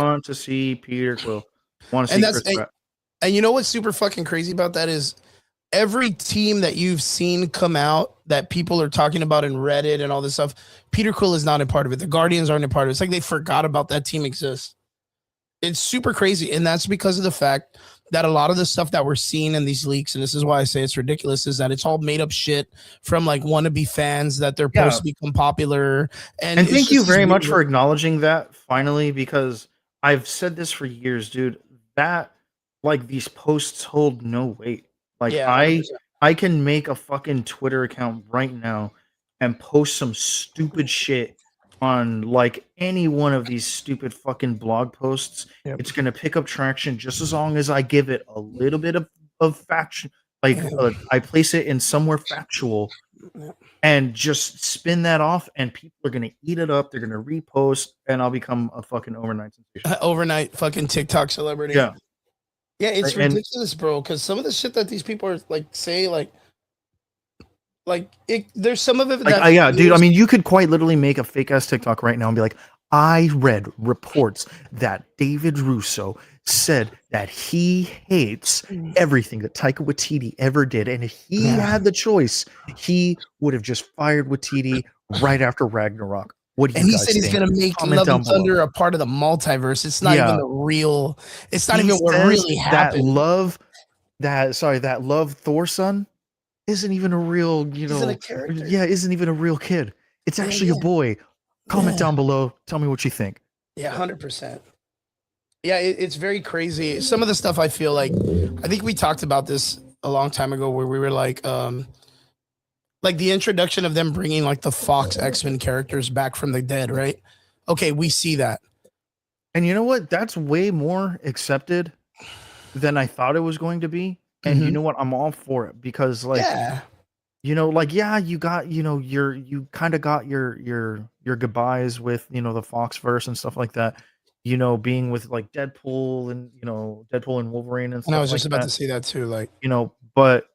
want to see Peter Quill. Want to see Chris Pratt. And you know what's super fucking crazy about that is every team that you've seen come out that people are talking about in Reddit and all this stuff, Peter Quill is not a part of it. The Guardians aren't a part of it. It's like they forgot about that team exists. It's super crazy. And that's because of the fact that a lot of the stuff that we're seeing in these leaks, and this is why I say it's ridiculous, is that it's all made up shit from like wannabe fans that they're supposed to become popular. And And it's thank you just very this much weird- for acknowledging that finally, because I've said this for years, dude. That like these posts hold no weight. Like Yeah, I 100%. I can make a fucking Twitter account right now and post some stupid shit on like any one of these stupid fucking blog posts. Yep. It's gonna pick up traction just as long as I give it a little bit of faction. Like Yeah. I place it in somewhere factual Yep. and just spin that off, and people are gonna eat it up. They're gonna repost, and I'll become a fucking overnight sensation. Overnight fucking TikTok celebrity. Yeah, Yeah, it's And- ridiculous, bro. Because some of the shit that these people are like say, like it. There's some of it like that yeah, dude. I feels- mean, you could quite literally make a fake ass TikTok right now and be like, "I read reports that David Russo said that he hates everything that Taika Waititi ever did, and if he Yeah. had the choice, he would have just fired Waititi right after Ragnarok." What do you and he guys said he's think? gonna make Comment Love down and below. Thunder a part of the multiverse. It's not Yeah. even the real. It's not He even what says really happened. that love Thor son isn't even a real, Isn't a character. yeah, isn't even a real kid. It's Yeah, actually yeah. a boy. Comment Yeah. down below. Tell me what you think. Yeah, 100%. Yeah, it's very crazy. Some of the stuff I feel like, I think we talked about this a long time ago, where we were like the introduction of them bringing like the Fox X-Men characters back from the dead, right? Okay, we see that. And you know what? That's way more accepted than I thought it was going to be. And you Mhm. know what? I'm all for it because, like, Yeah, yeah, you got, you kind of got your goodbyes with, the Fox verse and stuff like that. Being with like Deadpool and Deadpool and Wolverine and and stuff I was like just about that. to say that too. Like, But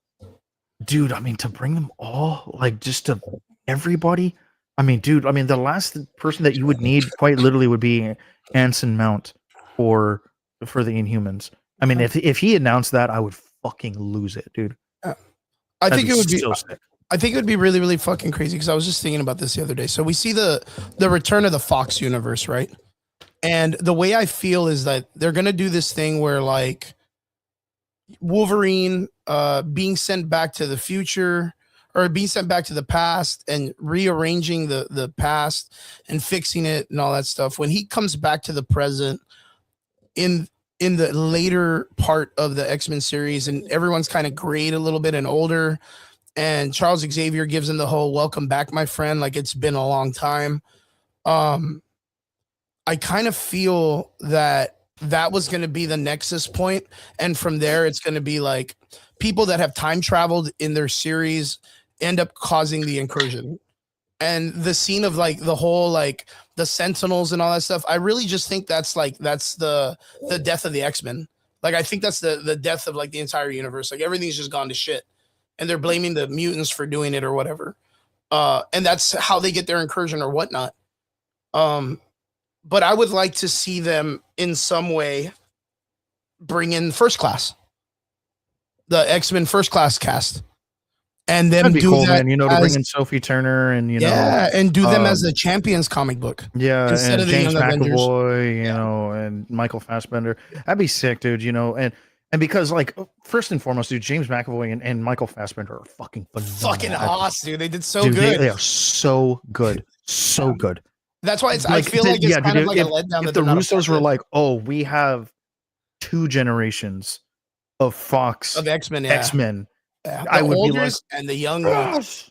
dude, I mean, to bring them all, like, just to everybody, I mean, dude, I mean, the last person that you would need quite literally would be Anson Mount for the Inhumans. I mean, if he announced that, I would fucking lose it, dude. I think it would be. so sick. I think it would be really, really fucking crazy because I was just thinking about this the other day. So we see the return of the Fox universe, right? And the way I feel is that they're gonna do this thing where like Wolverine being sent back to the future or being sent back to the past and rearranging the past and fixing it and all that stuff. When he comes back to the present in the later part of the X-Men series and everyone's kind of grayed a little bit and older, and Charles Xavier gives him the whole welcome back, my friend, like it's been a long time. I kind of feel that was going to be the nexus point, and from there it's going to be like people that have time traveled in their series end up causing the incursion. And the scene of like the whole like the Sentinels and all that stuff, I really just think that's the death of the X-Men. Like I think that's the death of like the entire universe. Like everything's just gone to shit, and they're blaming the mutants for doing it or whatever. And that's how they get their incursion or whatnot. But I would like to see them in some way bring in First Class, the X-Men First Class cast, and them That'd be do cool, that man. To as- bring in Sophie Turner and and do them as um, the Champions comic book. yeah, instead and of the James Young Avengers. McAvoy, Yeah. and Michael Fassbender. That'd be sick, dude. And because, like, first and foremost, dude, James McAvoy and Michael Fassbender are fucking phenomenal. Fucking awesome, dude. They did so Dude, good. they are so good, so good. That's why I feel like it's kind of like a letdown. If that the they're not a Russos part were of it. like, "Oh, we have 2 generations of Fox of X-Men, yeah. X-Men," Yeah. I The would be like, olders and the young ones.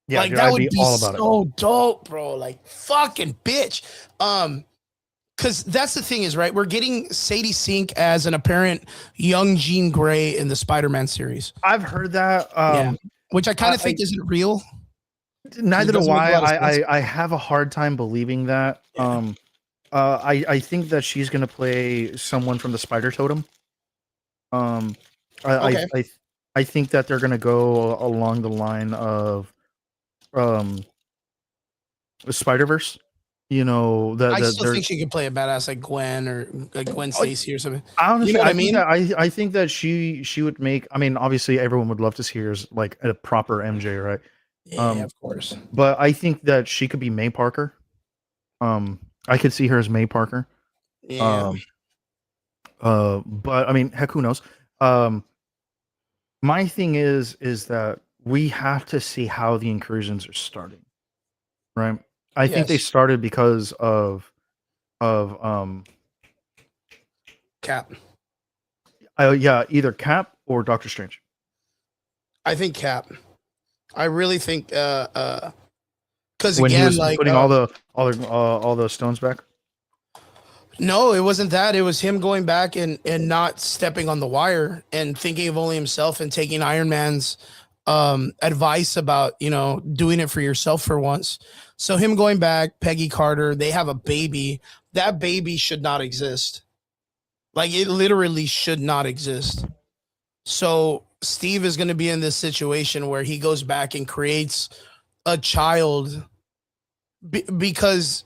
yeah, Like dude, that I'd would be be all about it. so dope, bro. Like fucking bitch. Because that's the thing is, right? We're getting Sadie Sink as an apparent young Jean Grey in the Spider-Man series, I've heard that. which I kind I- of think isn't real. Neither do doesn't make a I. lot of sense. I have a hard time believing that. Yeah. I think that she's gonna play someone from the Spider Totem. I Okay. I think that they're gonna go along the line of the Spider Verse. you know that I that still they're think she could play a badass like Gwen or like Gwen Oh, Stacy or something. honestly, You know what I think mean? that I think that she would make. I mean, obviously, everyone would love to see her as like a proper MJ, right? Yeah, of course. But I think that she could be May Parker. I could see her as May Parker. Yeah. Um, but I mean, heck, who knows? Um, my thing is that we have to see how the incursions are starting, right? I think they Yes. started because of Cap. yeah, either Cap or Doctor Strange. I think Cap. I really think because When he again, was like putting all the stones back. no, it wasn't that. It was him going back and not stepping on the wire and thinking of only himself and taking Iron Man's advice about, you know, doing it for yourself for once. So him going back, Peggy Carter, they have a baby. That baby should not exist. Like it literally should not exist. So Steve is going to be in this situation where he goes back and creates a child because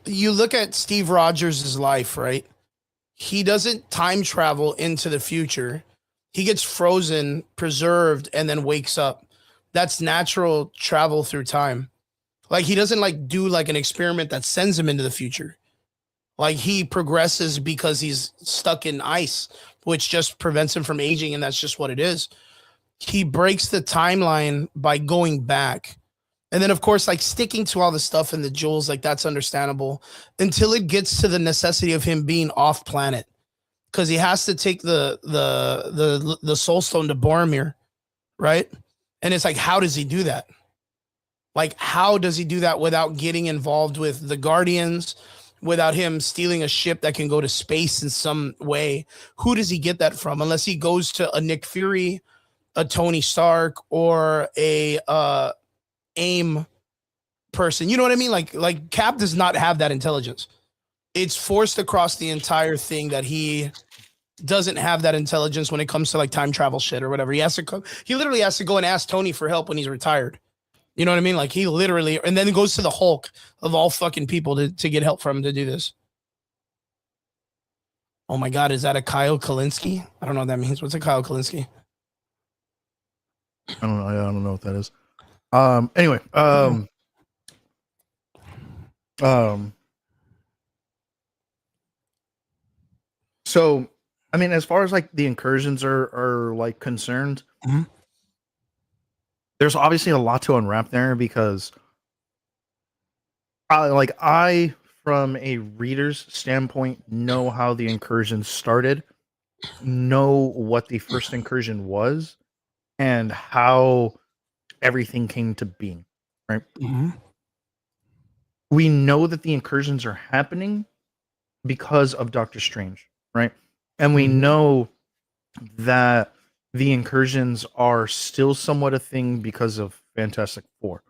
you look at Steve Rogers' life, right? He doesn't time travel into the future. He gets frozen, preserved, and then wakes up. That's natural travel through time. Like he doesn't like do like an experiment that sends him into the future. Like he progresses because he's stuck in ice, which just prevents him from aging, and that's just what it is. He breaks the timeline by going back. And then, of course, like sticking to all the stuff and the jewels, like that's understandable until it gets to the necessity of him being off planet, because he has to take the soul stone to Boromir, right? And it's like, how does he do that? Like, how does he do that without getting involved with the Guardians, without him stealing a ship that can go to space in some way? Who does he get that from? Unless he goes to a Nick Fury, a Tony Stark, or a AIM person. You know what I mean? Like Cap does not have that intelligence. It's forced across the entire thing that he doesn't have that intelligence when it comes to like time travel shit or whatever. He literally has to go and ask Tony for help when he's retired. You know what I mean? Like he literally, and then it goes to the Hulk of all fucking people to get help from him to do this. Oh my God, is that a Kyle Kalinske? I don't know what that means. What's a Kyle Kalinske? I don't know what that is. Anyway, so I mean, as far as like the incursions are like concerned, Mhm. there's obviously a lot to unwrap there because I from a reader's standpoint know how the incursion started, know what the first incursion was, and how everything came to being, right? Mhm. We know that the incursions are happening because of Doctor Strange, right? And we Mhm. know that the incursions are still somewhat a thing because of Fantastic Four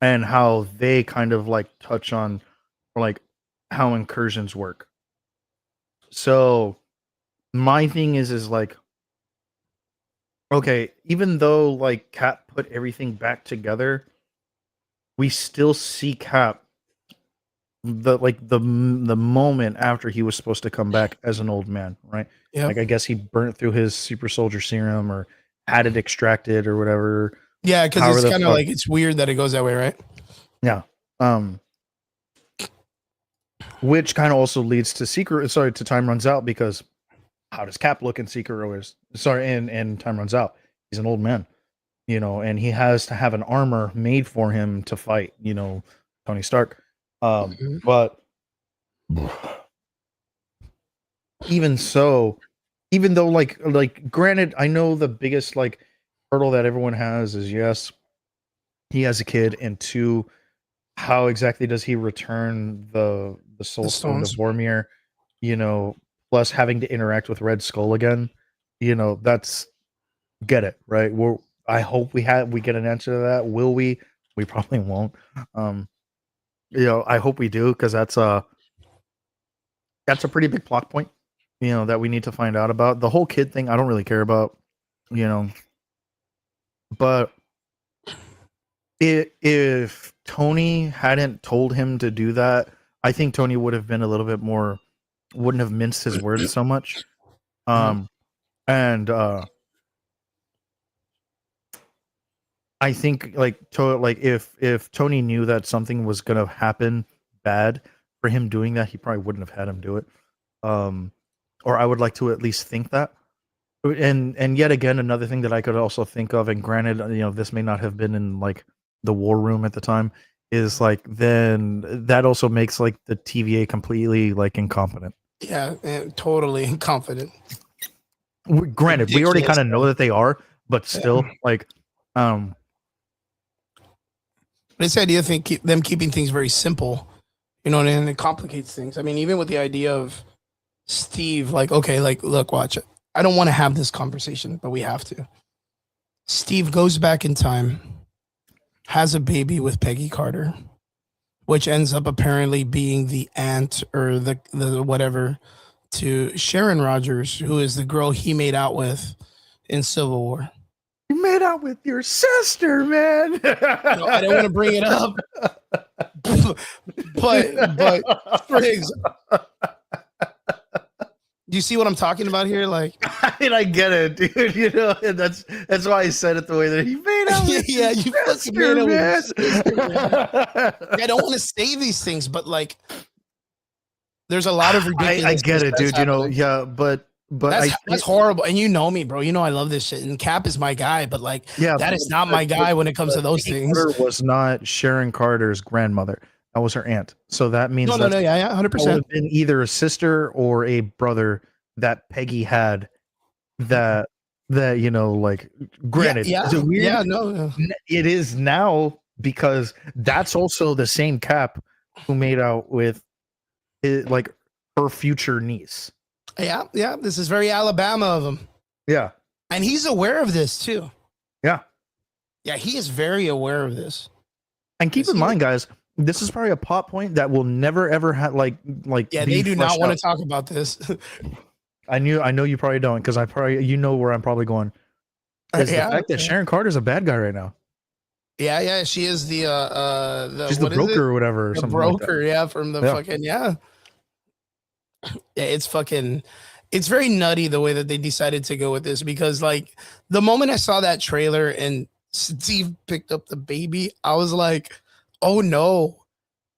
and how they kind of like touch on like how incursions work. So my thing is like, okay, even though like Cap put everything back together, we still see Cap the moment after he was supposed to come back as an old man, right? Yep. Like I guess he burnt through his super soldier serum or had it extracted or whatever. Yeah, because However it's the kind of fuck- like it's weird that it goes that way, right? yeah. Which kind of also leads to Time Runs Out, because how does Cap look in and Time Runs Out? He's an old man, you know, and he has to have an armor made for him to fight, you know, Tony Stark. Mhm. But even so, even though like granted, I know the biggest like hurdle that everyone has is, yes, he has a kid, and two, how exactly does he return the soul The stone to stones. Vormir, you know, plus having to interact with Red Skull again, you know, that's get it, right? I hope we get an answer to that. Will we? We probably won't. You know, I hope we do, because that's a pretty big plot point, you know, that we need to find out about. The whole kid thing I don't really care about, you know. But if Tony hadn't told him to do that, I think Tony would have been a little bit more, wouldn't have minced his words so much. And I think like if Tony knew that something was gonna happen bad for him doing that, he probably wouldn't have had him do it. Or I would like to at least think that. And yet again, another thing that I could also think of, and granted, this may not have been in like the war room at the time, is like then that also makes like the TVA completely like incompetent. Yeah, totally confident. Granted, we already Ridiculous, kind of know that they are, but still, like, This idea of them keeping things very simple, and it complicates things. I mean, even with the idea of Steve, like, okay, like, look, watch it. I don't want to have this conversation, but we have to. Steve goes back in time, has a baby with Peggy Carter, which ends up apparently being the aunt or the whatever to Sharon Rogers, who is the girl he made out with in Civil War. You made out with your sister, man. I don't want to bring it up, but Spriggs, do you see what I'm talking about here? Like, I get it, dude. And that's why I said it the way that he made out with yeah, his you sister, fucking made out with man. your sister, man. I don't want to say these things, but like, there's a lot of ridiculous. I get it, dude. Yeah, but that's horrible. And you know me, bro. You know I love this shit. And Cap is my guy, but like, yeah, that is not my guy when it comes to those things. Carter was not Sharon Carter's grandmother. That was her aunt. So that means No, yeah, 100%. would have been either a sister or a brother that Peggy had. That like, granted, yeah, is it weird? Yeah, no. It is now, because that's also the same Cap who made out with like her future niece. Yeah. This is very Alabama of him. Yeah. And he's aware of this too. Yeah. Yeah, he is very aware of this. And keep in mind, guys, this is probably a plot point that will never ever have like. Yeah, they do not want to talk about this. I know you probably don't, because I probably where I'm probably going. Is the fact that Sharon Carter's a bad guy right now. Yeah, she is the she's the broker or whatever. The something broker, like that. from the fucking Yeah, it's very nutty the way that they decided to go with this, because like the moment I saw that trailer and Steve picked up the baby, I was like, oh no.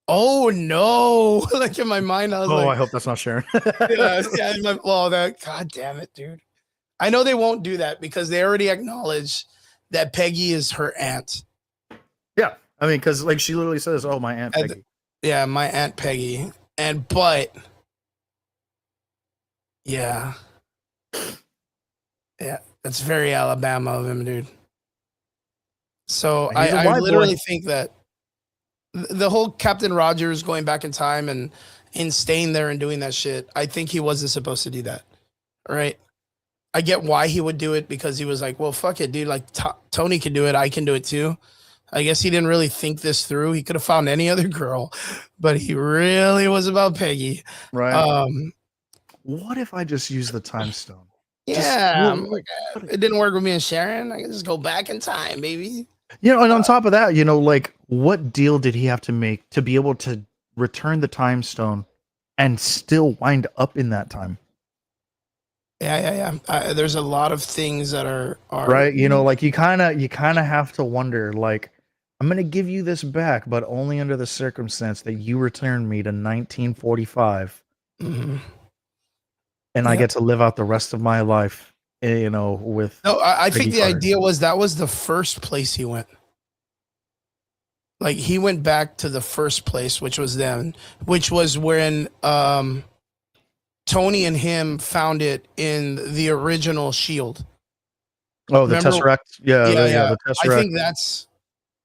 Like in my mind, I was like, I hope that's not Sharon. God damn it, dude. I know they won't do that because they already acknowledge that Peggy is her aunt. Yeah. I mean, because like she literally says, "Oh, my aunt Peggy." Yeah, my aunt Peggy. But yeah, that's very Alabama of him, dude. So I literally think that the whole Captain Rogers going back in time and staying there and doing that shit, I think he wasn't supposed to do that. Right? I get why he would do it, because he was like, well, fuck it, dude. Like Tony can do it. I can do it too. I guess he didn't really think this through. He could have found any other girl, but he really was about Peggy. Right. What if I just use the time stone? Yeah. It didn't work with me and Sharon. I can just go back in time, baby. And on top of that, like, what deal did he have to make to be able to return the time stone and still wind up in that time? Yeah. There's a lot of things that are right. Like you kind of have to wonder, like, I'm going to give you this back, but only under the circumstance that you return me to 1945. Mm-hmm. And I get to live out the rest of my life, with. No, I think the idea was that was the first place he went. Like he went back to the first place, which was when Tony and him found it in the original Shield. Oh, the Tesseract. Yeah. The Tesseract.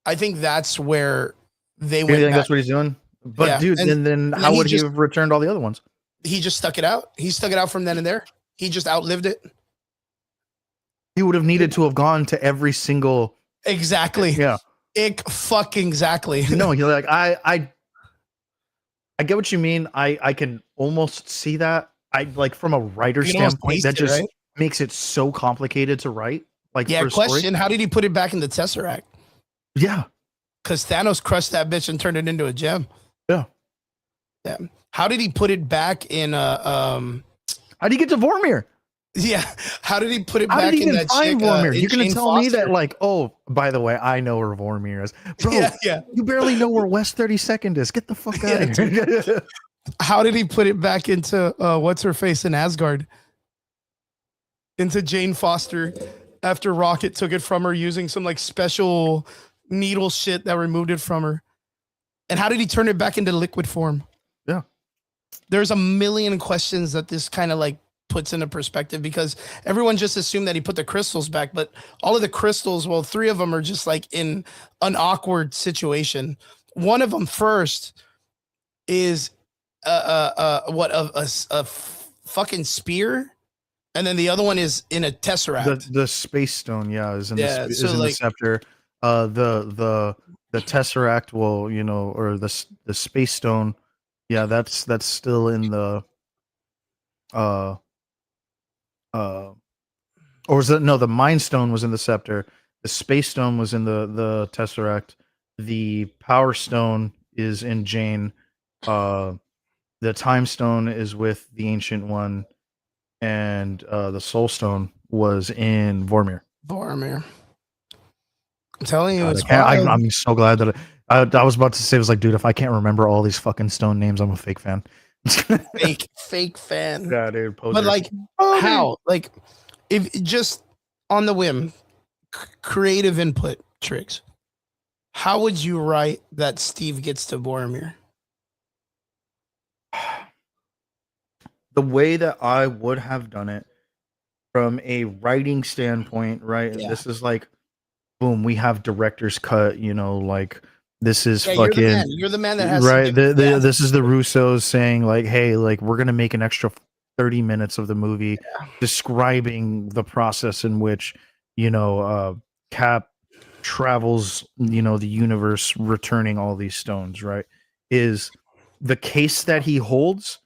I think that's where they went. You think that's what he's doing? But dude, then how would he have returned all the other ones? He just stuck it out. He stuck it out from then and there. He just outlived it. He would have needed to have gone to every single. Exactly. Yeah. Exactly. No, you're like, I get what you mean. I can almost see that. I like from a writer standpoint, that just makes it so complicated to write. Like, question: how did he put it back in the Tesseract? Yeah. because Thanos crushed that bitch and turned it into a gem. Yeah. Yeah. How did he put it back in How do you get to Vormir? Yeah. How did he put it How back did he in even that find chick, Vormir? in You're gonna Jane tell me that, Foster? like, oh, by the way, I know where Vormir is, bro. Yeah. You barely know where West 32nd is. Get the fuck out of here. How did he put it back into what's her face in Asgard? Into Jane Foster after Rocket took it from her using some like special needle shit that removed it from her. And how did he turn it back into liquid form? Yeah. There's a million questions that this kind of like puts into perspective, because everyone just assumed that he put the crystals back, but all of the crystals, well, 3 of them are just like in an awkward situation. One of them first is a fucking spear, and then the other one is in a tesseract. The space stone, yeah, is in Yeah, the so, is in like- the scepter. The tesseract, well, you know, or the space stone, yeah, that's still in the or was it, no, the mind stone was in the scepter, the space stone was in the tesseract, the power stone is in Jane, the time stone is with the ancient one, and the soul stone was in Vormir. Boromir. I'm telling you, God, it's I'm wild. so glad that I was about to say, I was like, dude, if I can't remember all these fucking stone names, I'm a fake fan. fake fan. Yeah, dude. Poser. But like, how? Like, if just on the whim, creative input tricks. How would you write that Steve gets to Boromir? The way that I would have done it from a writing standpoint, right? Yeah. This is like, boom, we have director's cut, you know, like this is Yeah, fucking you're the man that has right. To give, This is the Russos saying like, hey, like we're gonna make an extra 30 minutes of the movie describing the process in which, you know, Cap travels, you know, the universe, returning all these stones, right? Is the case that he holds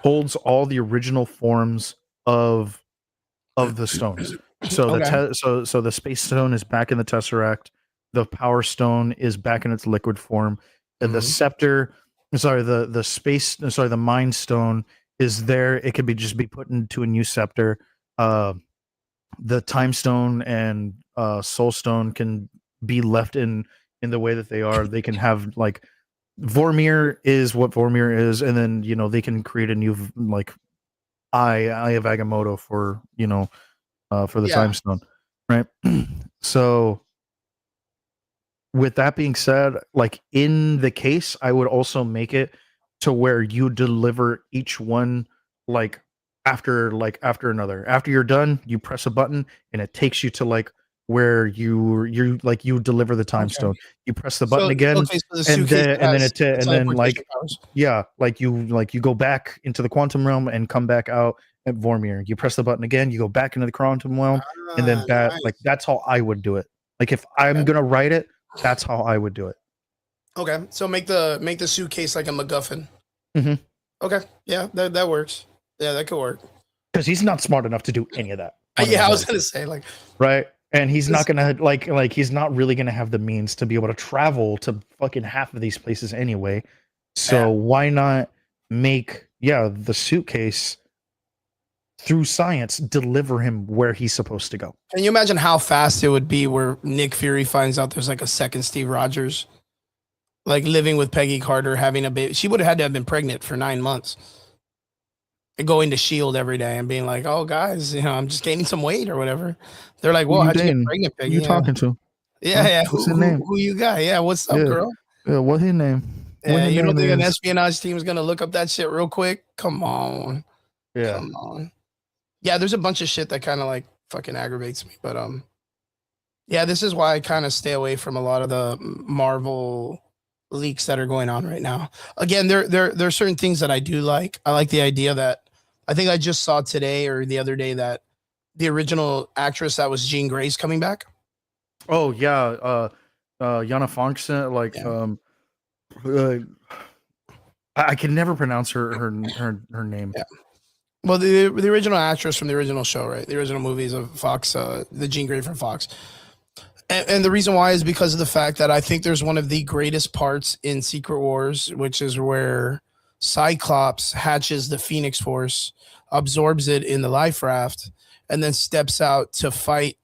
all the original forms of the stones. So Okay. so the space stone is back in the tesseract. The power stone is back in its liquid form. And the Mhm. scepter, sorry, the mind stone is there. It could be just be put into a new scepter. The time stone and soul stone can be left in the way that they are. They can have like Vormir is what Vormir is, and then you know they can create a new like Eye of Agamotto for, you know, for the Yeah. time stone, right? So with that being said, like in the case, I would also make it to where you deliver each one like after another. After you're done, you press a button and it takes you to like where you like you deliver the time Okay. stone. You press the button again, Okay, so the and suitcase then and then has and then like teleportation powers. yeah, like you go back into the quantum realm and come back out at Vormir. You press the button again, you go back into the quantum realm, and then Nice. like that's how I would do it. Like if I'm Okay. gonna write it, that's how I would do it. Okay, so make the suitcase like a MacGuffin. Mhm. Okay, yeah, that works. Yeah, that could work. Because he's not smart enough to do any of that. on his Yeah, I was own, gonna say like, right. And he's not This- gonna like he's not really gonna have the means to be able to travel to fucking half of these places anyway. So Yeah. why not make the suitcase through science deliver him where he's supposed to go? can you imagine how fast it would be where Nick Fury finds out there's like a second Steve Rogers, like living with Peggy Carter, having a baby? She would have had to have been pregnant for 9 months. And going to Shield every day and being like, "Oh, guys, you know, I'm just gaining some weight or whatever." They're like, Who "Well, you how'd you get dating? pregnant, Who Peggy?" you Yeah, talking to? yeah, Huh? yeah. What's his name? Who you got? Yeah, what's up, Yeah. girl? Yeah, what his name? What Yeah, his you don't name think an is? espionage team is gonna look up that shit real quick? Come on. Yeah. Come on. Yeah, there's a bunch of shit that kind of like fucking aggravates me, but yeah, this is why I kind of stay away from a lot of the Marvel leaks that are going on right now. Again, there are certain things that I do like. I like the idea that I think I just saw today or the other day that the original actress that was Jean Grey's coming back. Oh yeah, Yana Funkson, like Yeah. I can never pronounce her name. Yeah. Well, the original actress from the original show, right? The original movies of Fox, the Jean Grey from Fox. And the reason why is because of the fact that I think there's one of the greatest parts in Secret Wars, which is where Cyclops hatches the Phoenix Force, absorbs it in the life raft, and then steps out to fight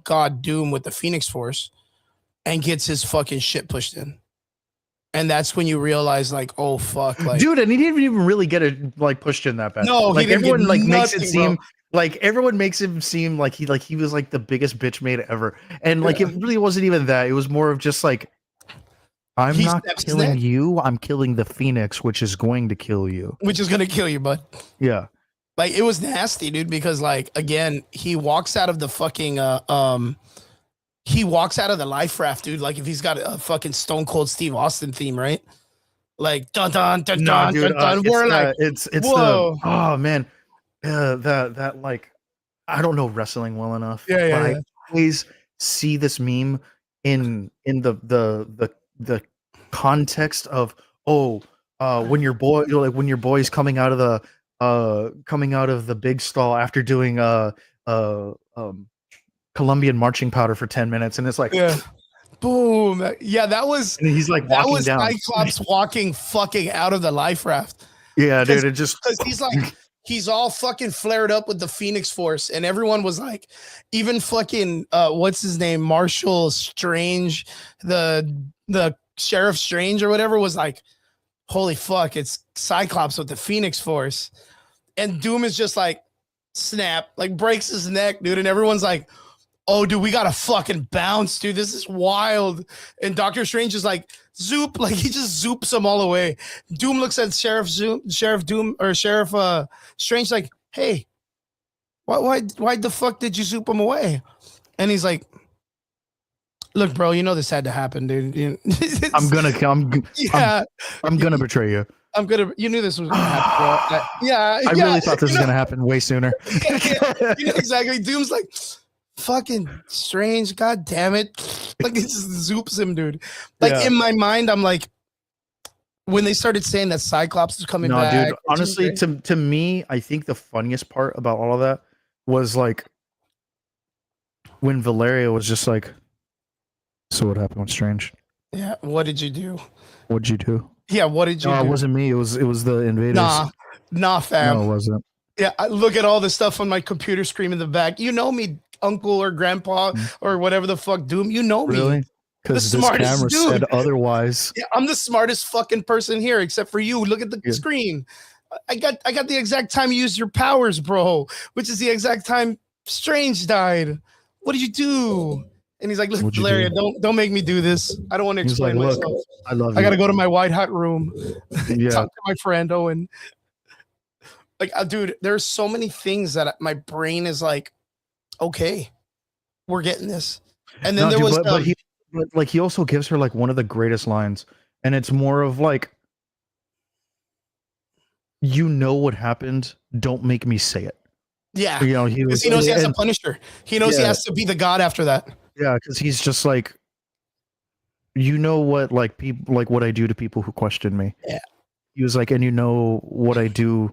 God Doom with the Phoenix Force and gets his fucking shit pushed in. And that's when you realize, like, oh fuck, like, Dude, and he didn't even really get it like pushed in that bad. No, he like didn't get everyone like makes it nothing, seem bro. like everyone makes him seem like he was like the biggest bitch made ever, and like it really wasn't even that. It was more of just like, I'm He not steps killing in. you. I'm killing the Phoenix, which is going to kill you. which is gonna kill you, bud. Yeah, Like, it was nasty, dude, because, like, again, he walks out of the fucking he walks out of the life raft, dude. Like, if he's got a fucking Stone Cold Steve Austin theme, right? Like, dun dun dun nah, dun dude, dun dun. it's We're like, it's whoa. the oh man, that like I don't know wrestling well enough. Yeah, yeah, but yeah. I always see this meme in the context of when your boy, you know, like when your boy's coming out of the big stall after doing Colombian marching powder for 10 minutes, and it's like, Yeah. Boom. Yeah, that was and he's like that walking was down. Cyclops walking fucking out of the life raft. Yeah, dude, it just Because he's like, he's all fucking flared up with the Phoenix Force, and everyone was like, even fucking what's his name, Marshall Strange, the Sheriff Strange or whatever, was like, holy fuck, it's Cyclops with the Phoenix Force. And Doom is just like, snap, like breaks his neck, dude, and everyone's like, oh, dude, we gotta fucking bounce, dude. This is wild. And Doctor Strange is like, zoop, like he just zoops them all away. Doom looks at Sheriff Strange, like, hey, why the fuck did you zoop him away? And he's like, look, bro, you know this had to happen, dude. I'm gonna yeah, I'm gonna betray you. you knew this was gonna happen, bro. Yeah, I yeah, really thought this was you know- gonna happen way sooner. you know, exactly. Doom's like, fucking Strange, god damn it. Like, it just zoops him, dude. Like, Yeah. in my mind, I'm like, when they started saying that Cyclops is coming No, back. dude. Honestly, to me, I think the funniest part about all of that was like when Valeria was just like, "So what happened with Strange? Yeah, what did you do? What'd you do?" Yeah, what did you No, do? it wasn't me. It was the invaders. Nah, fam. No, it wasn't. Yeah, I look at all the stuff on my computer screen in the back. You know me, uncle or grandpa or whatever the fuck, Doom. You know me. Really? Because The this smartest camera dude. said otherwise. Yeah, I'm the smartest fucking person here, except for you. Look at the Yeah. screen. I got the exact time you used your powers, bro, which is the exact time Strange died. What did you do? And he's like, look, What'd you Valeria, do? don't make me do this. I don't want to He's like, explain look, myself. I love you. I gotta go to my white hot room. Yeah. Talk to my friend Owen. Like, dude, there's so many things that my brain is like, okay, we're getting this. And then No, there dude, was but he also gives her like one of the greatest lines, and it's more of like, you know what happened, don't make me say it. yeah, You know, he because was he knows he has to and- punish her. He knows he Yeah. has to be the god after that. yeah, because he's just like, you know what, like people, like what I do to people who question me. Yeah. He was like, and you know what I do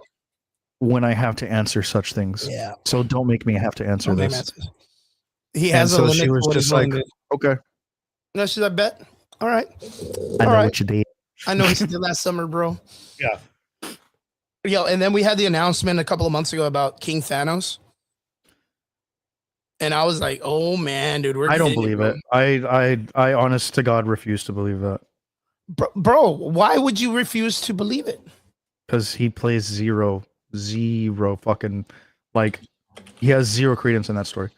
when I have to answer such things. Yeah. So don't make me have to answer this. He And has a so limit. she to was what just he's willing like, to- okay, no, she's I bet. All right. I know All right. what you did. I know he did last summer, bro. Yeah. Yo, and then we had the announcement a couple of months ago about King Thanos. And I was like, oh man, dude, we're I don't getting believe bro. it. I honest to God refuse to believe that Bro, why would you refuse to believe it? because he plays zero fucking like he has zero credence in that story.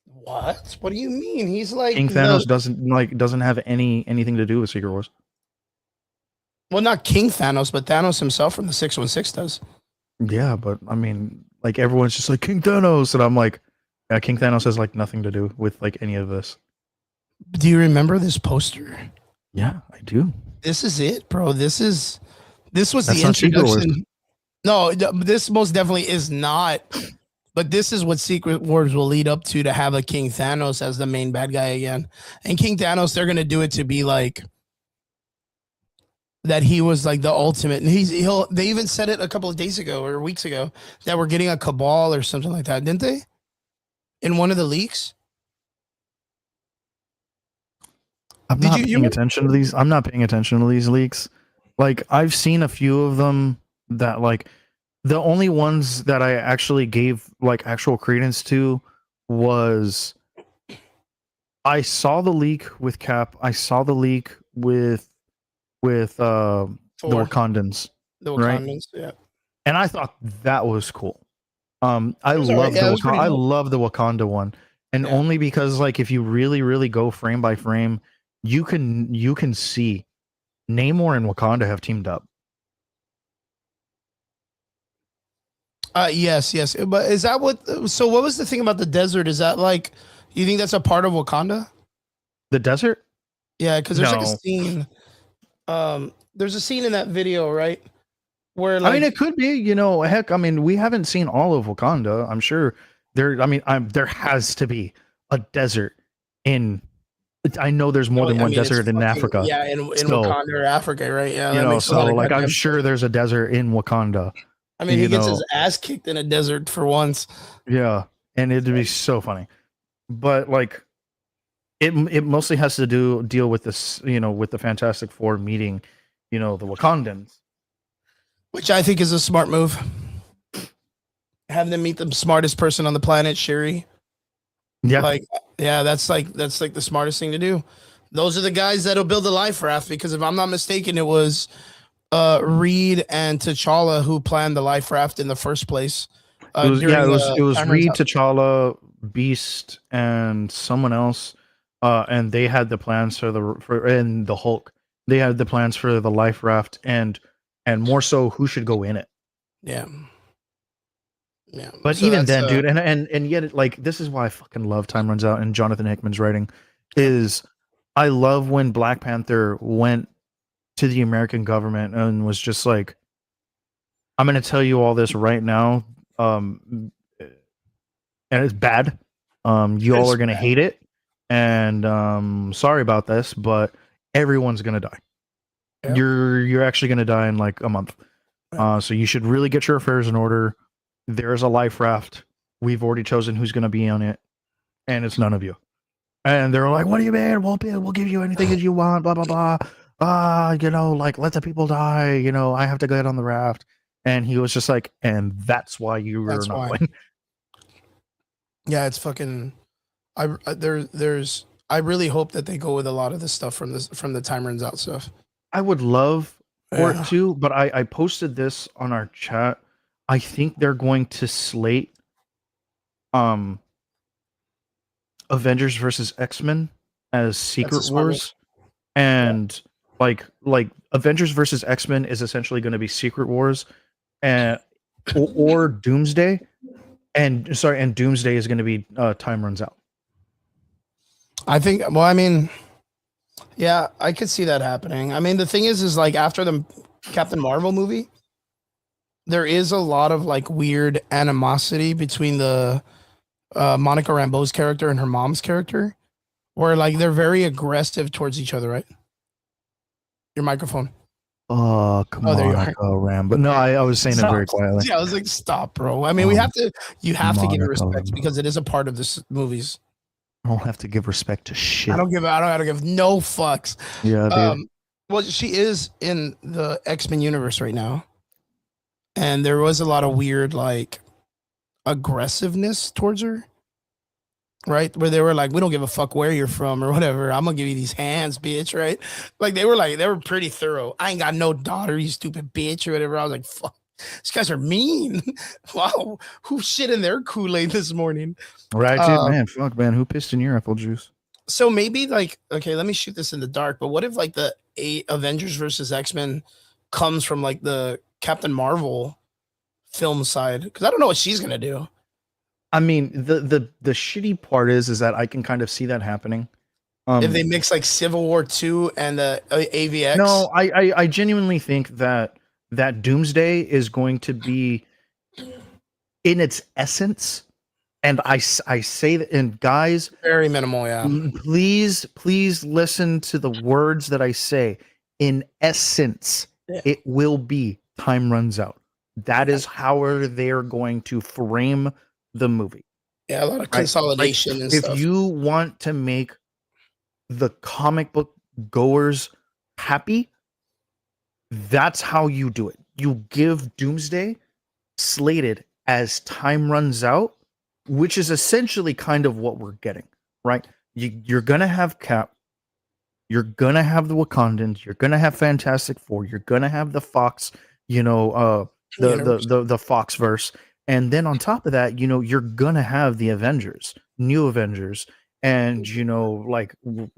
What? What do you mean? He's like King Thanos doesn't have anything to do with Secret Wars. well, not King Thanos, but Thanos himself from the 616 does. Yeah, but I mean, like everyone's just like King Thanos, and I'm like, yeah, King Thanos has like nothing to do with like any of this. Do you remember this poster? Yeah, I do. This is it, bro. This was That's the not Secret Wars. introduction. No, this most definitely is not. But this is what Secret Wars will lead up to have a King Thanos as the main bad guy again. And King Thanos, they're gonna do it to be like that he was like the ultimate. And they even said it a couple of days ago or weeks ago that we're getting a cabal or something like that, didn't they? In one of the leaks. I'm Did not you paying attention to these. I'm not paying attention to these leaks. Like I've seen a few of them that like the only ones that I actually gave like actual credence to was I saw the leak with Cap. I saw the leak with the Thor, Wakandans, the right? Wakandans? Yeah. And I thought that was cool. I It was alright. love Yeah, it was pretty I dope. love the Wakanda one, and Yeah. only because like if you really go frame by frame, you can see Namor and Wakanda have teamed up. Yes, yes. But is that what? So what was the thing about the desert? Is that like you think that's a part of Wakanda? The desert? Yeah, because there's like a No. scene. There's a scene in that video, right? Where I like mean, it could be. You know, heck, I mean, we haven't seen all of Wakanda. I'm sure there. I mean, there has to be a desert in. I know there's more than I one mean, it's desert in fucking- Africa. Yeah, in So, Wakanda or Africa, right? Yeah, you that know, makes a lot so of like I'm goddamn sure sense. there's a desert in Wakanda. I mean, he you gets know. his ass kicked in a desert for once. Yeah, and it'd be so funny, but like, it mostly has to deal with this, you know, with the Fantastic Four meeting, you know, the Wakandans. Which I think is a smart move. Have them meet the smartest person on the planet, Shuri. Yeah, Like, yeah, that's like the smartest thing to do. Those are the guys that'll build the life raft because if I'm not mistaken, it was Reed and T'Challa who planned the life raft in the first place. it was During, it was Cameron's Reed, out- T'Challa, Beast, and someone else, and they had the plans and the Hulk. They had the plans for the life raft and more so who should go in it. Yeah. Yeah. But So even that's, then, dude, and yet, like, this is why I fucking love Time Runs Out and Jonathan Hickman's writing. Is I love when Black Panther went to the American government and was just like, "I'm going to tell you all this right now, and it's bad. You all It's are going to bad. hate it, and sorry about this, but everyone's going to die. Yeah. You're actually going to die in like a month. So you should really get your affairs in order. There's a life raft. We've already chosen who's going to be on it, and it's none of you." And they're like, "What do you mean? We'll give you anything that you want, blah, blah, blah. You know, like, let the people die. You know, I have to get on the raft." And he was just like, "And that's why you were That's not why. going." Yeah, it's fucking. There's. I really hope that they go with a lot of this stuff from the Time Runs Out stuff. I would love for Yeah. it to, but I posted this on our chat. I think they're going to slate Avengers versus X-Men as Secret smart move. Wars. And like Avengers versus X-Men is essentially going to be Secret Wars and or Doomsday. And Doomsday is going to be Time Runs Out. I think. Well, I mean, yeah, I could see that happening. I mean, the thing is like after the Captain Marvel movie, there is a lot of like weird animosity between the Monica Rambeau's character and her mom's character, where like they're very aggressive towards each other, right? Your microphone. Oh, come Oh, there you on, are. Ram. But no, I was saying it very quietly. Yeah, I was like, stop, bro. I mean, you have to give it Monica respect Rambeau. because it is a part of this movies. I don't have to give respect to shit. I don't give no fucks. Yeah, dude. Well, she is in the X-Men universe right now. And there was a lot of weird, like, aggressiveness towards her. Right? Where they were like, we don't give a fuck where you're from or whatever. I'm gonna give you these hands, bitch, right? Like they were pretty thorough. I ain't got no daughter, you stupid bitch, or whatever. I was like, fuck, these guys are mean. Wow, who shit in their Kool-Aid this morning? Right, dude, man. Fuck, man. Who pissed in your apple juice? So maybe like, okay, let me shoot this in the dark, but what if like the Avengers versus X-Men comes from like the Captain Marvel film side? Because I don't know what she's gonna do. I mean, the shitty part is that I can kind of see that happening. If they mix like Civil War 2 and the AVX. No, I genuinely think that Doomsday is going to be in its essence, and I say that, and guys, very minimal, yeah. Please listen to the words that I say. In essence, it will be Time Runs Out. That is how they're going to frame the movie. Yeah, a lot of consolidation and if stuff. you want to make the comic book goers happy, that's how you do it. You give Doomsday slated as time runs out, which is essentially kind of what we're getting, right? You're gonna have Cap, you're gonna have the Wakandans, you're gonna have Fantastic Four, you're gonna have the Fox, the Fox verse, and then on top of that, you're gonna have the Avengers, new Avengers, and like we're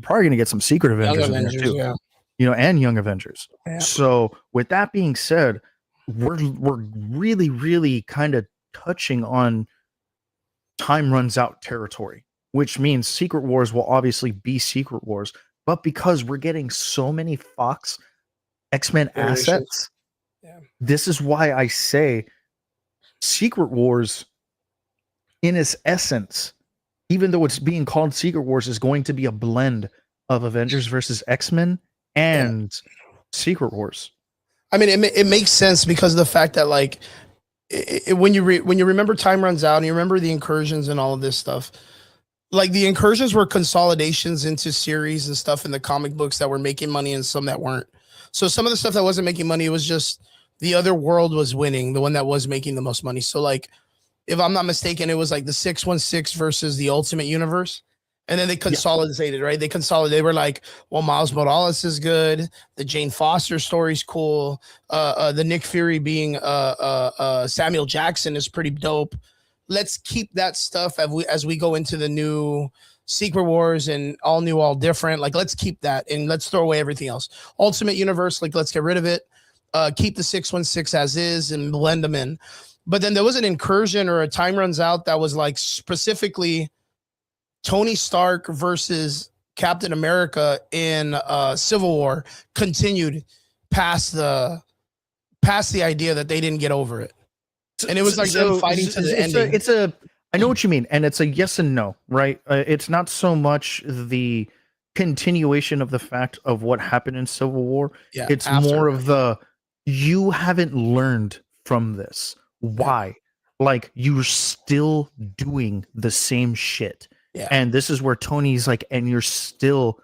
probably gonna get some secret Avengers, in there too, yeah. And Young Avengers. Yeah. So with that being said, we're really, really kind of touching on time runs out territory, which means Secret Wars will obviously be Secret Wars, but because we're getting so many Fox X-Men assets, this is why I say Secret Wars, in its essence, even though it's being called Secret Wars, is going to be a blend of Avengers versus X-Men and Secret Wars. I mean, it makes sense because of the fact that like when you remember Time Runs Out and you remember the incursions and all of this stuff, like the incursions were consolidations into series and stuff in the comic books that were making money and some that weren't. So some of the stuff that wasn't making money, it was just the other world was winning, the one that was making the most money. So like, if I'm not mistaken, it was like the 616 versus the Ultimate Universe. And then they consolidated, right? They were like, well, Miles Morales is good. The Jane Foster story's cool. The Nick Fury being Samuel Jackson is pretty dope. Let's keep that stuff as we go into the new Secret Wars and all new, all different. Like, let's keep that and let's throw away everything else. Ultimate Universe, like, let's get rid of it. Keep the 616 as is and blend them in. But then there was an incursion or a Time Runs Out that was like specifically Tony Stark versus Captain America in Civil War continued past the idea that they didn't get over it. And it was like them fighting to the ending. I know what you mean. And it's a yes and no, right? It's not so much the continuation of the fact of what happened in Civil War. Yeah, it's more of you haven't learned from this. Why? Like, you're still doing the same shit. Yeah. And this is where Tony's like, and you're still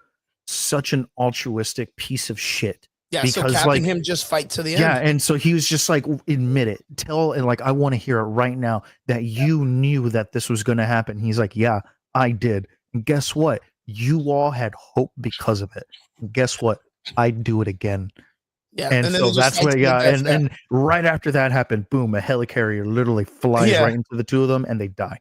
such an altruistic piece of shit. Yeah, because so capping him just fight to the end. Yeah, and so he was just like, admit it. And like, I want to hear it right now that you knew that this was going to happen. He's like, yeah, I did. And guess what? You all had hope because of it. And guess what? I'd do it again. Yeah, and so that's where, and right after that happened, boom, a helicarrier literally flies right into the two of them and they die.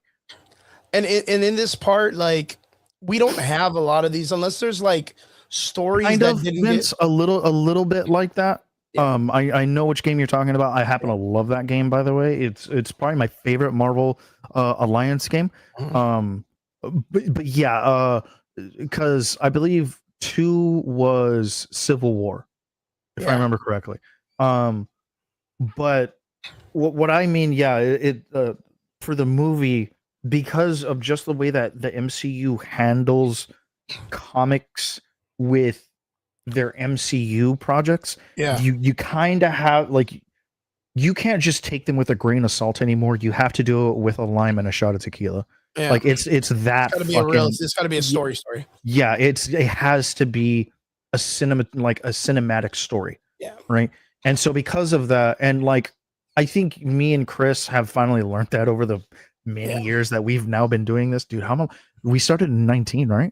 And in this part, like, we don't have a lot of these unless there's like stories kind that of didn't get... a little bit like that. Yeah. I know which game you're talking about. I happen to love that game, by the way. It's probably my favorite Marvel Alliance game. But yeah, because I believe 2 was Civil War, if I remember correctly. But what I mean, for the movie, because of just the way that the MCU handles comics with their MCU projects, you kind of have, like, you can't just take them with a grain of salt anymore. You have to do it with a lime and a shot of tequila. Yeah. Like, it's that it's gotta be a story. Yeah, it has to be a cinematic story. Yeah. Right. And so because of that, and like, I think me and Chris have finally learned that over the many years that we've now been doing this, dude. How long? We started in 19, right?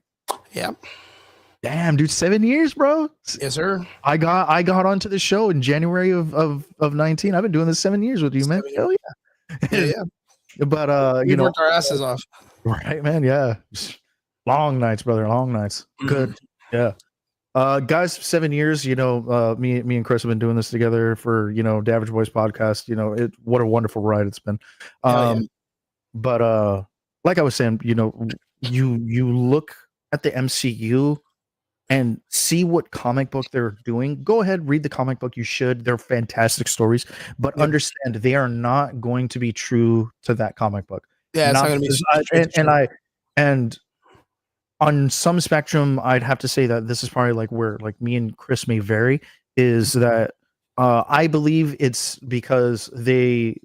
Yeah. Damn, dude, 7 years, bro. Yes, sir. I got onto the show in January of 19. I've been doing this 7 years with you, man. Hell yeah. Yeah. But we worked our asses off. Right, man. Yeah. Long nights, brother. Long nights. Good. Yeah. Guys, 7 years, me and Chris have been doing this together for, the Average Boys podcast. What a wonderful ride it's been. But like I was saying, you look at the MCU and see what comic book they're doing. Go ahead, read the comic book. You should. They're fantastic stories, but understand they are not going to be true to that comic book. Yeah, it's not going to be. And on some spectrum, I'd have to say that this is probably like where like me and Chris may vary, is that I believe it's because they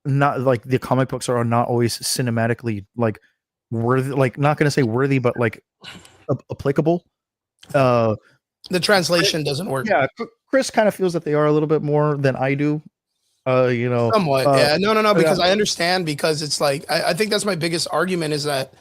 not like the comic books are not always cinematically like worthy, like not going to say worthy, but like applicable. Uh, The translation doesn't work. yeah, Chris kind of feels that they are a little bit more than I do. You know, Somewhat. Yeah. No, yeah. because I understand, because it's like I think that's my biggest argument is that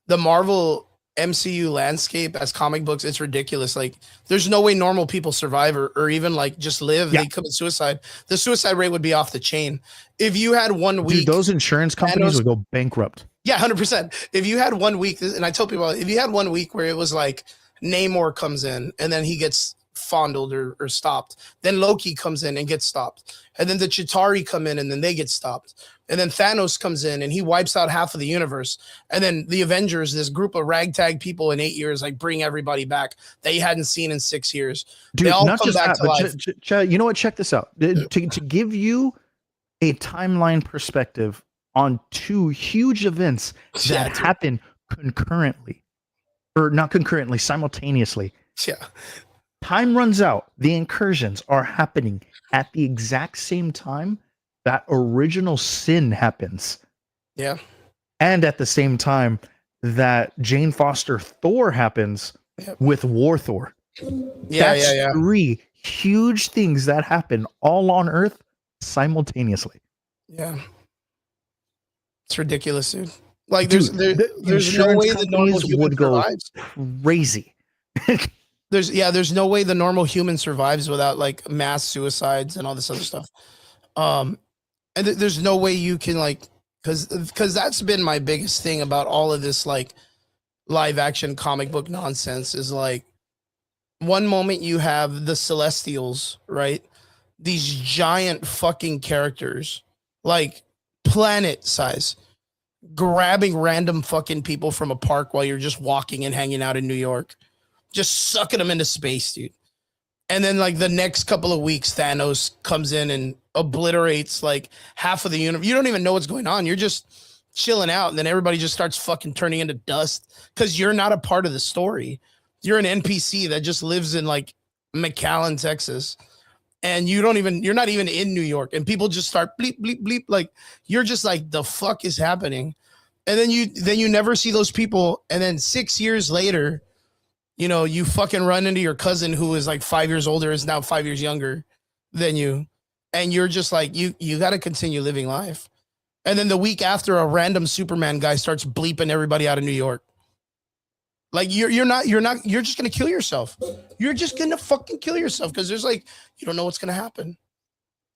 the Marvel MCU landscape as comic books, it's ridiculous. Like there's no way normal people survive or even like just live. Yeah. They commit suicide. The suicide rate would be off the chain. If you had 1 week, Dude, those insurance companies would go bankrupt. yeah, 100%. If you had 1 week, and I tell people, if you had 1 week where it was like Namor comes in and then he gets fondled or stopped, then Loki comes in and gets stopped, and then the Chitauri come in and then they get stopped, and then Thanos comes in and he wipes out half of the universe, and then the Avengers, this group of ragtag people in 8 years, like bring everybody back that you hadn't seen in 6 years. Dude, They all not come just back that, to but life. you know what? Check this out. To give you a timeline perspective on two huge events that Yeah, dude. happen concurrently, or not concurrently, simultaneously. Yeah. Time runs out. The incursions are happening at the exact same time that original sin happens. Yeah. And at the same time that Jane Foster Thor happens Yep. with War Thor. Yeah. That's Yeah. three huge things that happen all on Earth simultaneously. Yeah. It's ridiculous, dude. Like Dude, there's no insurance way the normal companies human would go survives. crazy. There's no way the normal human survives without like mass suicides and all this other stuff. And there's no way you can like, because that's been my biggest thing about all of this like live action comic book nonsense is like one moment you have the Celestials, right? These giant fucking characters, like planet size, grabbing random fucking people from a park while you're just walking and hanging out in New York, just sucking them into space, dude. And then like the next couple of weeks, Thanos comes in and obliterates like half of the universe. You don't even know what's going on. You're just chilling out, and then everybody just starts fucking turning into dust because you're not a part of the story. You're an NPC that just lives in like McAllen, Texas. And you're not even in New York, and people just start bleep, bleep, bleep. Like you're just like, the fuck is happening? And then you never see those people. And then 6 years later, you fucking run into your cousin who is like 5 years older, is now 5 years younger than you. And you're just like, you got to continue living life. And then the week after, a random Superman guy starts bleeping everybody out of New York. Like you're just going to kill yourself. You're just going to fucking kill yourself. Cause there's like, you don't know what's going to happen.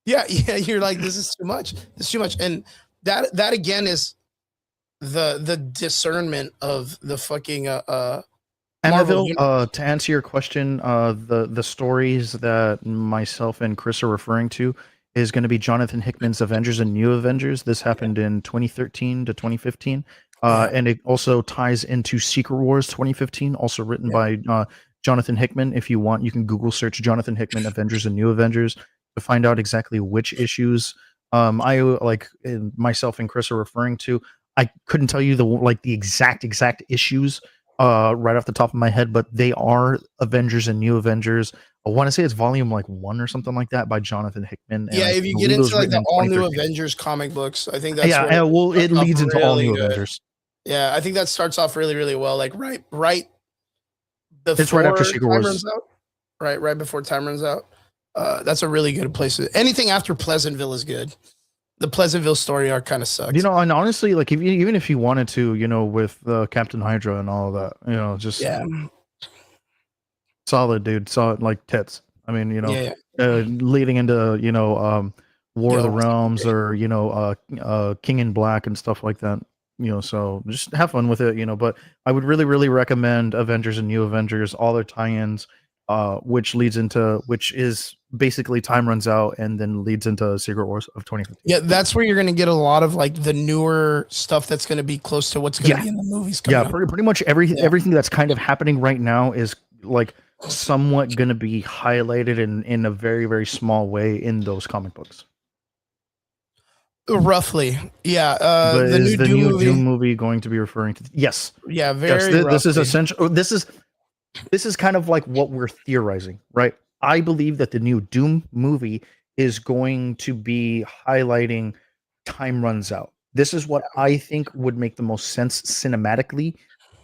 Yeah. You're like, this is too much. This is too much. And that again is the discernment of the fucking, Marvel Annabelle, to answer your question, the stories that myself and Chris are referring to is going to be Jonathan Hickman's Avengers and New Avengers. This happened in 2013 to 2015. And it also ties into Secret Wars 2015, also written by Jonathan Hickman. If you want, you can Google search Jonathan Hickman Avengers and New Avengers to find out exactly which issues myself and Chris are referring to. I couldn't tell you the exact issues right off the top of my head, but they are Avengers and New Avengers. I want to say it's volume 1 or something like that by Jonathan Hickman. Yeah, if you get into like the all new Avengers comic books, I think that's it leads into all new Avengers. Yeah, I think that starts off really, really well. Like right before it's right after Secret Wars. Runs out. Right before time runs out. That's a really good place. Anything after Pleasantville is good. The Pleasantville story arc kind of sucks. And honestly, like even if you wanted to, with Captain Hydra and all of that, just solid, dude, solid like tits. I mean, leading into War of the Realms or King in Black and stuff like that. So just have fun with it, but I would really, really recommend Avengers and New Avengers, all their tie-ins, which is basically time runs out and then leads into Secret Wars of 2015. Yeah, that's where you're going to get a lot of like the newer stuff that's going to be close to what's going to be in the movies. Pretty much everything that's kind of happening right now is like somewhat going to be highlighted in a very, very small way in those comic books. Roughly, yeah. But the new Doom movie going to be referring to? Yes. Yeah, very. Yes, this is essential. This is kind of like what we're theorizing, right? I believe that the new Doom movie is going to be highlighting time runs out. This is what I think would make the most sense cinematically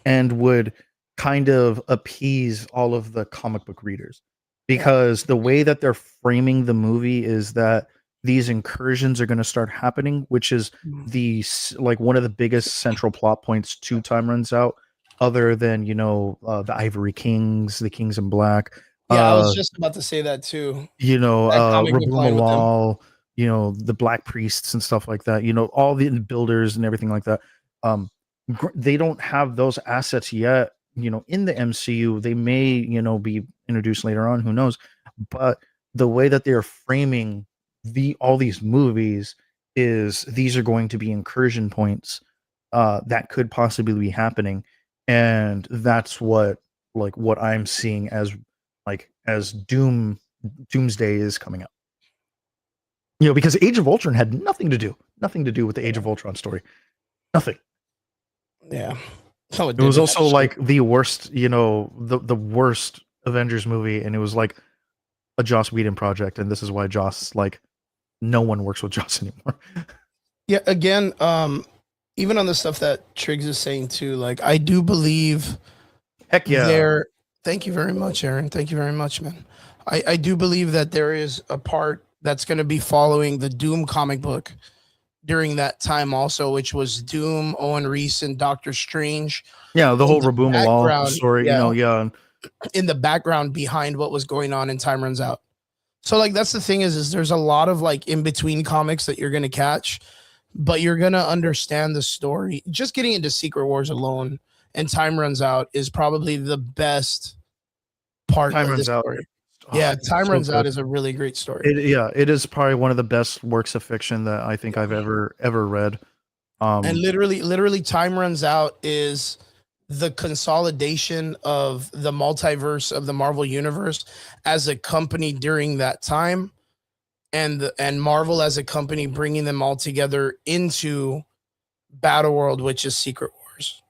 and would kind of appease all of the comic book readers, because the way that they're framing the movie is that these incursions are going to start happening, which is like one of the biggest central plot points to Time Runs Out, other than the Ivory Kings, the Kings in Black. Yeah, I was just about to say that too. That comic book Rabuma line with them. Lal, the Black Priests and stuff like that, all the builders and everything like that. They don't have those assets yet, in the MCU. They may, be introduced later on, who knows? But the way that they're framing all these movies is these are going to be incursion points that could possibly be happening. And that's what I'm seeing as Doomsday is coming up. Because Age of Ultron had nothing to do with the Age of Ultron story. Nothing. Yeah. No, it was also like the worst, the worst Avengers movie, and it was like a Joss Whedon project, and this is why Joss, no one works with Joss anymore. Yeah, again, even on the stuff that Triggs is saying too, I do believe heck yeah. Thank you very much, Aaron. Thank you very much, man. I do believe that there is a part that's going to be following the Doom comic book during that time also, which was Doom, Owen Reese, and Doctor Strange. Yeah, the whole Rabuma Lal story, yeah. In the background behind what was going on in Time Runs Out. So that's the thing is there's a lot of in-between comics that you're going to catch, but you're going to understand the story. Just getting into Secret Wars alone and Time Runs Out is probably the best part of the story. Yeah, Time Runs Out is a really great story. It is probably one of the best works of fiction that I think I've ever read. And literally, Time Runs Out is the consolidation of the multiverse of the Marvel Universe as a company during that time, and Marvel as a company bringing them all together into Battleworld, which is Secret Wars.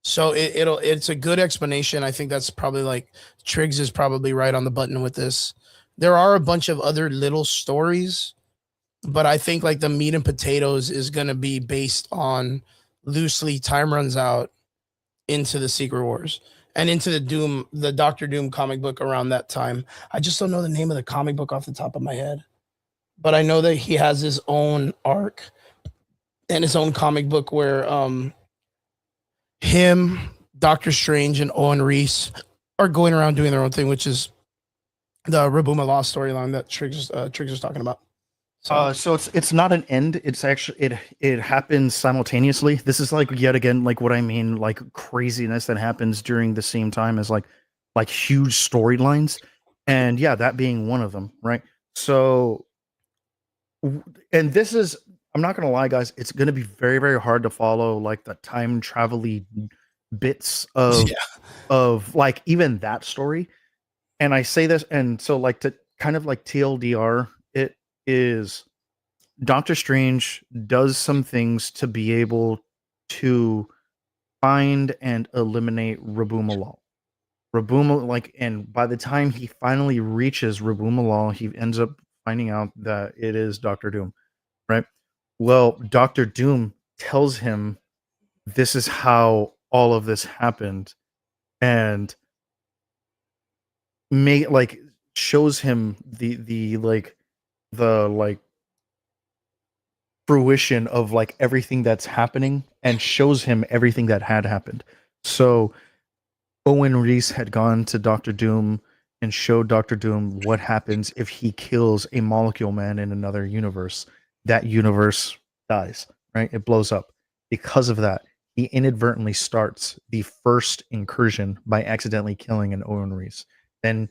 So it's a good explanation. I think that's probably Triggs is probably right on the button with this. There are a bunch of other little stories, but I think the meat and potatoes is going to be based on loosely Time Runs Out into the Secret Wars and into the Doctor Doom comic book around that time. I just don't know the name of the comic book off the top of my head, but I know that he has his own arc and his own comic book where him, Doctor Strange, and Owen Reese are going around doing their own thing, which is the Rabuma Lal storyline that Triggs was talking about. So it's not an end. It's actually it happens simultaneously. This is yet again what I mean, craziness that happens during the same time as huge storylines, and that being one of them, right? So, and this is, I'm not gonna lie, guys, it's gonna be very, very hard to follow the time travel-y bits of even that story. And I say this, and so to kind of TLDR, it is Doctor Strange does some things to be able to find and eliminate Rabuma Lal. And by the time he finally reaches Rabuma Lal, he ends up finding out that it is Doctor Doom, right? Well, Doctor Doom tells him this is how all of this happened, and shows him the fruition of everything that's happening, and shows him everything that had happened. So Owen Reese had gone to Doctor Doom and showed Doctor Doom what happens if he kills a Molecule Man in another universe. That universe dies, right? It blows up. Because of that, he inadvertently starts the first incursion by accidentally killing an Owen Reese. Then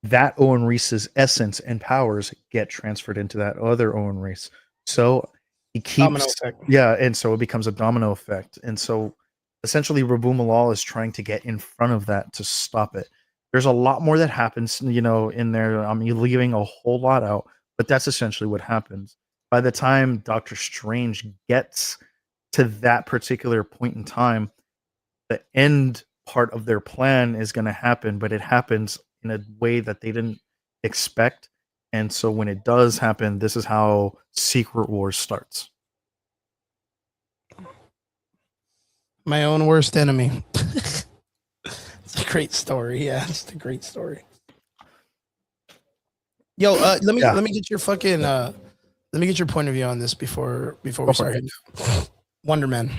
that Owen Reese's essence and powers get transferred into that other Owen Reese. So he keeps, and so it becomes a domino effect. And so essentially Rabuma Lal is trying to get in front of that to stop it. There's a lot more that happens, in there. I'm leaving a whole lot out, but that's essentially what happens. By the time Doctor Strange gets to that particular point in time, the end part of their plan is going to happen, but it happens in a way that they didn't expect. And so when it does happen, this is how Secret Wars starts. My own worst enemy. That's It's a great story. Yeah, it's a great story. Yo, let me Yeah. let me get your fucking let me get your point of view on this before we for start hitting Wonder Man.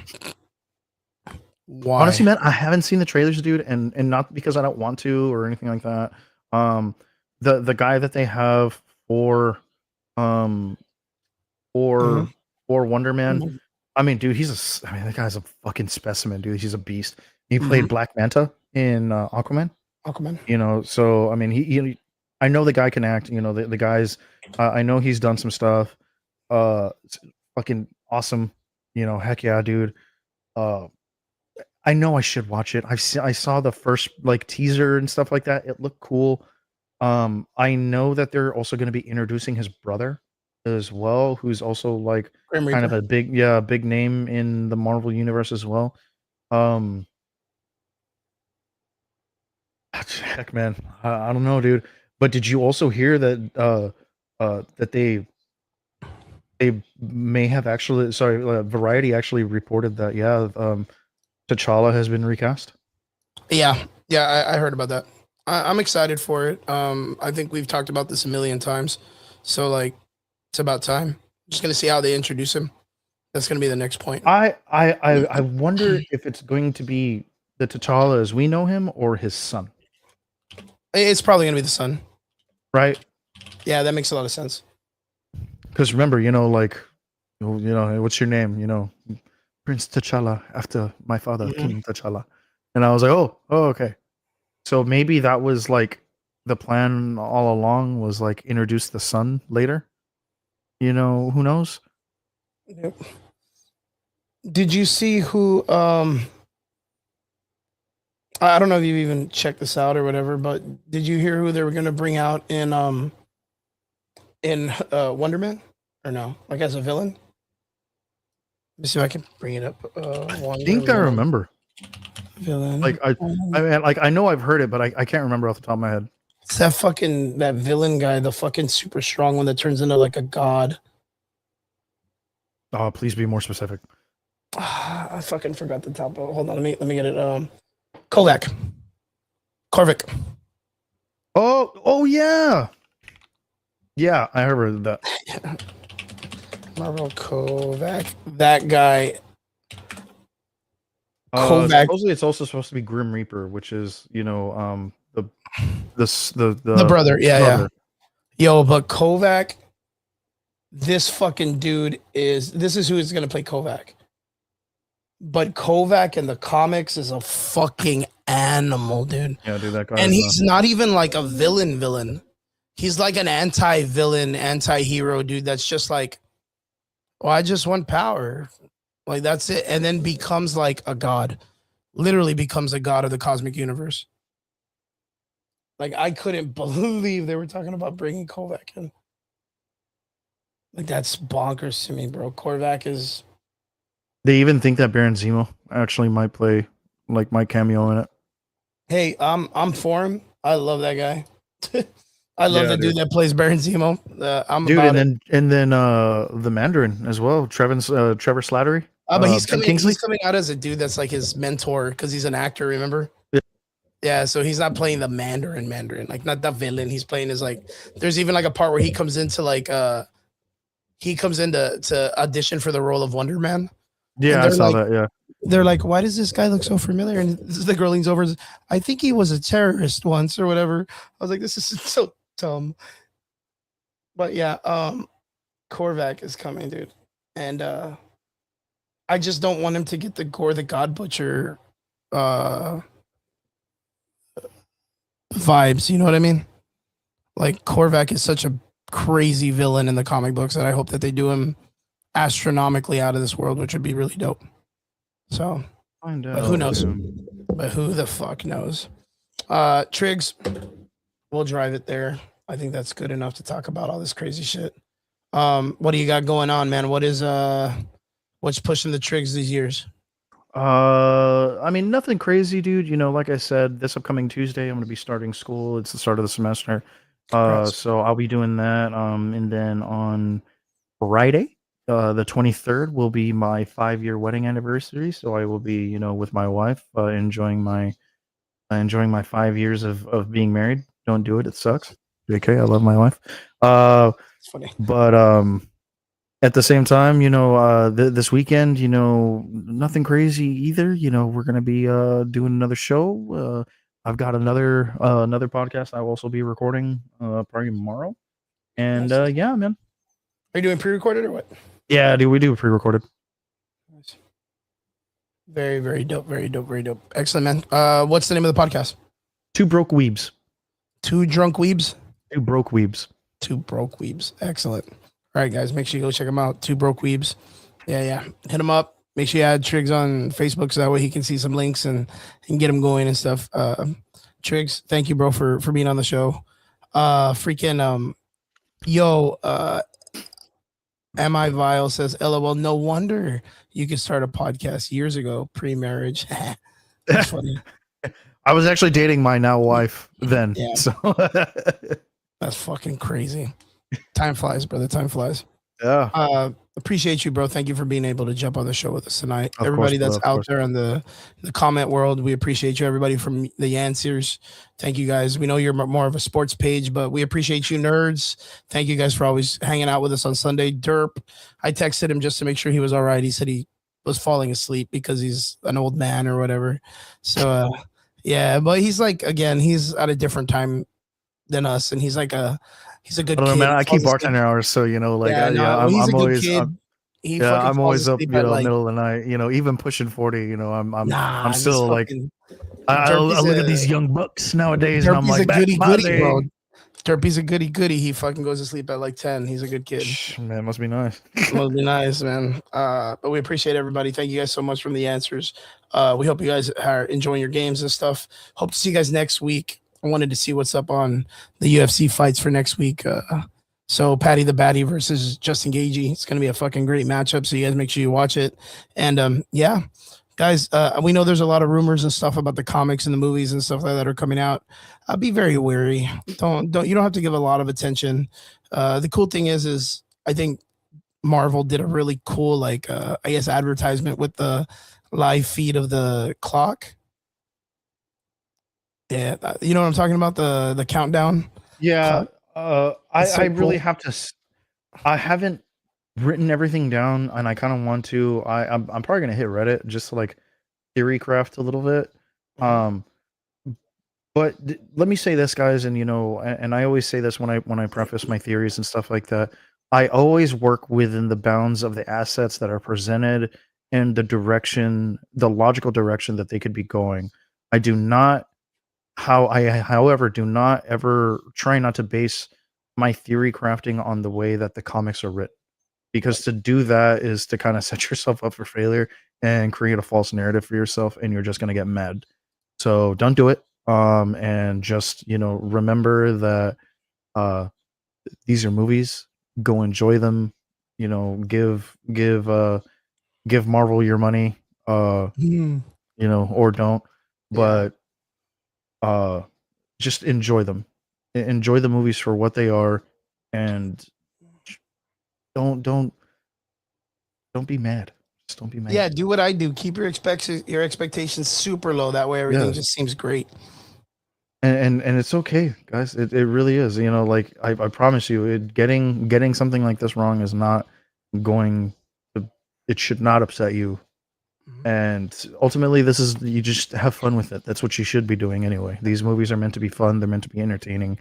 Why? Honestly, man, I haven't seen the trailers, dude, and not because I don't want to or anything like that. The guy that they have for um Mhm. for Wonder Man, Mhm. I mean, dude, I mean, that guy's a fucking specimen, dude. He's a beast. He played Mhm. Black Manta in Aquaman. Aquaman. You know, so I mean, I know the guy can act. You know, the guy's. I know he's done some stuff. It's fucking awesome. You know, heck yeah, dude. Uh, I know I should watch it. I saw the first like teaser and stuff like that. It looked cool. I know that they're also going to be introducing his brother as well, who's also like Grim kind of Reaper. a big name in the Marvel universe as well. Um, heck, man, I don't know, dude. But did you also hear that that they may have actually Variety actually reported that T'Challa has been recast. Yeah, yeah, I heard about that. I'm excited for it. I think we've talked about this a million times, so like, it's about time. Just gonna see how they introduce him. That's gonna be the next point. I wonder if it's going to be the T'Challa as we know him or his son, It's probably gonna be the son. right? Yeah, that makes a lot of sense. Because remember, you know, like, what's your name? You know, Prince T'Challa after my father, Mhm. King T'Challa. And I was like, oh, okay. So maybe that was like the plan all along was like introduce the son later. You know, who knows? Yep. Did you see who? I don't know if you even checked this out or whatever, but did you hear who they were gonna bring out in Wonder Man or no? Like as a villain? Let me see if I can bring it up. I Wonder think I Man remember. villain. Like I mean, like I know I've heard it, but I can't remember off the top of my head. It's that fucking that villain guy, the fucking super strong one that turns into like a god. Oh, please be more specific. I fucking forgot the top. Hold on, let me get it. Kovac, Korvik. Oh yeah. Yeah, I heard that. Marvel Kovac. That guy. Kovac. Supposedly it's also supposed to be Grim Reaper, which is, The brother. Yeah, yeah. brother. Yo, but Kovac. This fucking dude is. This is who is gonna play Kovac. But Kovac in the comics is a fucking animal, dude. Yeah, dude, that guy. And he's not even like a villain. He's like an anti-villain, anti-hero dude that's just like, well, I just want power. Like that's it. And then becomes like a god. Literally becomes a god of the cosmic universe. Like I couldn't believe they were talking about bringing Kovac in. Like that's bonkers to me, bro. Korvac is They even think that Baron Zemo actually might play, like, my cameo in it. hey, I'm for him. I love that guy. I love Yeah, the dude that plays Baron Zemo. I'm Dude, about it. and then the Mandarin as well, Trevor Slattery. But he's Ben coming. Kingsley. He's coming out as a dude that's like his mentor because he's an actor. Remember? Yeah. Yeah. So he's not playing the Mandarin, like not the villain. He's playing as like. There's even like a part where he comes into like he comes in to audition for the role of Wonder Man. Yeah, I they're saw like- that. Yeah, They're like, why does this guy look so familiar? And the girl leans over. And says, I think he was a terrorist once or whatever. I was like, this is so dumb. But yeah, Korvac is coming, dude, and I just don't want him to get the Gore the God Butcher vibes. You know what I mean? Like Korvac is such a crazy villain in the comic books that I hope that they do him astronomically out of this world, which would be really dope. So, find out. but who knows? dude. But who the fuck knows? Triggs, we'll drive it there. I think that's good enough to talk about all this crazy shit. What do you got going on, man? What's pushing the Triggs these years? I mean, nothing crazy, dude. You know, like I said, this upcoming Tuesday, I'm going to be starting school. It's the start of the semester. Congrats. So I'll be doing that. And then on Friday, the 23rd, will be my 5-year wedding anniversary. So I will be, with my wife, enjoying my enjoying my 5 years of being married. Don't do it; it sucks. JK, I love my wife. It's funny. But at the same time, this weekend, nothing crazy either. We're gonna be doing another show. I've got another podcast I will also be recording probably tomorrow. And Nice. yeah, man. Are you doing pre-recorded or what? Yeah, we do pre-recorded. Nice. Very, very dope. Very dope. Very dope. Excellent, man. What's the name of the podcast? Two Broke Weebs. Two Drunk Weebs? Two Broke Weebs. Two Broke Weebs. Excellent. All right, guys, make sure you go check them out. Two Broke Weebs. Yeah. Hit him up. Make sure you add Triggs on Facebook so that way he can see some links and get him going and stuff. Triggs, thank you, bro, for being on the show. Mi Vile says, LOL, no wonder you could start a podcast years ago, pre-marriage. That's funny. I was actually dating my now wife then. Yeah. So That's fucking crazy. Time flies, brother. Time flies. yeah. Appreciate you, bro. Thank you for being able to jump on the show with us tonight. Of Everybody course, that's bro, of out course. there in the comment world, we appreciate you. Everybody from the Yancers, thank you guys. We know you're more of a sports page, but we appreciate you, nerds. Thank you guys for always hanging out with us on Sunday. Derp, I texted him just to make sure he was all right. He said he was falling asleep because he's an old man or whatever. So yeah, but he's like, again, he's at a different time than us, and he's a good I don't know, kid. man. He I keep falls asleep. bartending hours, so He's I'm a good always kid. He fucking I'm falls always up, asleep at, like, middle of the night. Even pushing 40. I'm he's still like fucking- I Derpy's look a- at these young bucks nowadays, and I'm Derpy's like, a back goody in my goody, day. bro. Derpy's a goody goody. He fucking goes to sleep at like 10. He's a good kid. Man, must be nice. Must be nice, man. But we appreciate everybody. Thank you guys so much from the Answers. We hope you guys are enjoying your games and stuff. Hope to see you guys next week. I wanted to see what's up on the UFC fights for next week. So Patty the Batty versus Justin Gagey. It's gonna be a fucking great matchup. So you guys make sure you watch it. And yeah, guys, we know there's a lot of rumors and stuff about the comics and the movies and stuff like that are coming out. Be very wary. Don't you don't have to give a lot of attention. The cool thing is I think Marvel did a really cool, like, I guess, advertisement with the live feed of the clock. Yeah, you know what I'm talking about, the countdown. Yeah, It's so I really cool. have to. I haven't written everything down, and I kind of want to. I'm probably gonna hit Reddit just to like theory craft a little bit. But let me say this, guys, and and I always say this when I preface my theories and stuff like that. I always work within the bounds of the assets that are presented and the logical direction that they could be going. I do not. However, do not ever try not to base my theory crafting on the way that the comics are written, because to do that is to kind of set yourself up for failure and create a false narrative for yourself, and you're just going to get mad. So don't do it. And just remember that these are movies. Go enjoy them. Give Marvel your money. Or don't. But just enjoy them. Enjoy the movies for what they are, and don't be mad. Just don't be mad. Yeah, do what I do. Keep your expectations super low. That way everything Yeah. just seems great. And it's okay, guys. It really is. Like I promise you, getting something like this wrong is not going to. It should not upset you. And ultimately, you just have fun with it. That's what you should be doing anyway. These movies are meant to be fun. They're meant to be entertaining,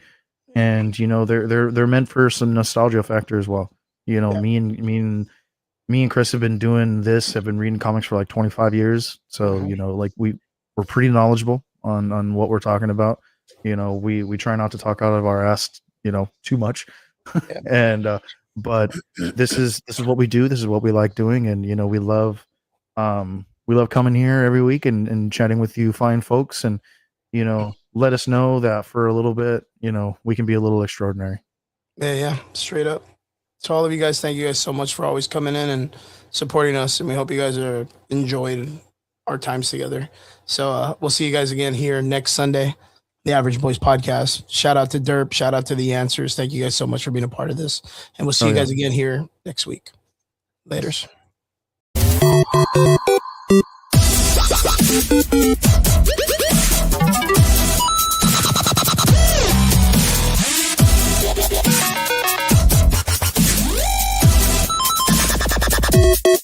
and they're meant for some nostalgia factor as well. Yeah. Me and Chris have been doing this. Have been reading comics for like 25 years. So like we're pretty knowledgeable on what we're talking about. We try not to talk out of our ass too much, Yeah. and but this is what we do. This is what we like doing, and we love coming here every week and chatting with you fine folks, and let us know that for a little bit we can be a little extraordinary. Yeah, straight up. To all of you guys, thank you guys so much for always coming in and supporting us, and we hope you guys are enjoyed our times together. So we'll see you guys again here next Sunday, the Average Boys Podcast. Shout out to Derp, shout out to the Answers. Thank you guys so much for being a part of this, and we'll see you guys again here next week. Laters. Thank you. you.